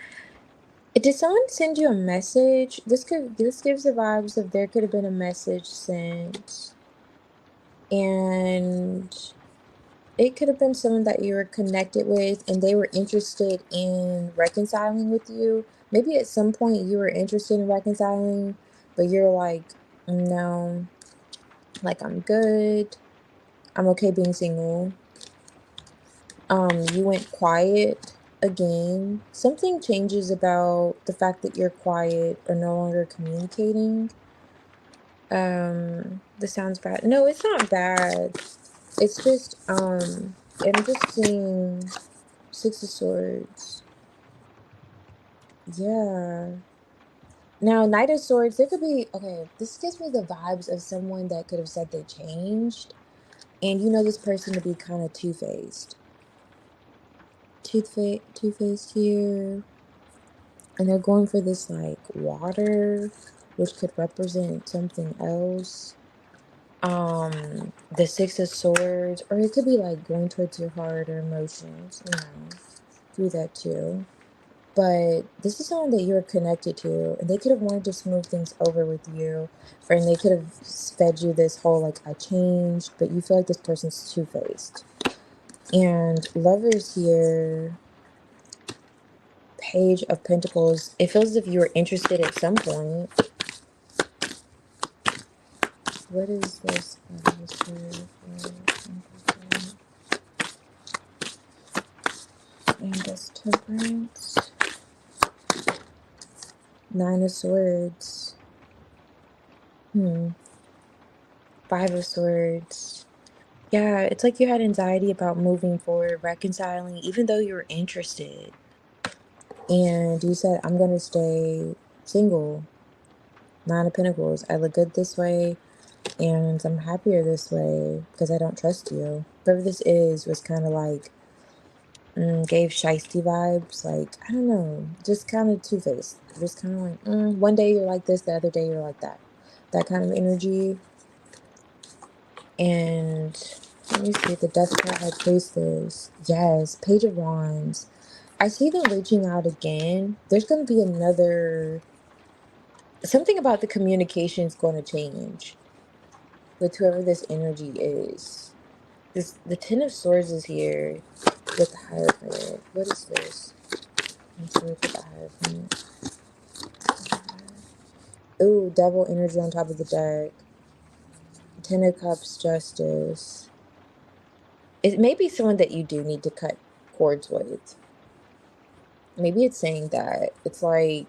Did someone send you a message? This gives the vibes of there could have been a message sent, and it could have been someone that you were connected with and they were interested in reconciling with you. Maybe at some point you were interested in reconciling, but you're like, no, like I'm good. I'm okay being single. You went quiet again. Something changes about the fact that you're quiet or no longer communicating. This sounds bad. No, it's not bad. It's just, I'm just seeing Six of Swords. Yeah. Now, Knight of Swords, there could be, okay, this gives me the vibes of someone that could have said they changed. And you know this person to be kind of two-faced. Two-faced here. And they're going for this, like, water, which could represent something else. The Six of Swords, or it could be, like, going towards your heart or emotions, you know, do that too. But this is someone that you're connected to, and they could have wanted to smooth things over with you, and they could have fed you this whole, like, I changed, but you feel like this person's two-faced. And Lovers here, Page of Pentacles, it feels as if you were interested at some point. What is this? And this Temperance. Nine of Swords. Five of Swords. Yeah, it's like you had anxiety about moving forward, reconciling, even though you were interested. And you said, I'm going to stay single. Nine of Pentacles. I look good this way, and I'm happier this way because I don't trust you. Whoever this is was kind of like, gave shiesty vibes. Like, I don't know, just kind of two-faced. Just kind of like, one day you're like this, the other day you're like that. That kind of energy. And let me see, the Death card had Priestess. Yes, Page of Wands. I see them reaching out again. There's going to be another... Something about the communication is going to change with whoever this energy is. The Ten of Swords is here with the Hierophant. What is this? I'm sorry for the Hierophant. Ooh, Devil energy on top of the deck. Ten of Cups, Justice. It may be someone that you do need to cut cords with. Maybe it's saying that. It's like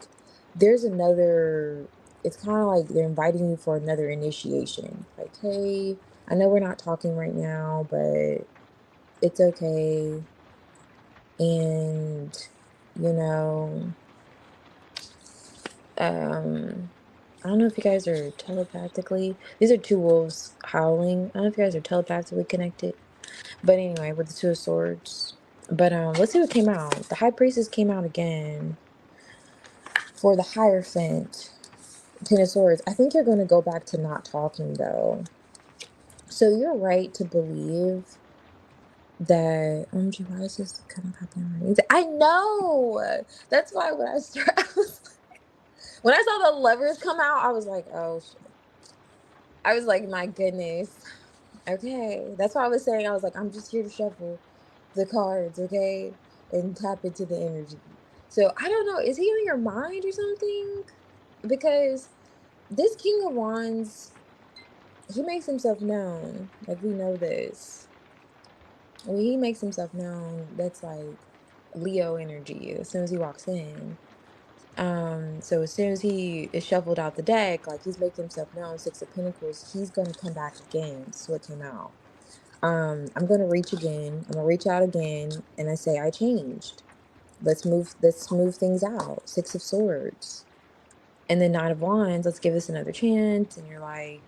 there's another... It's kind of like they're inviting you for another initiation. Like, hey, I know we're not talking right now, but it's okay. And, you know, um, I don't know if you guys are telepathically. These are two wolves howling. I don't know if you guys are telepathically connected. But anyway, with the Two of Swords. But let's see what came out. The High Priestess came out again for the Hierophant. Ten of Swords. I think you're going to go back to not talking though. So you're right to believe that OMG, why is this kind of happening? I know. That's why when I start, when I saw the Lovers come out, I was like, oh shit. I was like, my goodness. Okay. That's why I was saying, I was like, I'm just here to shuffle the cards, okay? And tap into the energy. So I don't know, is he on your mind or something? Because this King of Wands, he makes himself known. Like we know this. When he makes himself known, that's like Leo energy as soon as he walks in. So as soon as he is shuffled out the deck, like he's making himself known, Six of Pentacles, he's gonna come back again. This is what came out. I'm gonna reach again, I'm gonna reach out again, and I say I changed. Let's move things out. Six of Swords. And then Knight of Wands, let's give this another chance. And you're like,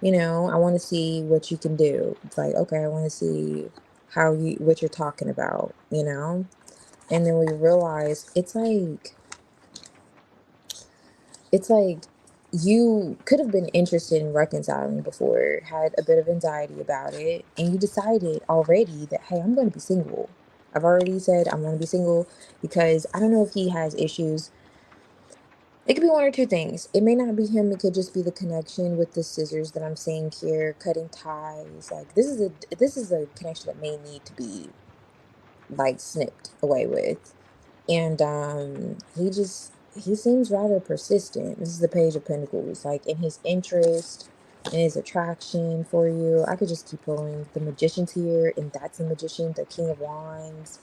I want to see what you can do. It's like, okay, I want to see what you're talking about. And then we realize it's like you could have been interested in reconciling before, had a bit of anxiety about it, and you decided already that, hey, I'm going to be single. I've already said I'm going to be single because I don't know if he has issues. It could be one or two things. It may not be him. It could just be the connection with the scissors that I'm seeing here, cutting ties. Like this is a connection that may need to be like snipped away with. And he seems rather persistent. This is the Page of Pentacles, like in his interest, in his attraction for you. I could just keep pulling the Magician's here, and that's the Magician, the King of Wands.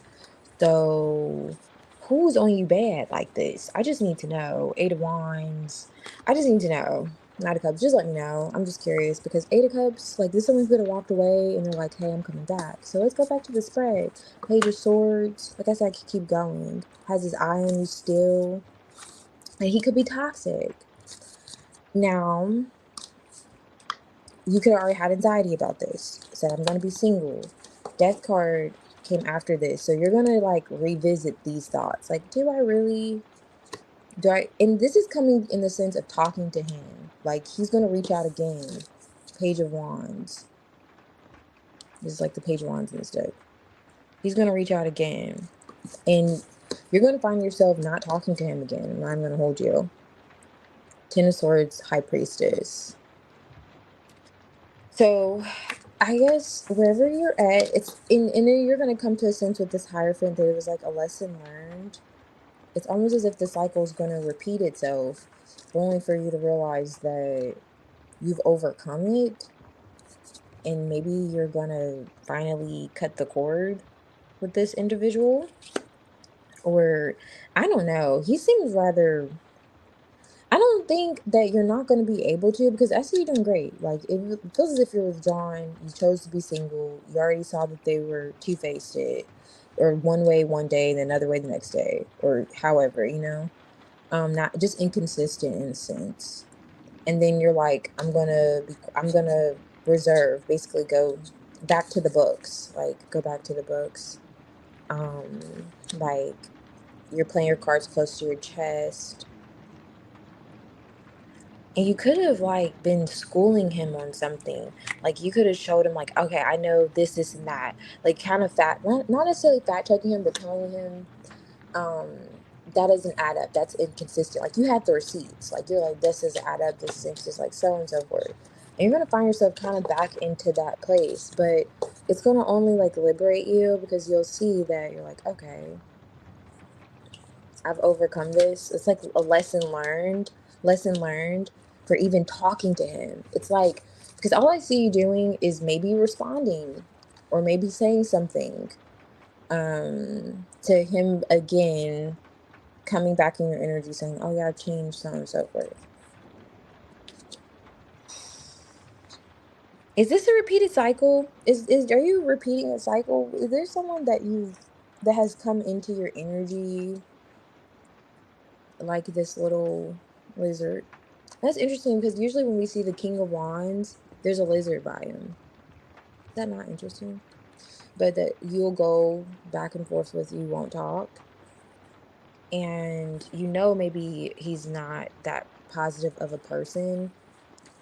So who's on you bad like this? I just need to know. Eight of Wands. I just need to know. Knight of Cups, just let me know. I'm just curious because Eight of Cups, like this someone could have walked away and they're like, hey, I'm coming back. So let's go back to the spread. Page of Swords, like I said, I could keep going. Has his eye on you still. And he could be toxic. Now, you could have already had anxiety about this. Said, I'm going to be single. Death card came after this. So you're going to like revisit these thoughts. Like, and this is coming in the sense of talking to him. Like, he's going to reach out again. Page of Wands. This is like the Page of Wands in this deck. He's going to reach out again. And you're going to find yourself not talking to him again. And I'm going to hold you. Ten of Swords, High Priestess. So I guess wherever you're at, and then you're gonna come to a sense with this Hierophant that it was like a lesson learned. It's almost as if the cycle is gonna repeat itself, only for you to realize that you've overcome it, and maybe you're gonna finally cut the cord with this individual. Or I don't know. He seems rather. I don't think that you're not going to be able to because I see you doing great. Like it feels as if you're withdrawn. You chose to be single. You already saw that they were two-faced it, or one way one day and another way the next day, or however. Not just inconsistent in a sense. And then you're like, I'm gonna reserve. Basically, go back to the books. Like go back to the books. Like you're playing your cards close to your chest. And you could have like been schooling him on something. Like you could have showed him like, okay, I know this, and that. Like kind of not necessarily fact checking him, but telling him um that doesn't add up. That's inconsistent. Like you had the receipts. Like you're like, this is add up, this is inconsistent, like so on and so forth. And you're gonna find yourself kind of back into that place. But it's gonna only like liberate you because you'll see that you're like, okay, I've overcome this. It's like a lesson learned for even talking to him. It's like, because all I see you doing is maybe responding or maybe saying something to him again, coming back in your energy saying, oh yeah, I've changed, so on and so forth. Is this a repeated cycle? Are you repeating a cycle? Is there someone that has come into your energy like this little lizard? That's interesting because usually when we see the King of Wands, there's a lizard by him. Is that not interesting? But that you'll go back and forth with, you won't talk, and maybe he's not that positive of a person,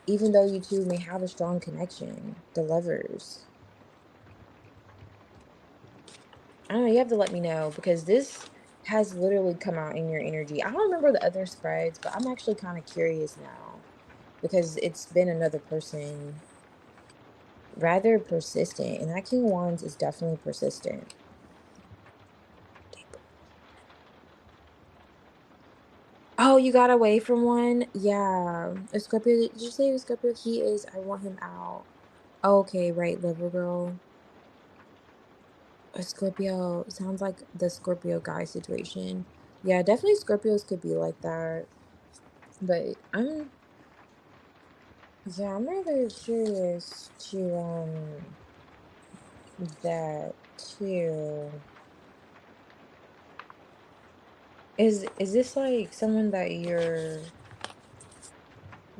even though you two may have a strong connection. The lovers. I don't know, you have to let me know because this has literally come out in your energy. I don't remember the other spreads, but I'm actually kind of curious now because it's been another person, rather persistent, and that King of Wands is definitely persistent. Oh, you got away from one? Yeah. A Scorpio, did you say it was Scorpio? He is, I want him out. Okay, right, lover girl. A Scorpio sounds like the Scorpio guy situation. Yeah, definitely Scorpios could be like that. But I'm rather curious to that too. Is this like someone that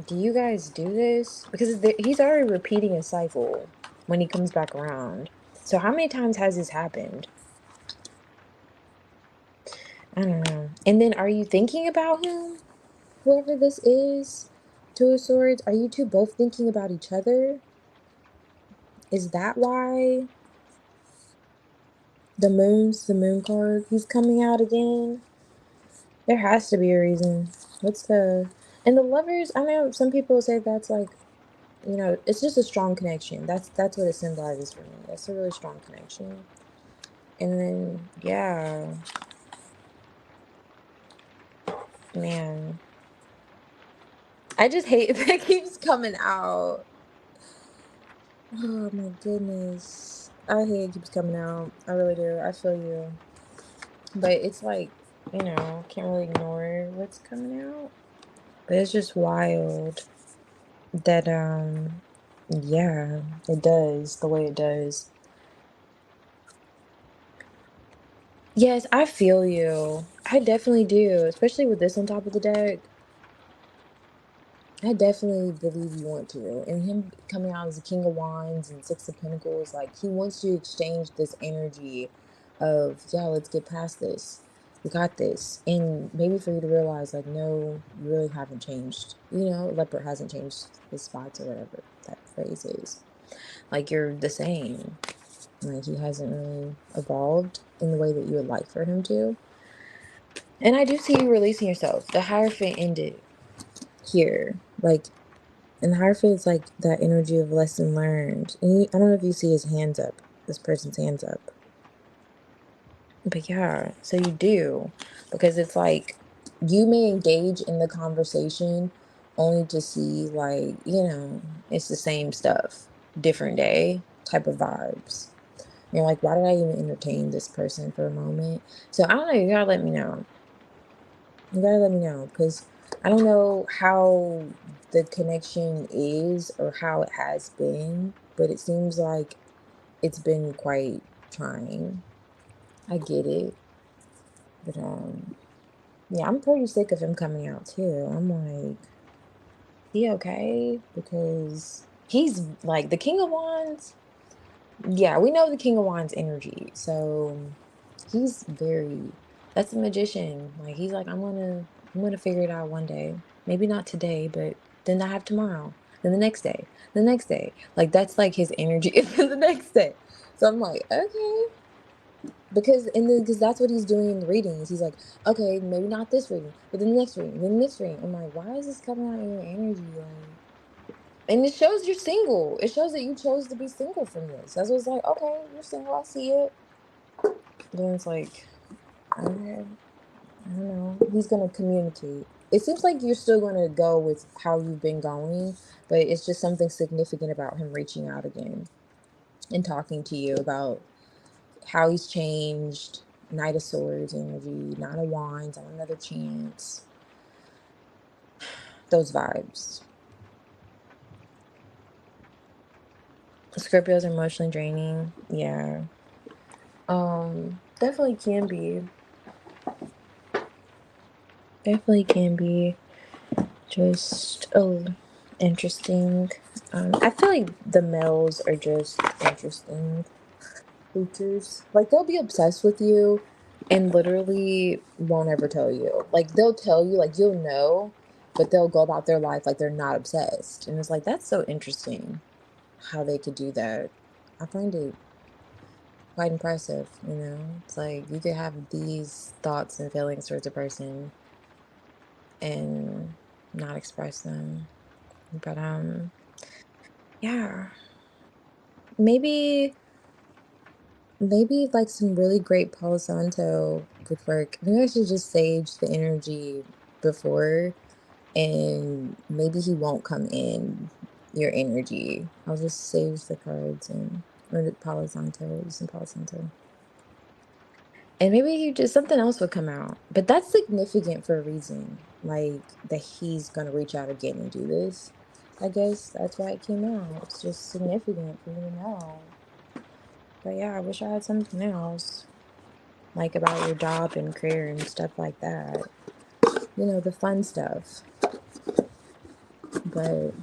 do you guys do this? Because he's already repeating a cycle when he comes back around. So how many times has this happened? I don't know. And then are you thinking about him? Whoever this is, Two of Swords, are you two both thinking about each other? Is that why the moon card, he's coming out again? There has to be a reason. What's and the lovers, I know some people say that's like, it's just a strong connection. That's what it symbolizes for me. That's a really strong connection. And then, yeah, man, I just hate that keeps coming out. Oh my goodness. I hate it keeps coming out. I really do. I feel you. But it's like, can't really ignore what's coming out. But it's just wild that yeah, it does the way it does. Yes, I feel you. I definitely do, especially with this on top of the deck. I definitely believe you want to. And him coming out as the King of Wands and Six of Pentacles, like he wants to exchange this energy of, yeah, let's get past this. We got this. And maybe for you to realize, like, no, you really haven't changed. Leopard hasn't changed his spots or whatever that phrase is. Like, you're the same. Like, he hasn't really evolved in the way that you would like for him to. And I do see you releasing yourself. The Hierophant ended here. Like, and the Hierophant is like that energy of lesson learned. And I don't know if you see his hands up, this person's hands up. But yeah, so you do. Because it's like you may engage in the conversation only to see, like, it's the same stuff, different day type of vibes. You're like, why did I even entertain this person for a moment? So I don't know, you gotta let me know. You gotta let me know because I don't know how the connection is or how it has been, but it seems like it's been quite trying. I get it, but yeah, I'm pretty sick of him coming out too. I'm like, he okay? Because he's like the King of Wands. Yeah, we know the King of Wands energy, so he's very. That's a magician. Like he's like, I'm gonna figure it out one day. Maybe not today, but then I have tomorrow. Then the next day, the next day. Like that's like his energy. The next day. So I'm like, okay, because that's what he's doing in the readings. He's like, okay, maybe not this reading, but then the next reading, then the next reading. I'm like, why is this coming out in your energy? Like, and it shows you're single. It shows that you chose to be single from this. That's what's like, okay, you're single. I see it. Then it's like, okay, I don't know. He's gonna communicate. It seems like you're still gonna go with how you've been going, but it's just something significant about him reaching out again and talking to you about how he's changed. Knight of Swords energy, Nine of Wands, on another chance. Those vibes. Scorpios are emotionally draining. Yeah. Definitely can be. Definitely can be. just interesting. I feel like the males are just interesting creatures. Like they'll be obsessed with you and literally won't ever tell you. Like they'll tell you, like you'll know, but they'll go about their life like they're not obsessed. And it's like that's so interesting how they could do that. I find it quite impressive, you know? It's like you could have these thoughts and feelings towards a person and not express them. But yeah, maybe like some really great Palo Santo would work. Maybe I should just sage the energy before, and maybe he won't come in your energy. I'll just sage the cards and or the Palo Santo, use some Palo Santo. And maybe he just something else would come out. But that's significant for a reason. Like that he's gonna reach out again and do this. I guess that's why it came out. It's just significant for you to know. But yeah, I wish I had something else. Like about your job and career and stuff like that. You know, the fun stuff. But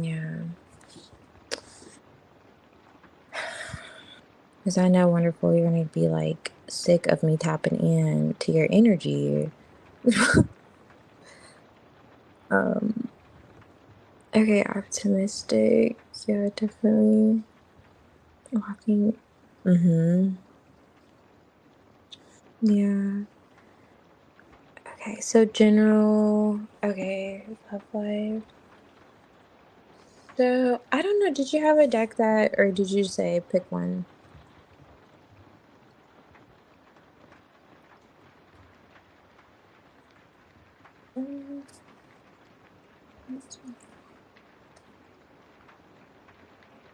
yeah. Because I know, wonderful, you're gonna be like sick of me tapping in to your energy. um okay, optimistic. Yeah, definitely. Walking. Mm-hmm. Yeah. Okay, so general. Okay, love life. So I don't know. Did you have a deck that, or did you say pick one? Mm,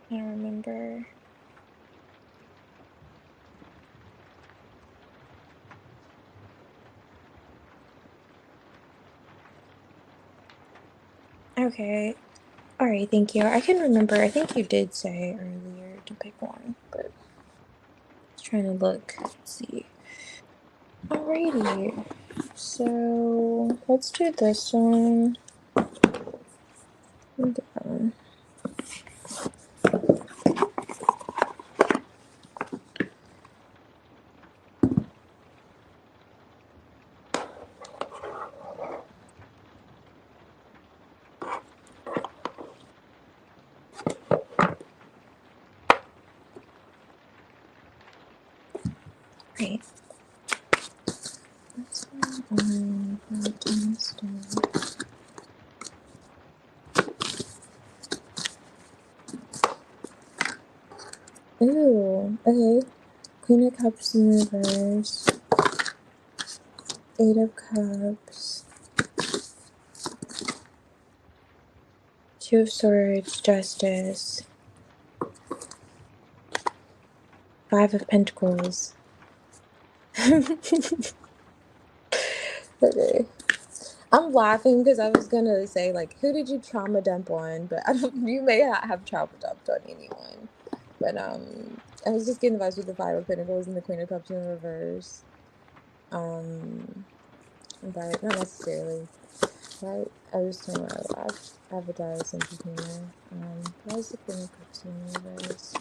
I don't remember. Okay. All right. Thank you. I can remember. I think you did say earlier to pick one, but trying to look. Let's see. Alrighty. So let's do this one. And that one. Right. This one on Tuesday. Ooh. Okay. Queen of Cups in reverse. Eight of Cups. Two of Swords. Justice. Five of Pentacles. Okay. I'm laughing because I was gonna say like, who did you trauma dump on? But I don't. You may not have trauma dumped on anyone. But I was just getting vibes with the Five of Pentacles and the Queen of Cups in reverse. Um, but not necessarily. Right? I was talking about Avatar sense of humor. Why is the Queen of Cups in reverse?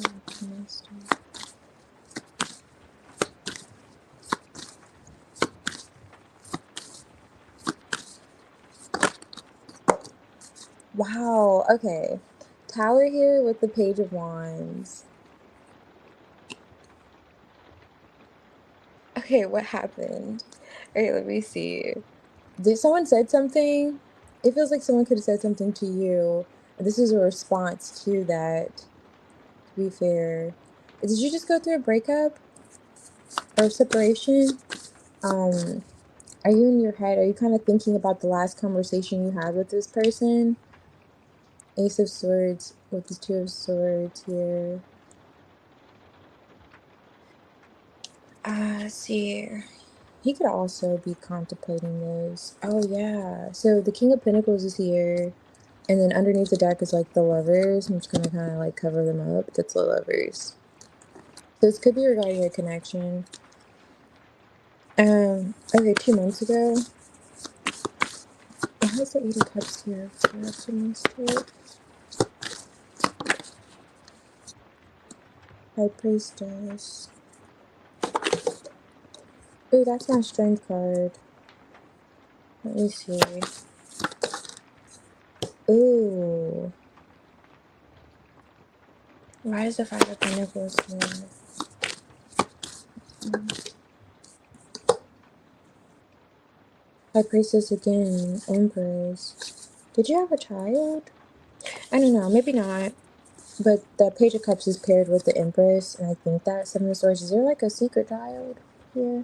Optimistic. Wow. Okay. Tower here with the Page of Wands. Okay, what happened? Okay, let me see. Did someone said something? It feels like someone could have said something to you. And this is a response to that, to be fair. Did you just go through a breakup or separation? Um, are you in your head? Are you kind of thinking about the last conversation you had with this person? Ace of Swords with the Two of Swords here. Let's see. He could also be contemplating this. Oh, yeah. So the King of Pentacles is here. And then underneath the deck is like the Lovers. I'm just gonna kind of like cover them up. That's the Lovers. So this could be regarding a connection. Okay, 2 months ago. is the Eight of Cups here for optimistic? High Priestess. Ooh, that's my Strength card. Let me see. Ooh. Why is the Five of Pentacles here? High Priestess again. Empress. Did you have a child? I don't know. Maybe not. But the Page of Cups is paired with the Empress, and I think that Seven of Swords, is there like a secret child here?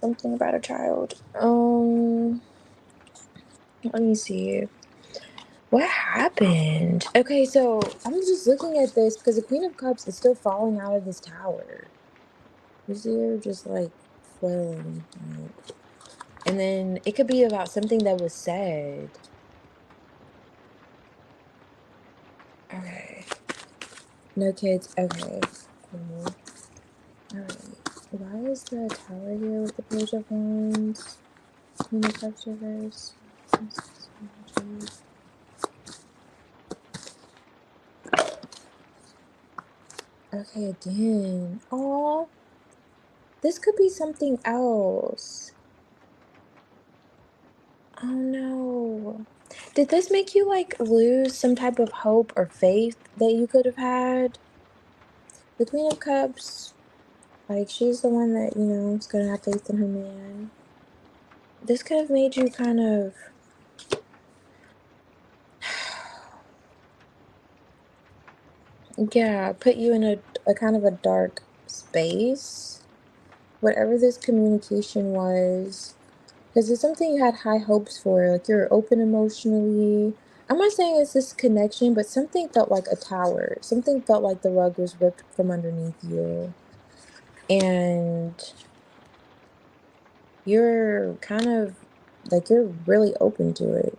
Something about a child. Let me see. What happened? Okay, so I'm just looking at this because the Queen of Cups is still falling out of this tower. You see her just like flailing. Like, and then it could be about something that was said. Okay. No kids. Okay. Cool. Alright. Why is the tower here with the Page of Wands? Queen of Cups reverse. Okay, again. Oh, this could be something else. Oh no. Did this make you like lose some type of hope or faith that you could have had? The Queen of Cups, like she's the one that, is gonna have faith in her man. This could have made you kind of yeah, put you in a kind of a dark space. Whatever this communication was. Because it's something you had high hopes for, like you're open emotionally. I'm not saying it's this connection, but something felt like a tower. Something felt like the rug was ripped from underneath you. And you're kind of like you're really open to it.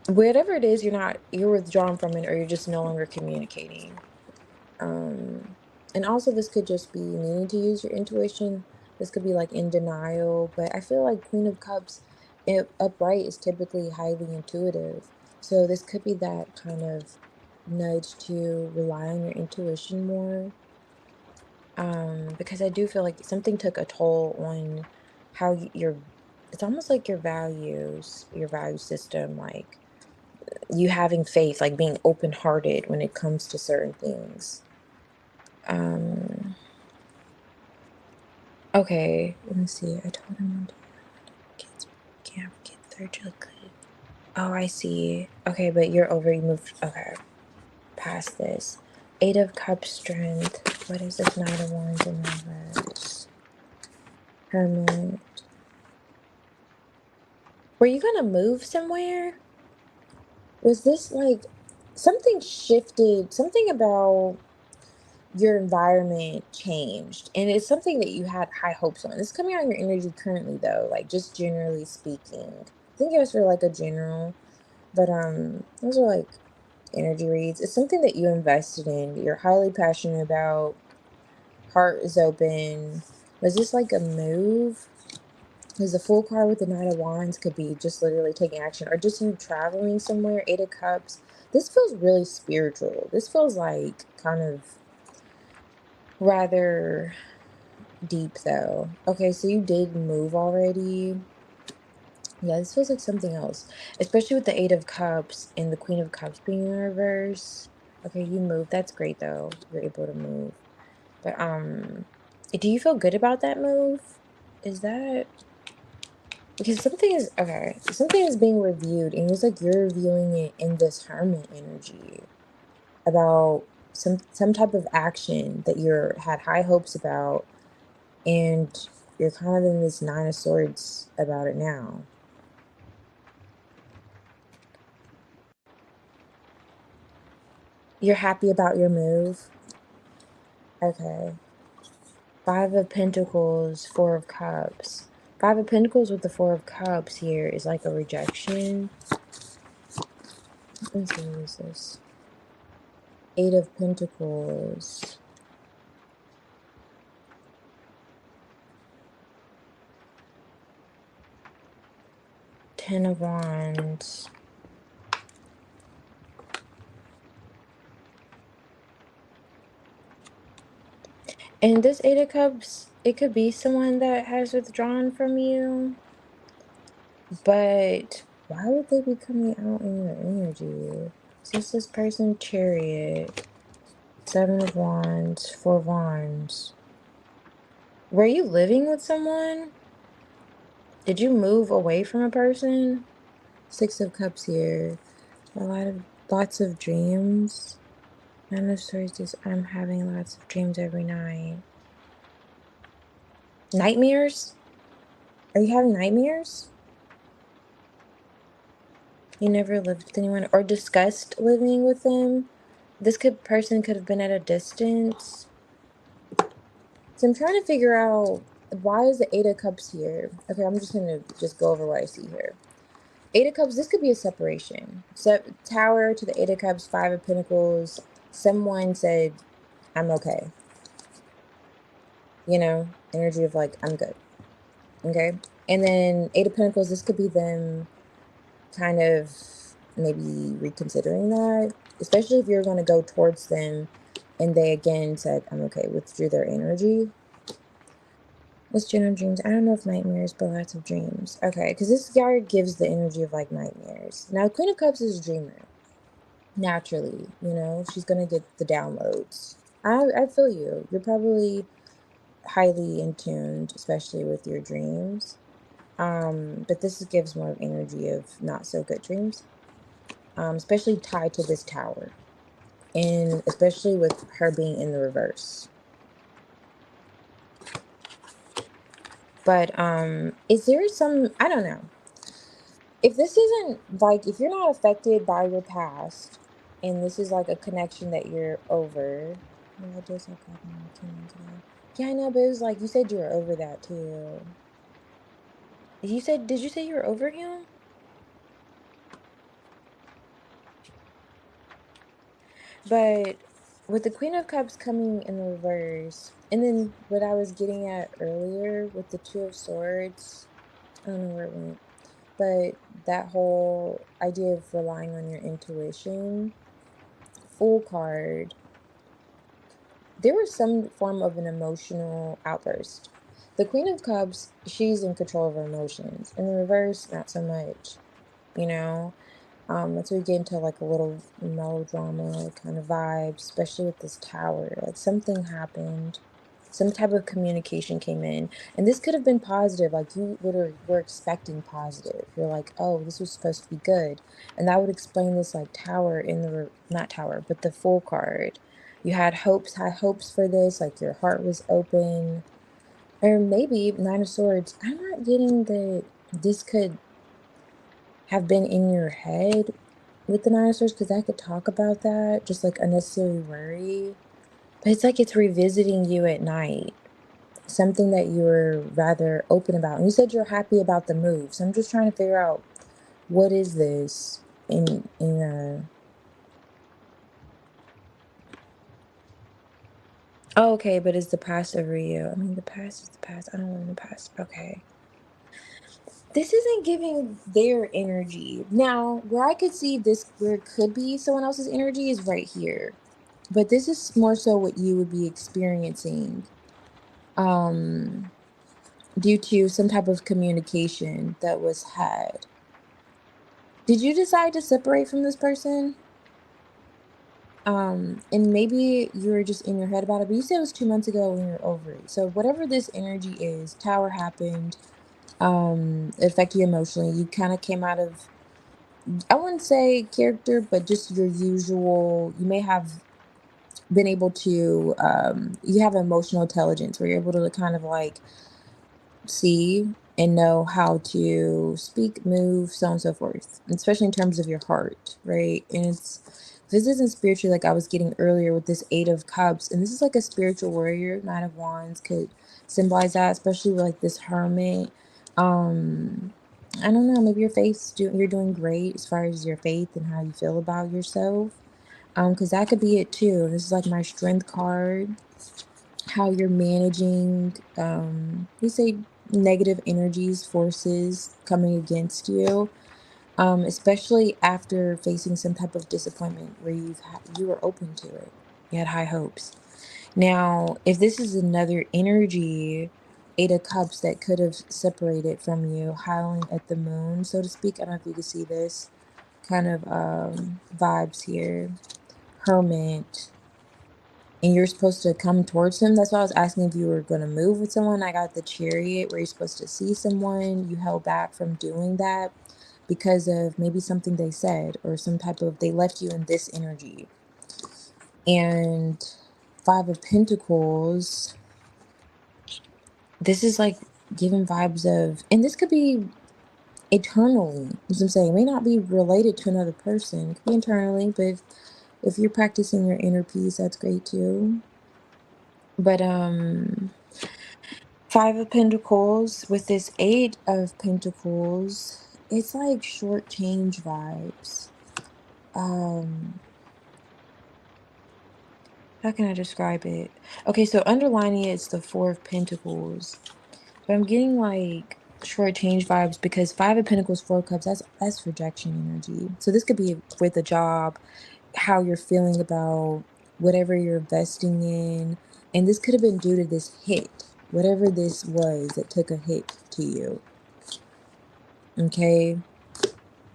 Whatever it is, you're withdrawn from it or you're just no longer communicating. Um, and also this could just be needing to use your intuition. This could be like in denial, but I feel like Queen of Cups upright is typically highly intuitive. So this could be that kind of nudge to rely on your intuition more. Because I do feel like something took a toll on how it's almost like your value system, like you having faith, like being open-hearted when it comes to certain things. Um, okay, let me see. I told him one day kids can't have kids. They're just good. Oh, I see. Okay, but you moved. Okay, past this. Eight of Cups strength. What is this Knight of Wands in reverse? Hermit. Were you gonna move somewhere? Was this like something shifted? Something about your environment changed, and it's something that you had high hopes on. It's coming out of your energy currently, though, like just generally speaking. I think it was for like a general, but those are like energy reads. It's something that you invested in. You're highly passionate about. Heart is open. Was this like a move? Because the full card with the Knight of Wands could be just literally taking action or just you traveling somewhere. Eight of Cups. This feels really spiritual. This feels like kind of rather deep, though. Okay, so you did move already. Yeah, this feels like something else, especially with the Eight of Cups and the Queen of Cups being in reverse. Okay, you moved. That's great, though. You're able to move. But do you feel good about that move? Is that because something is being reviewed, and it's like you're reviewing it in this Hermit energy about some type of action that you're had high hopes about, and you're kind of in this Nine of Swords about it now. You're happy about your move. Okay. Five of Pentacles, Four of Cups. Five of Pentacles with the Four of Cups here is like a rejection. Let me see, what is this? Eight of Pentacles. Ten of Wands. And this Eight of Cups, it could be someone that has withdrawn from you, but why would they be coming out in your energy? Is this person Chariot? Seven of Wands, Four of Wands. Were you living with someone? Did you move away from a person? Six of Cups here. Lots of dreams. Nine of Swords is I'm having lots of dreams every night. Nightmares? Are you having nightmares? You never lived with anyone or discussed living with them? Person could have been at a distance. So I'm trying to figure out why is the Eight of Cups here? Okay, I'm just gonna go over what I see here. Eight of Cups, this could be a separation. So Tower to the Eight of Cups, Five of Pentacles. Someone said, I'm okay. Energy of like, I'm good. Okay. And then Eight of Pentacles, this could be them kind of maybe reconsidering that, especially if you're going to go towards them and they again said, I'm okay, withdrew their energy. What's general dreams? I don't know if nightmares, but lots of dreams. Okay, because this card gives the energy of like nightmares. Now, Queen of Cups is a dreamer. Naturally, she's going to get the downloads. I feel you. You're probably highly in tuned, especially with your dreams. But this gives more energy of not so good dreams, especially tied to this tower, and especially with her being in the reverse. But is there some, I don't know. If this isn't like, if you're not affected by your past, and this is like a connection that you're over. Well, I just like 2 months ago. Yeah, I know, but it was like you said you were over that too. Did you say you were over him? But with the Queen of Cups coming in the reverse, and then what I was getting at earlier with the Two of Swords, I don't know where it went, but that whole idea of relying on your intuition, Fool card, there was some form of an emotional outburst. The Queen of Cups, she's in control of her emotions. In the reverse, not so much, you know? That's where we get into like a little melodrama kind of vibe, especially with this tower. Like something happened, some type of communication came in, and this could have been positive. Like you were expecting positive. You're like, oh, this was supposed to be good, and that would explain this like tower in the not tower, but the Fool card. You had high hopes for this. Like your heart was open, or maybe Nine of Swords. I'm not getting that this could have been in your head with the Nine of Swords, because I could talk about that, just like unnecessary worry. But it's like it's revisiting you at night, something that you were rather open about. And you said you're happy about the move. So I'm just trying to figure out what is this in oh, okay, but it's the past over you. I mean, the past is the past. I don't live in the past. Okay. This isn't giving their energy. Now, where I could see this, where it could be someone else's energy is right here. But this is more so what you would be experiencing um, due to some type of communication that was had. Did you decide to separate from this person? And maybe you were just in your head about it, but you said it was 2 months ago when you were over it. So whatever this energy is, tower happened, it affected you emotionally. You kind of came out of, I wouldn't say character, but just your usual, you may have been able to you have emotional intelligence where you're able to kind of like see and know how to speak, move, so on and so forth, especially in terms of your heart, right? And this isn't spiritually like I was getting earlier with this Eight of Cups, and this is like a spiritual warrior. Nine of Wands could symbolize that, especially with like this hermit. um I don't know, maybe you're doing great as far as your faith and how you feel about yourself, because that could be it too. This is like my strength card, how you're managing, we say negative energies, forces coming against you. especially after facing some type of disappointment where you were open to it. You had high hopes. Now, if this is another energy, Eight of Cups that could have separated from you, howling at the moon, so to speak. I don't know if you can see this kind of vibes here. Hermit. And you're supposed to come towards him. That's why I was asking if you were going to move with someone. I got the Chariot where you're supposed to see someone. You held back from doing that because of maybe something they said or some type of, they left you in this energy. And Five of Pentacles, this is like giving vibes of, and this could be eternally, as I'm saying, it may not be related to another person. It could be internally, but if you're practicing your inner peace, that's great too. But Five of Pentacles with this Eight of Pentacles, it's like short change vibes. Um, how can I describe it? Okay, so underlining it's the Four of Pentacles. But I'm getting like short change vibes because Five of Pentacles, Four of Cups, that's rejection energy. So this could be with a job, how you're feeling about whatever you're investing in. And this could have been due to this hit, whatever this was that took a hit to you. Okay.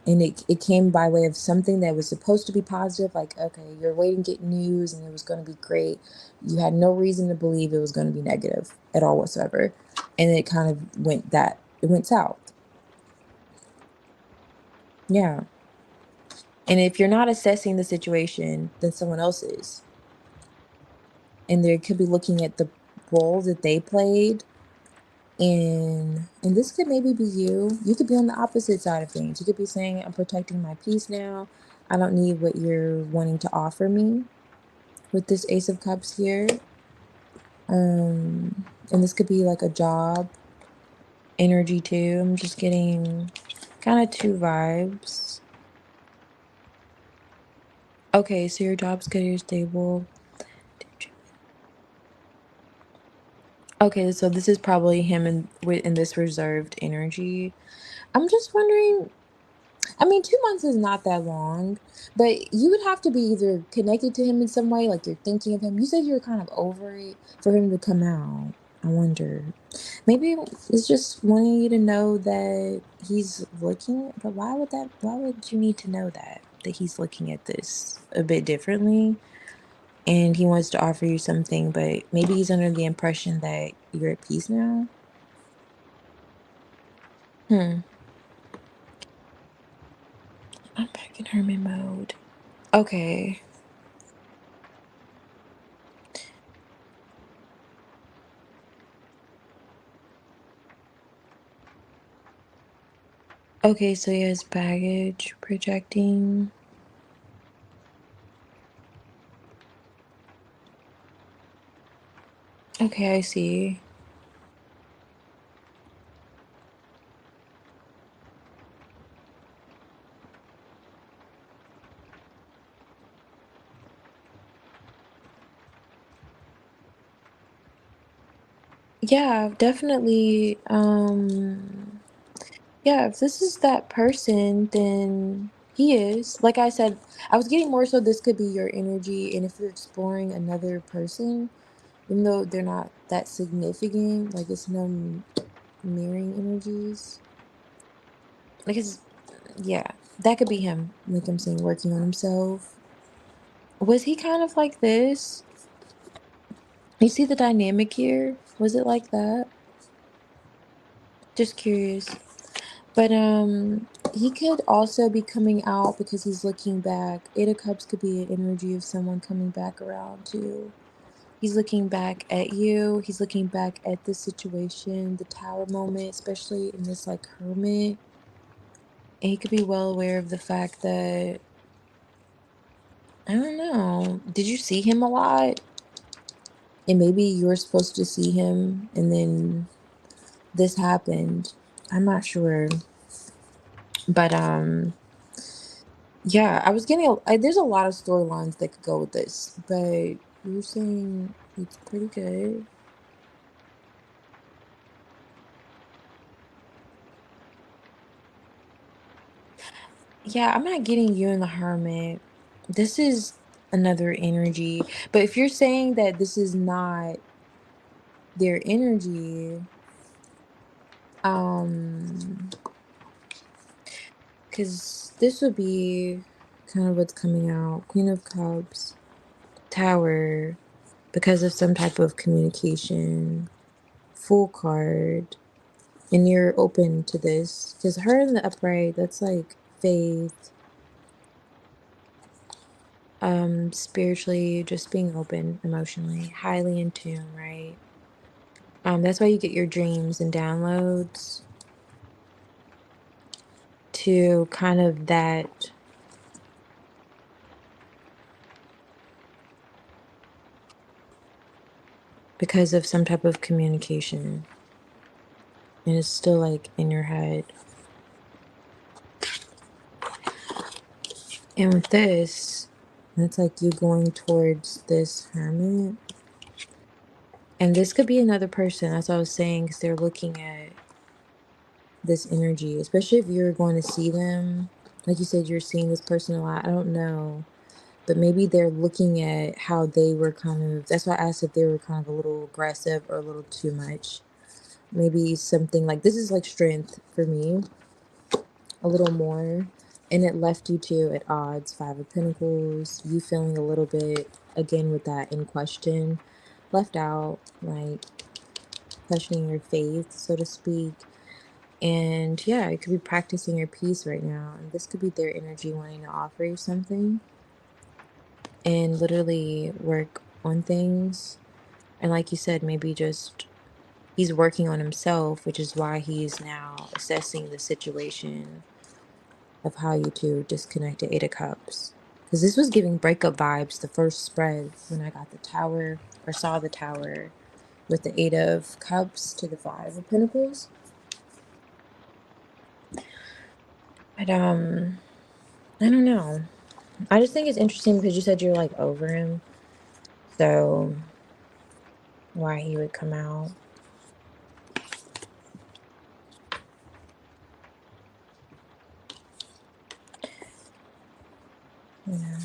And it came by way of something that was supposed to be positive, like, okay, you're waiting to get news and it was going to be great. You had no reason to believe it was going to be negative at all whatsoever. And it kind of it went south. Yeah. And if you're not assessing the situation, then someone else is. And they could be looking at the role that they played. And this could maybe be you. You could be on the opposite side of things. You could be saying, I'm protecting my peace now. I don't need what you're wanting to offer me with this Ace of Cups here. And this could be like a job energy too. I'm just getting kind of two vibes. Okay, so your job's good, you're stable. Okay, so this is probably him in this reserved energy. I'm just wondering, I mean, 2 months is not that long, but you would have to be either connected to him in some way, like you're thinking of him. You said you were kind of over it for him to come out. I wonder. Maybe it's just wanting you to know that he's looking, but why would you need to know that he's looking at this a bit differently and he wants to offer you something, but maybe he's under the impression that you're at peace now? Hmm. I'm back in hermit mode. Okay. Okay, so he has baggage projecting. Okay, I see. Yeah, definitely. Yeah, if this is that person, then he is. Like I said, I was getting more so this could be your energy, and if you're exploring another person, even though they're not that significant, like it's no mirroring energies. Like it's yeah, that could be him. Like I'm saying, working on himself. Was he kind of like this? You see the dynamic here? Was it like that? Just curious. But he could also be coming out because he's looking back. Eight of Cups could be an energy of someone coming back around too. He's looking back at you. He's looking back at the situation, the tower moment, especially in this like hermit. And he could be well aware of the fact that I don't know. Did you see him a lot? And maybe you were supposed to see him and then this happened. I'm not sure. But yeah, I was getting there's a lot of storylines that could go with this, but you're saying it's pretty good. Yeah, I'm not getting you in the hermit. This is another energy. But if you're saying that this is not their energy, um, because this would be kind of what's coming out. Queen of Cups, Tower, because of some type of communication, Full card, and you're open to this. Because her in the upright, that's like faith, spiritually, just being open emotionally, highly in tune, right? That's why you get your dreams and downloads to kind of that because of some type of communication, and it's still like in your head. And with this, it's like you going towards this hermit, and this could be another person. That's what I was saying, because they're looking at this energy, especially if you're going to see them. Like you said, you're seeing this person a lot. I don't know, but maybe they're looking at how they were kind of. That's why I asked if they were kind of a little aggressive or a little too much. Maybe something like this is like strength for me, a little more, and it left you two at odds. Five of Pentacles, you feeling a little bit again with that in question, left out, like questioning your faith, so to speak. And yeah, it could be practicing your peace right now. And this could be their energy wanting to offer you something and literally work on things. And like you said, maybe just he's working on himself, which is why he's now assessing the situation of how you two disconnected. Eight of Cups. Because this was giving breakup vibes the first spread when I got the Tower or saw the Tower with the Eight of Cups to the Five of Pentacles. But I don't know. I just think it's interesting because you said you're like over him. So why he would come out. Yeah.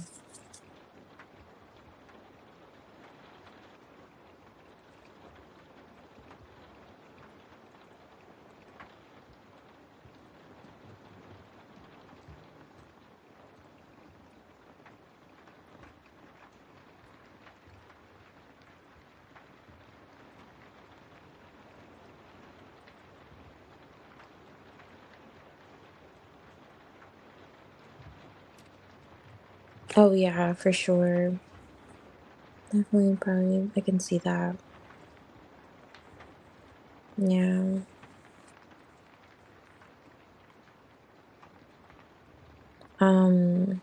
Oh yeah, for sure. Definitely probably I can see that. Yeah. Um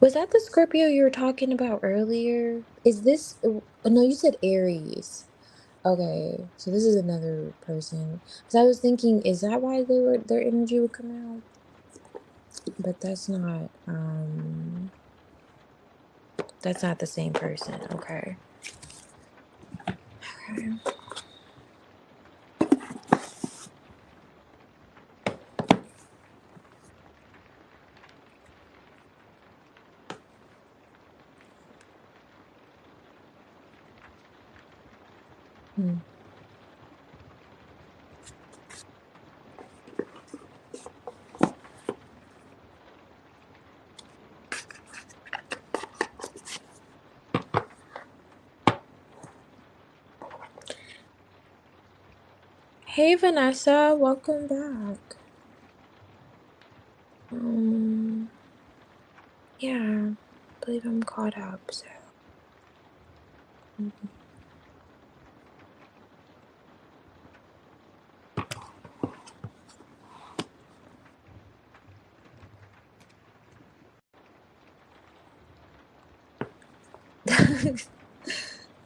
was that the Scorpio you were talking about earlier? Is this no, you said Aries. Okay, so this is another person. Because I was thinking, is that why their energy would come out? But that's not the same person. Okay. Okay. Hmm. Hey Vanessa, welcome back. Um, yeah, I believe I'm caught up, so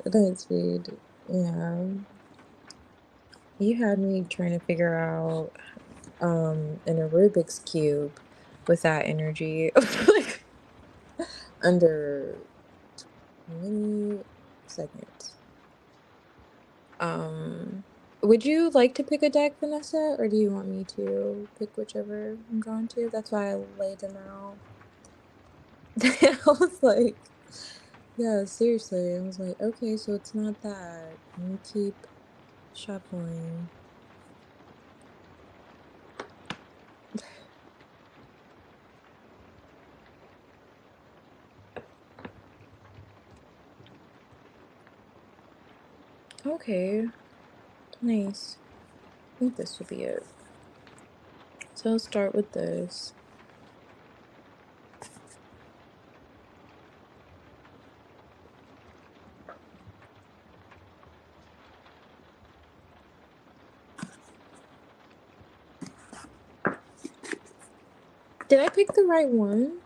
that's weird. Yeah. You had me trying to figure out an Rubik's Cube with that energy like under 20 seconds. Um Would you like to pick a deck, Vanessa, or do you want me to pick whichever I'm drawn to? That's why I laid them out. I was like, yeah, seriously. I was like, okay, so it's not that. Let me keep shuffling. Okay, nice. I think this will be it. So I'll start with this. Did I pick the right one?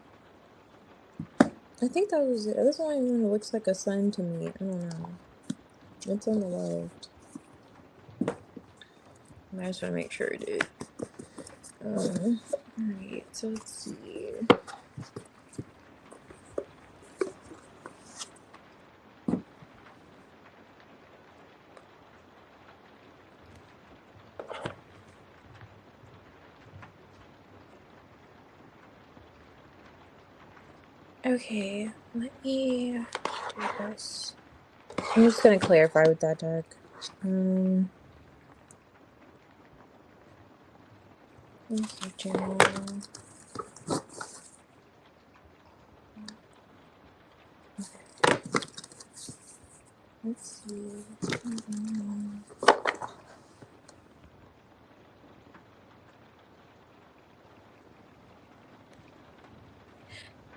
I think that was it. This one looks like a sun to me. I don't know. It's on the left. I just want to make sure it did. Alright, so let's see. Okay, let me do this. I'm just gonna clarify with that deck. Okay, general. Let's see.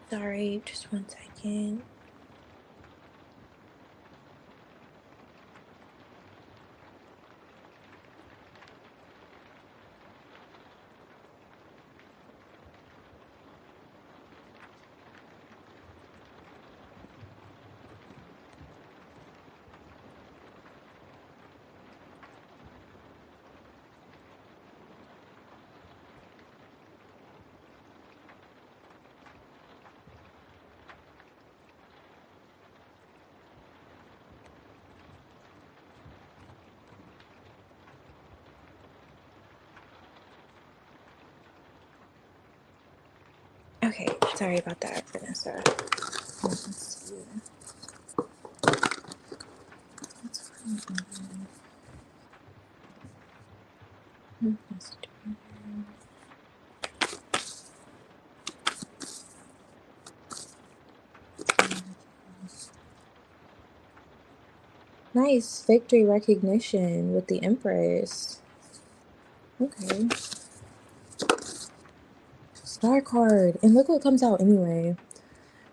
Sorry, just 1 second. Okay, sorry about that, Vanessa. Let's see. What's going on? Nice victory recognition with the Empress. Okay. Star card. And look what comes out anyway.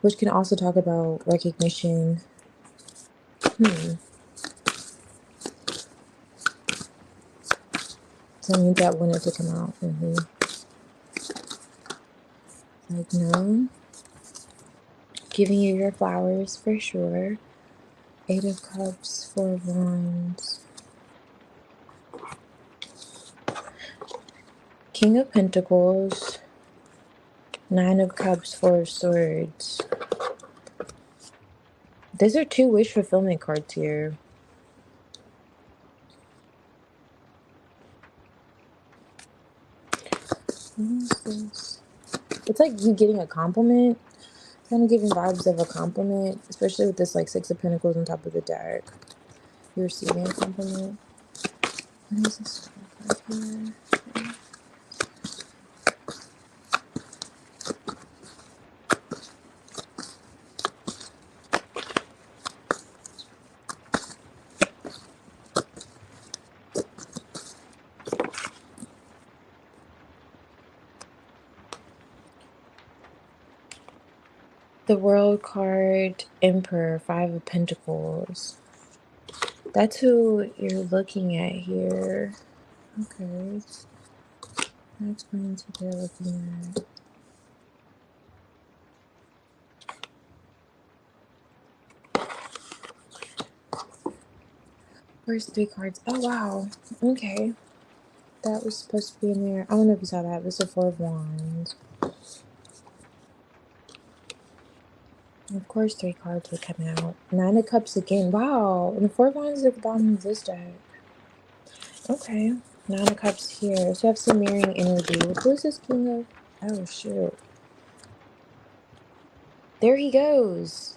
Which can also talk about recognition. So I need that winner to come out. Like, no. Giving you your flowers for sure. 8 of Cups, 4 of Wands. King of Pentacles. 9 of Cups, 4 of Swords. These are 2 wish fulfillment cards here. What is this? It's like you getting a compliment. Kind of giving vibes of a compliment, especially with this like 6 of Pentacles on top of the deck. You're receiving a compliment. What is this card here? The World card, Emperor, 5 of Pentacles. That's who you're looking at here. Okay. That explains who they're looking at. Where's 3 cards? Oh, wow. Okay. That was supposed to be in there. I don't know if you saw that. It was the 4 of Wands. And of course, 3 cards would come out. 9 of Cups again. Wow. And the 4 of Wands is at the bottom of this deck. Okay. Nine of Cups here. So you have some mirroring energy. Who's this King of? Oh, shoot. There he goes.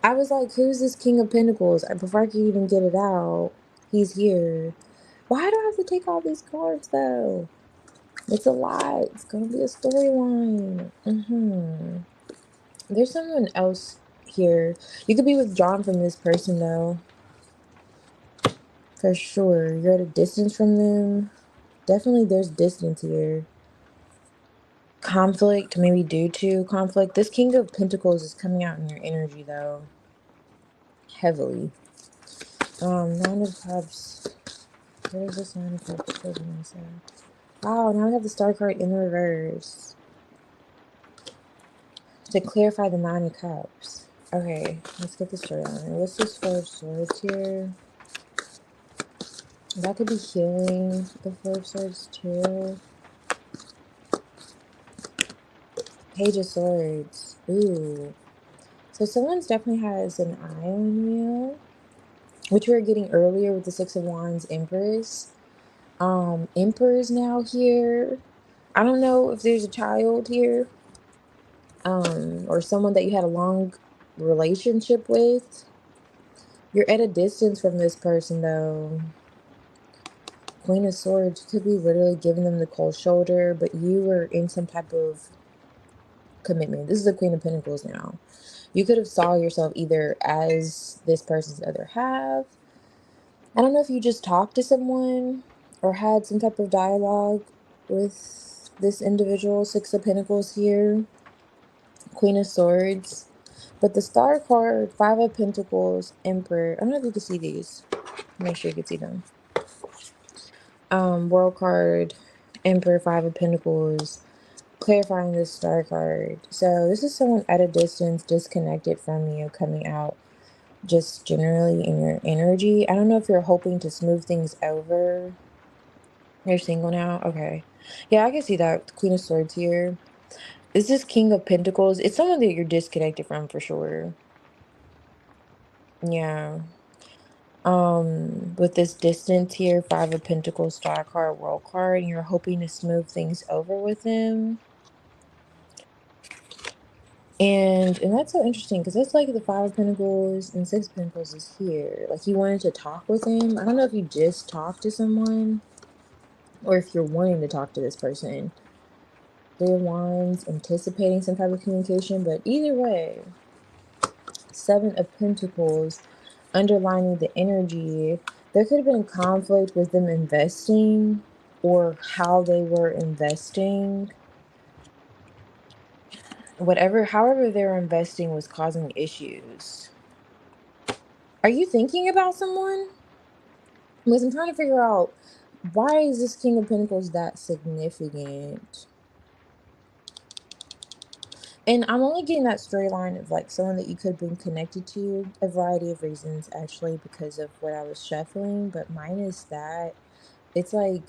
I was like, who's this King of Pentacles? Before I could even get it out, he's here. Why do I have to take all these cards, though? It's a lot. It's going to be a storyline. There's someone else here. You could be withdrawn from this person, though. For sure. You're at a distance from them. Definitely there's distance here. Conflict, maybe due to conflict. This King of Pentacles is coming out in your energy, though. Heavily. Nine of Cups. Where is this Nine of Cups taking us at? Wow, now we have the Star card in reverse. To clarify the Nine of Cups. Okay, let's get the story on. What's this Four of Swords here? That could be healing. The Four of Swords too. Page of Swords. Ooh. So someone's definitely has an eye on you, which we were getting earlier with the Six of Wands Empress. Emperor's now here. I don't know if there's a child here, or someone that you had a long relationship with. You're at a distance from this person, though. Queen of Swords could be literally giving them the cold shoulder, but you were in some type of commitment. This is the Queen of Pentacles now. You could have saw yourself either as this person's other half. I don't know if you just talked to someone or had some type of dialogue with this individual. Six of Pentacles here. Queen of Swords. But the Star card, Five of Pentacles, Emperor. I don't know if you can see these. Make sure you can see them. World card, Emperor, Five of Pentacles, clarifying this Star card. So this is someone at a distance, disconnected from you, coming out just generally in your energy. I don't know if you're hoping to smooth things over. You're single now? Okay. Yeah, I can see that. Queen of Swords here. This is King of Pentacles. It's someone that you're disconnected from for sure. Yeah. With this distance here, Five of Pentacles, Star card, World card, and you're hoping to smooth things over with him. And that's so interesting because it's like the Five of Pentacles and Six of Pentacles is here. Like you wanted to talk with him. I don't know if you just talked to someone or if you're wanting to talk to this person. Three of Wands, anticipating some type of communication, but either way, Seven of Pentacles, underlining the energy. There could have been conflict with them investing or how they were investing. However they were investing was causing issues. Are you thinking about someone? Because I'm trying to figure out, why is this King of Pentacles that significant? And I'm only getting that storyline of like someone that you could have been connected to, a variety of reasons actually, because of what I was shuffling. But minus that, it's like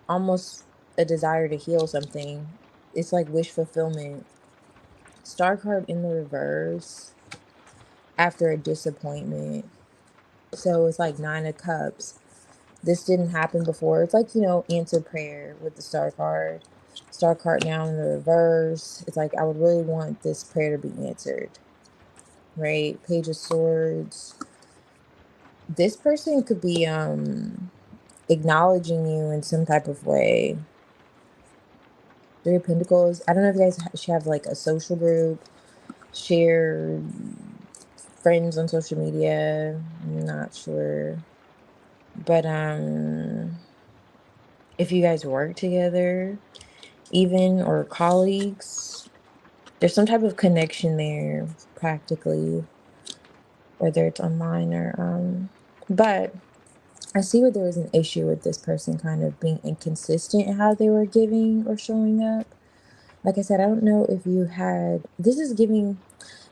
almost a desire to heal something. It's like wish fulfillment. Star card in the reverse after a disappointment. So it's like Nine of Cups. This didn't happen before. It's like, answer prayer with the Star card. Star card now in the reverse. It's like I would really want this prayer to be answered. Right? Page of Swords. This person could be acknowledging you in some type of way. Three of Pentacles. I don't know if you guys should have like a social group, share friends on social media. I'm not sure. But if you guys work together, even, or colleagues, there's some type of connection there practically, whether it's online or but I see where there was an issue with this person kind of being inconsistent in how they were giving or showing up. Like I said, I don't know if you had, this is giving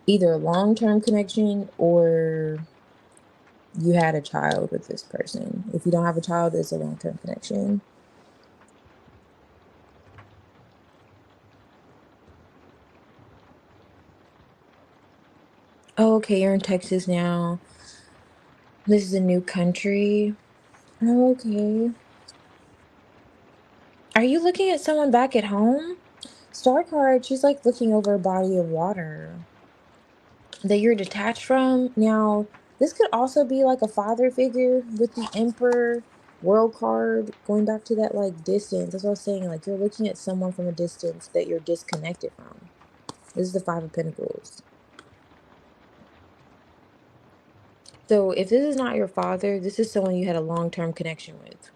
either a long-term connection or you had a child with this person. If you don't have a child, it's a long-term connection. Oh, okay, you're in Texas now. This is a new country. Okay. Are you looking at someone back at home? Star card, she's like looking over a body of water that you're detached from. Now, this could also be like a father figure with the Emperor World card, going back to that like distance. That's what I was saying. Like you're looking at someone from a distance that you're disconnected from. This is the Five of Pentacles. So if this is not your father, this is someone you had a long-term connection with.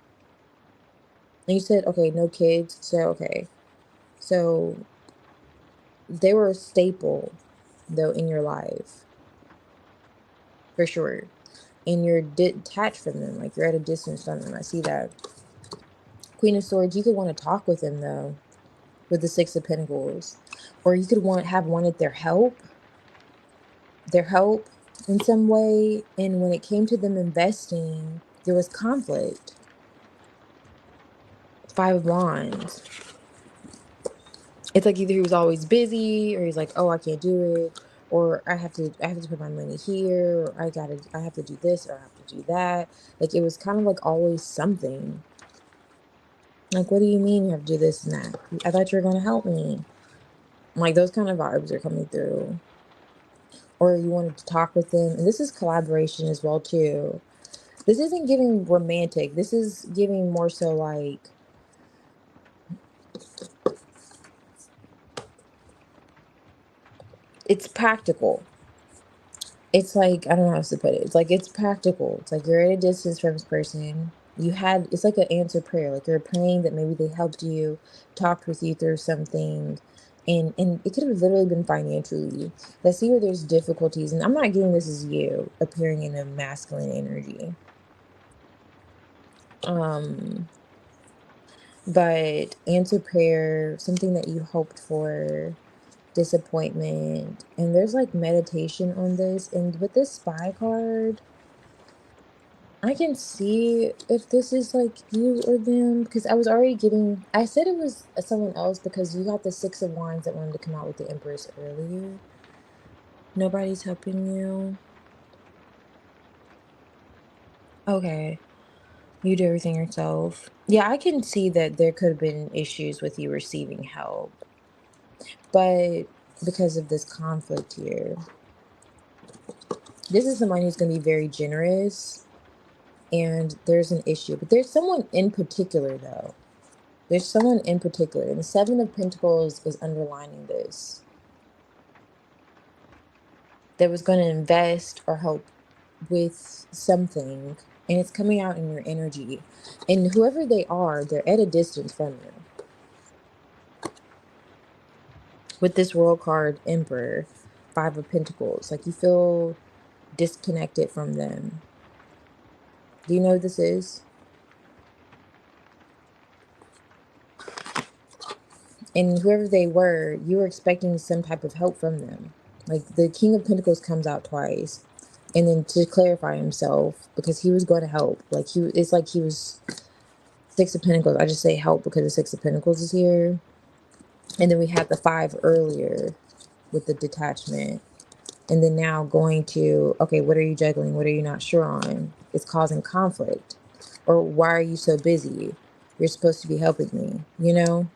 And you said, okay, no kids. So okay. So they were a staple though in your life, for sure. And you're detached from them, like you're at a distance from them. I see that. Queen of Swords, you could want to talk with them though, with the Six of Pentacles. Or you could have wanted their help in some way. And when it came to them investing, there was conflict. Five of Wands. It's like either he was always busy or he's like, oh, I can't do it, or I have to put my money here, or I have to do this or I have to do that. Like it was kind of like always something. Like, what do you mean you have to do this and that? I thought you were gonna help me. Like those kind of vibes are coming through. Or you wanted to talk with them. And this is collaboration as well too. This isn't giving romantic. This is giving more so like it's practical. It's like, I don't know how else to put it. It's like it's practical. It's like you're at a distance from this person. It's like an answered prayer. Like you're praying that maybe they helped you, talked with you through something. And it could have literally been financially. I see where there's difficulties, and I'm not getting this as you appearing in a masculine energy. Um, but answer prayer, something that you hoped for, disappointment, and there's like meditation on this. And with this spy card, I can see if this is like you or them, because I was already getting, I said it was someone else because you got the Six of Wands that wanted to come out with the Empress earlier. Nobody's helping you. Okay. You do everything yourself. Yeah, I can see that there could have been issues with you receiving help, but because of this conflict here, this is someone who's going to be very generous, and there's an issue. But there's someone in particular, though. There's someone in particular, and the Seven of Pentacles is underlining this, that was going to invest or help with something, and it's coming out in your energy. And whoever they are, they're at a distance from you. With this World card, Emperor, Five of Pentacles, like you feel disconnected from them. Do you know who this is? And whoever they were, you were expecting some type of help from them. Like the King of Pentacles comes out twice. And then to clarify himself, because he was going to help. It's like he was Six of Pentacles. I just say help because the Six of Pentacles is here. And then we had the five earlier with the detachment. And then now going to, okay, what are you juggling? What are you not sure on? It's causing conflict. Or why are you so busy? You're supposed to be helping me, you know?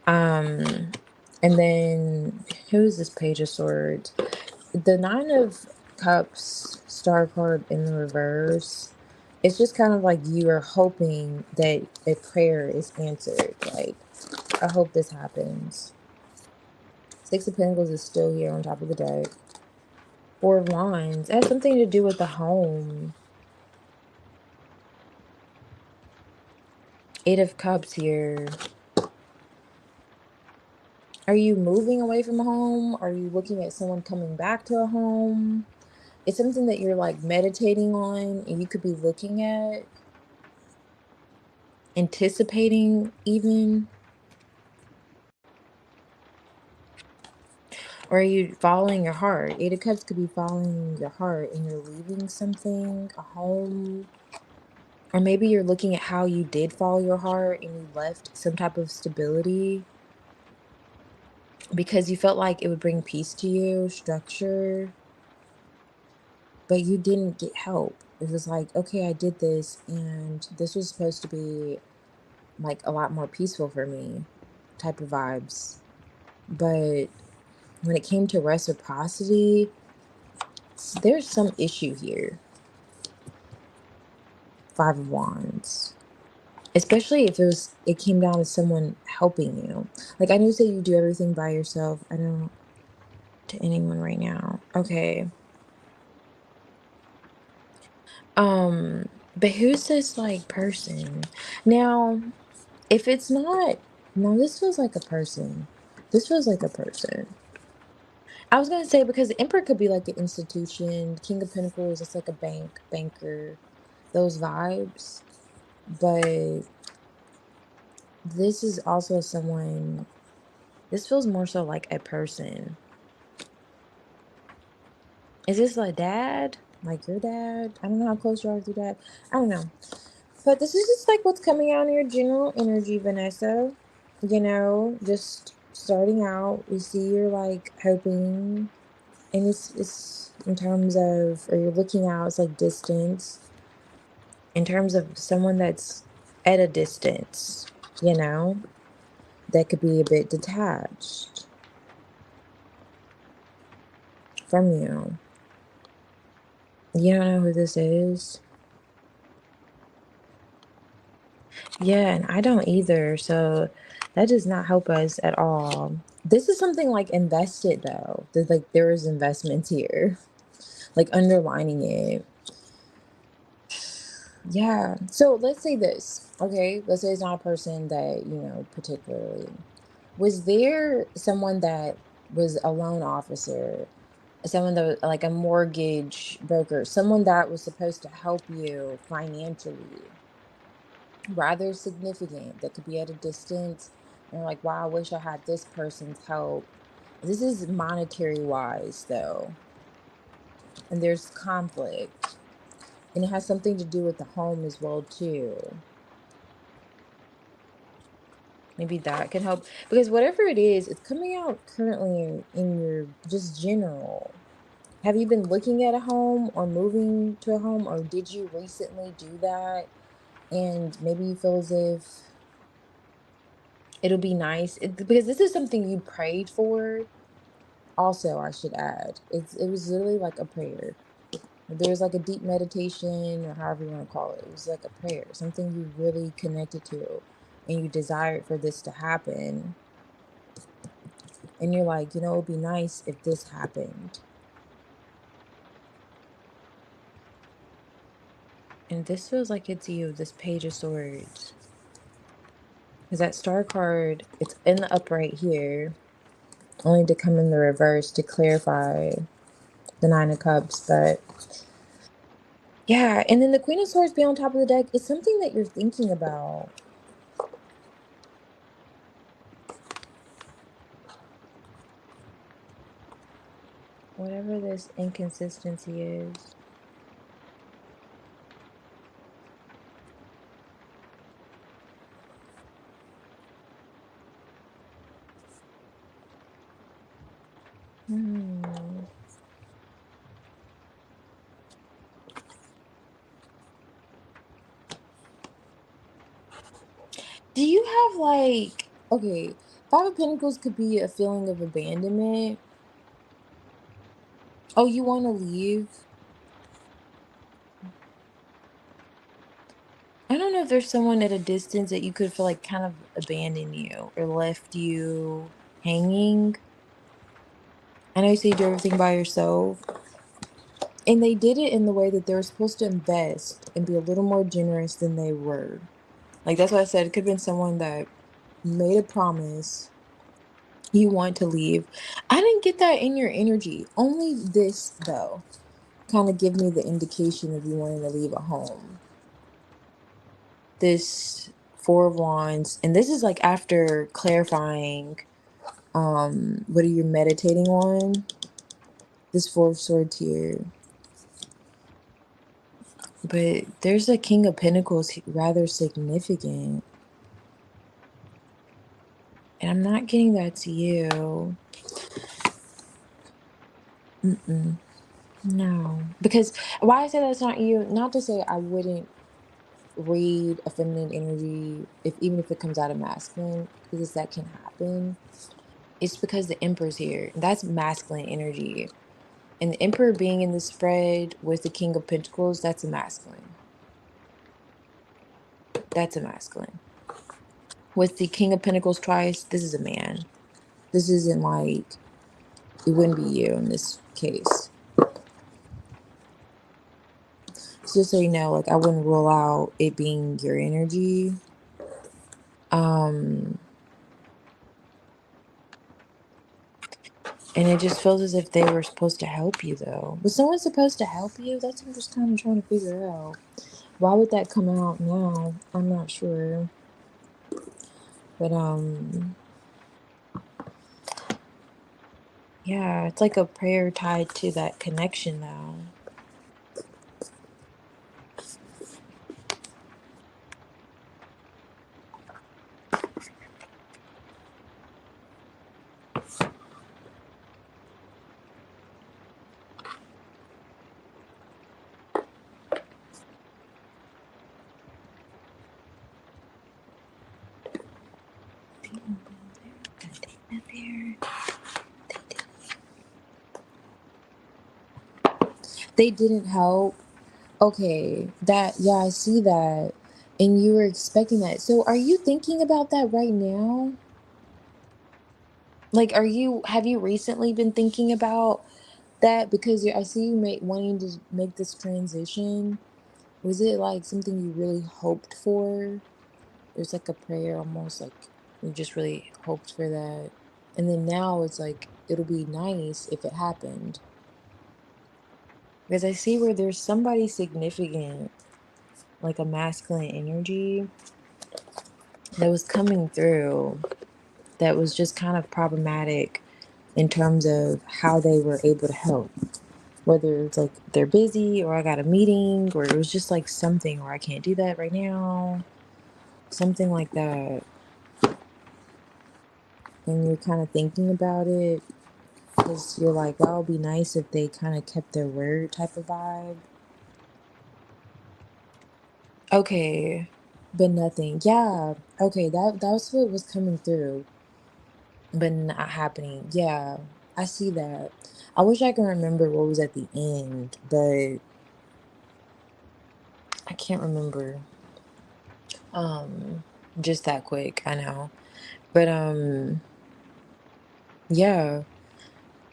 Um, and then who's this Page of Swords? The Nine of Cups star card in the reverse. It's just kind of like you are hoping that a prayer is answered. Like, I hope this happens. Six of Pentacles is still here on top of the deck. Four of Wands. It has something to do with the home. Eight of Cups here. Are you moving away from a home? Are you looking at someone coming back to a home? It's something that you're like meditating on and you could be looking at, anticipating even. Or are you following your heart? Eight of Cups could be following your heart and you're leaving something, a home. Or maybe you're looking at how you did follow your heart and you left some type of stability because you felt like it would bring peace to you, structure. but you didn't get help. It was like, okay, I did this, and this was supposed to be like a lot more peaceful for me type of vibes. But when it came to reciprocity, there's some issue here. Five of Wands. Especially if it came down to someone helping you. Like I know you say you do everything by yourself. I don't to anyone right now. Okay. Um, but who's this like person? Now, if it's not, no, this feels like a person. This feels like a person. I was gonna say because the Emperor could be like an institution. King of Pentacles, it's like a banker, those vibes. But this is also someone. This feels more so like a person. Is this like dad? Like your dad? I don't know how close you are with your dad. I don't know. But this is just like what's coming out in your general energy, Vanessa. Just starting out, we see you're like hoping, and it's in terms of, or you're looking out, it's like distance, in terms of someone that's at a distance, you know, that could be a bit detached from you. You don't know who this is? Yeah, and I don't either. So that does not help us at all. This is something like invested though. There's like there is investments here, like underlining it. Yeah. So let's say this. Okay. Let's say it's not a person that, particularly. Was there someone that was a loan officer, someone that was like a mortgage broker, someone that was supposed to help you financially? Rather significant that could be at a distance and like, wow, I wish I had this person's help. This is monetary wise though, and there's conflict, and it has something to do with the home as well too. Maybe that can help because whatever it is, it's coming out currently in your just general. Have you been looking at a home or moving to a home, or did you recently do that? And maybe you feel as if it'll be nice because this is something you prayed for. Also, I should add, it was literally like a prayer. There's like a deep meditation or however you want to call it. It was like a prayer, something you really connected to, and you desired for this to happen. And you're like, it'd be nice if this happened. And this feels like it's you. This Page of Swords, because that Star card, it's in the upright here, only to come in the reverse to clarify the Nine of Cups, but. Yeah, and then the Queen of Swords be on top of the deck is something that you're thinking about. Whatever this inconsistency is. Hmm. Do you have like, okay, Five of Pentacles could be a feeling of abandonment. Oh, you want to leave? I don't know if there's someone at a distance that you could feel like kind of abandoned you or left you hanging. I know you say you do everything by yourself. And they did it in the way that they were supposed to invest and be a little more generous than they were. Like that's what I said. It could have been someone that made a promise you want to leave. I didn't get that in your energy. Only this though kind of give me the indication of you wanting to leave a home. This Four of Wands, and this is like after clarifying what are you meditating on? This Four of Swords here. But there's a King of Pentacles rather significant. And I'm not getting that to you. Mm-mm. No, because why I say that's not you, not to say I wouldn't read a feminine energy if even if it comes out of masculine, because that can happen. It's because the emperor's here. That's masculine energy. And the emperor being in the spread with the king of pentacles, that's a masculine. That's a masculine. With the king of pentacles twice, this is a man. This isn't like, it wouldn't be you in this case. So just so you know, like I wouldn't rule out it being your energy. Um, and it just feels as if they were supposed to help you though. Was someone supposed to help you? That's what I'm just kind of trying to figure out. Why would that come out now? I'm not sure. But yeah, it's like a prayer tied to that connection though. They didn't help. Okay, that, yeah, I see that. And you were expecting that. So are you thinking about that right now? Like, have you recently been thinking about that? Because I see you wanting to make this transition. Was it like something you really hoped for? It was like a prayer almost, like you just really hoped for that. And then now it's like, it'll be nice if it happened. Because I see where there's somebody significant, like a masculine energy that was coming through that was just kind of problematic in terms of how they were able to help. Whether it's like they're busy or I got a meeting or it was just like something or I can't do that right now, something like that. And you're kind of thinking about it because you're like, well, it'd be nice if they kind of kept their word type of vibe. Okay, but nothing. Yeah. Okay, that's what was coming through, but not happening. Yeah, I see that. I wish I can remember what was at the end, but I can't remember. Um, just that quick, I know. But yeah,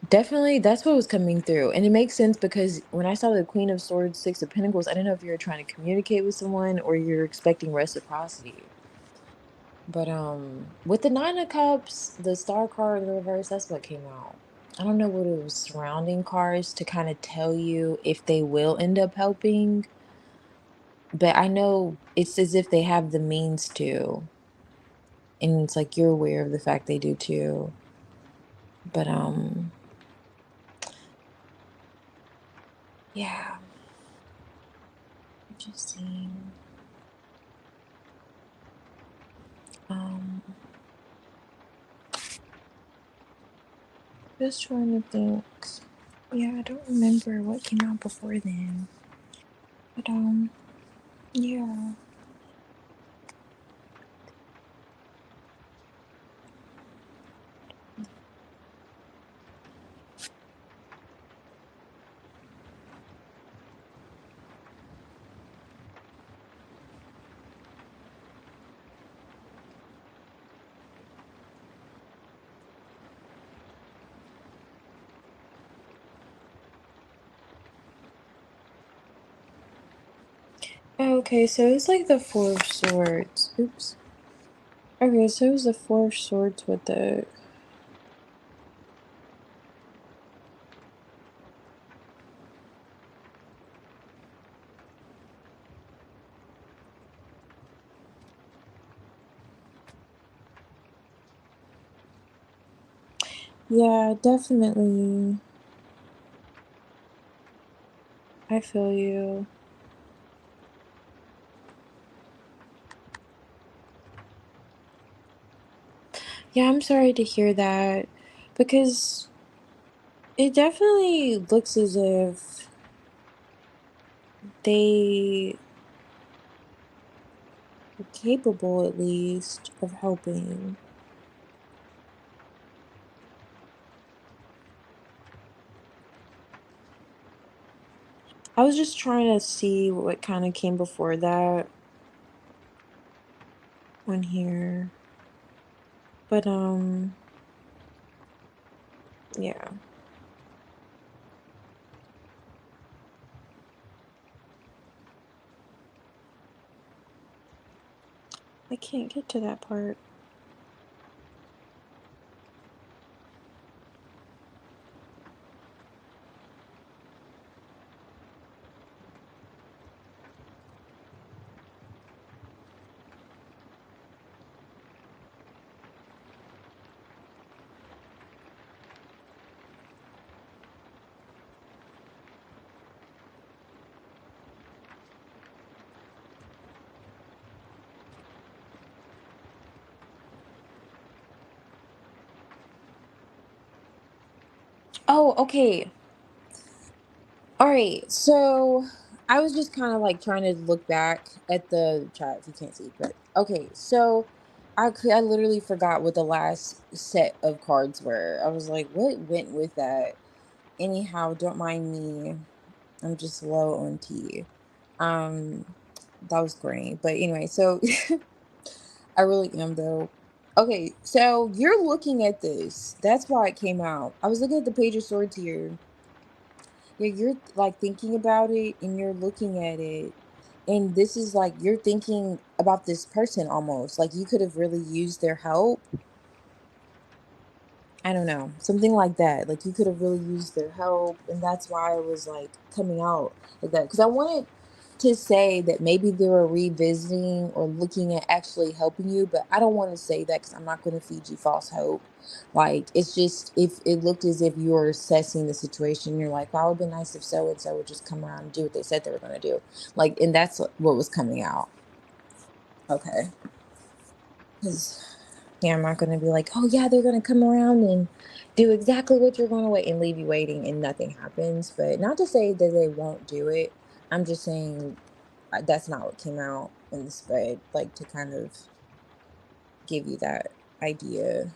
definitely that's what was coming through. And it makes sense because when I saw the Queen of Swords, Six of Pentacles, I didn't know if you were trying to communicate with someone or you're expecting reciprocity. But with the Nine of Cups, the Star card in the reverse, that's what came out. I don't know what it was surrounding cards to kind of tell you if they will end up helping, but I know it's as if they have the means to, and it's like you're aware of the fact they do too. But yeah, just seeing. Um, just trying to think. Yeah, I don't remember what came out before then. But yeah. Okay, so it's like the Four of Swords. Oops. Okay, so it was the Four of Swords with the. Yeah, definitely. I feel you. Yeah, I'm sorry to hear that because It definitely looks as if they are capable, at least, of helping. I was just trying to see what kind of came before that on here. But yeah, I can't get to that part. Oh, okay. All right. So I was just kind of like trying to look back at the chat if you can't see, but okay. So I literally forgot what the last set of cards were. I was like, what went with that? Anyhow, don't mind me. I'm just low on tea. Um, that was great. But anyway, so I really am though. Okay, so you're looking at this. That's why it came out. I was looking at the Page of Swords here. Yeah, you're like thinking about it and you're looking at it. And this is like you're thinking about this person almost. Like you could have really used their help. I don't know, something like that. Like you could have really used their help, and that's why I was like coming out like that because I wanted to say that maybe they were revisiting or looking at actually helping you, but I don't want to say that because I'm not going to feed you false hope. Like it's just if it looked as if you were assessing the situation, you're like, "Well, it would be nice if so and so would just come around and do what they said they were going to do," like, and that's what was coming out. Okay. 'Cause, yeah, I'm not gonna be like, "Oh, yeah, they're gonna come around and do exactly what you're gonna wait and leave you waiting and nothing happens." But not to say that they won't do it. I'm just saying that's not what came out in the spread, like to kind of give you that idea.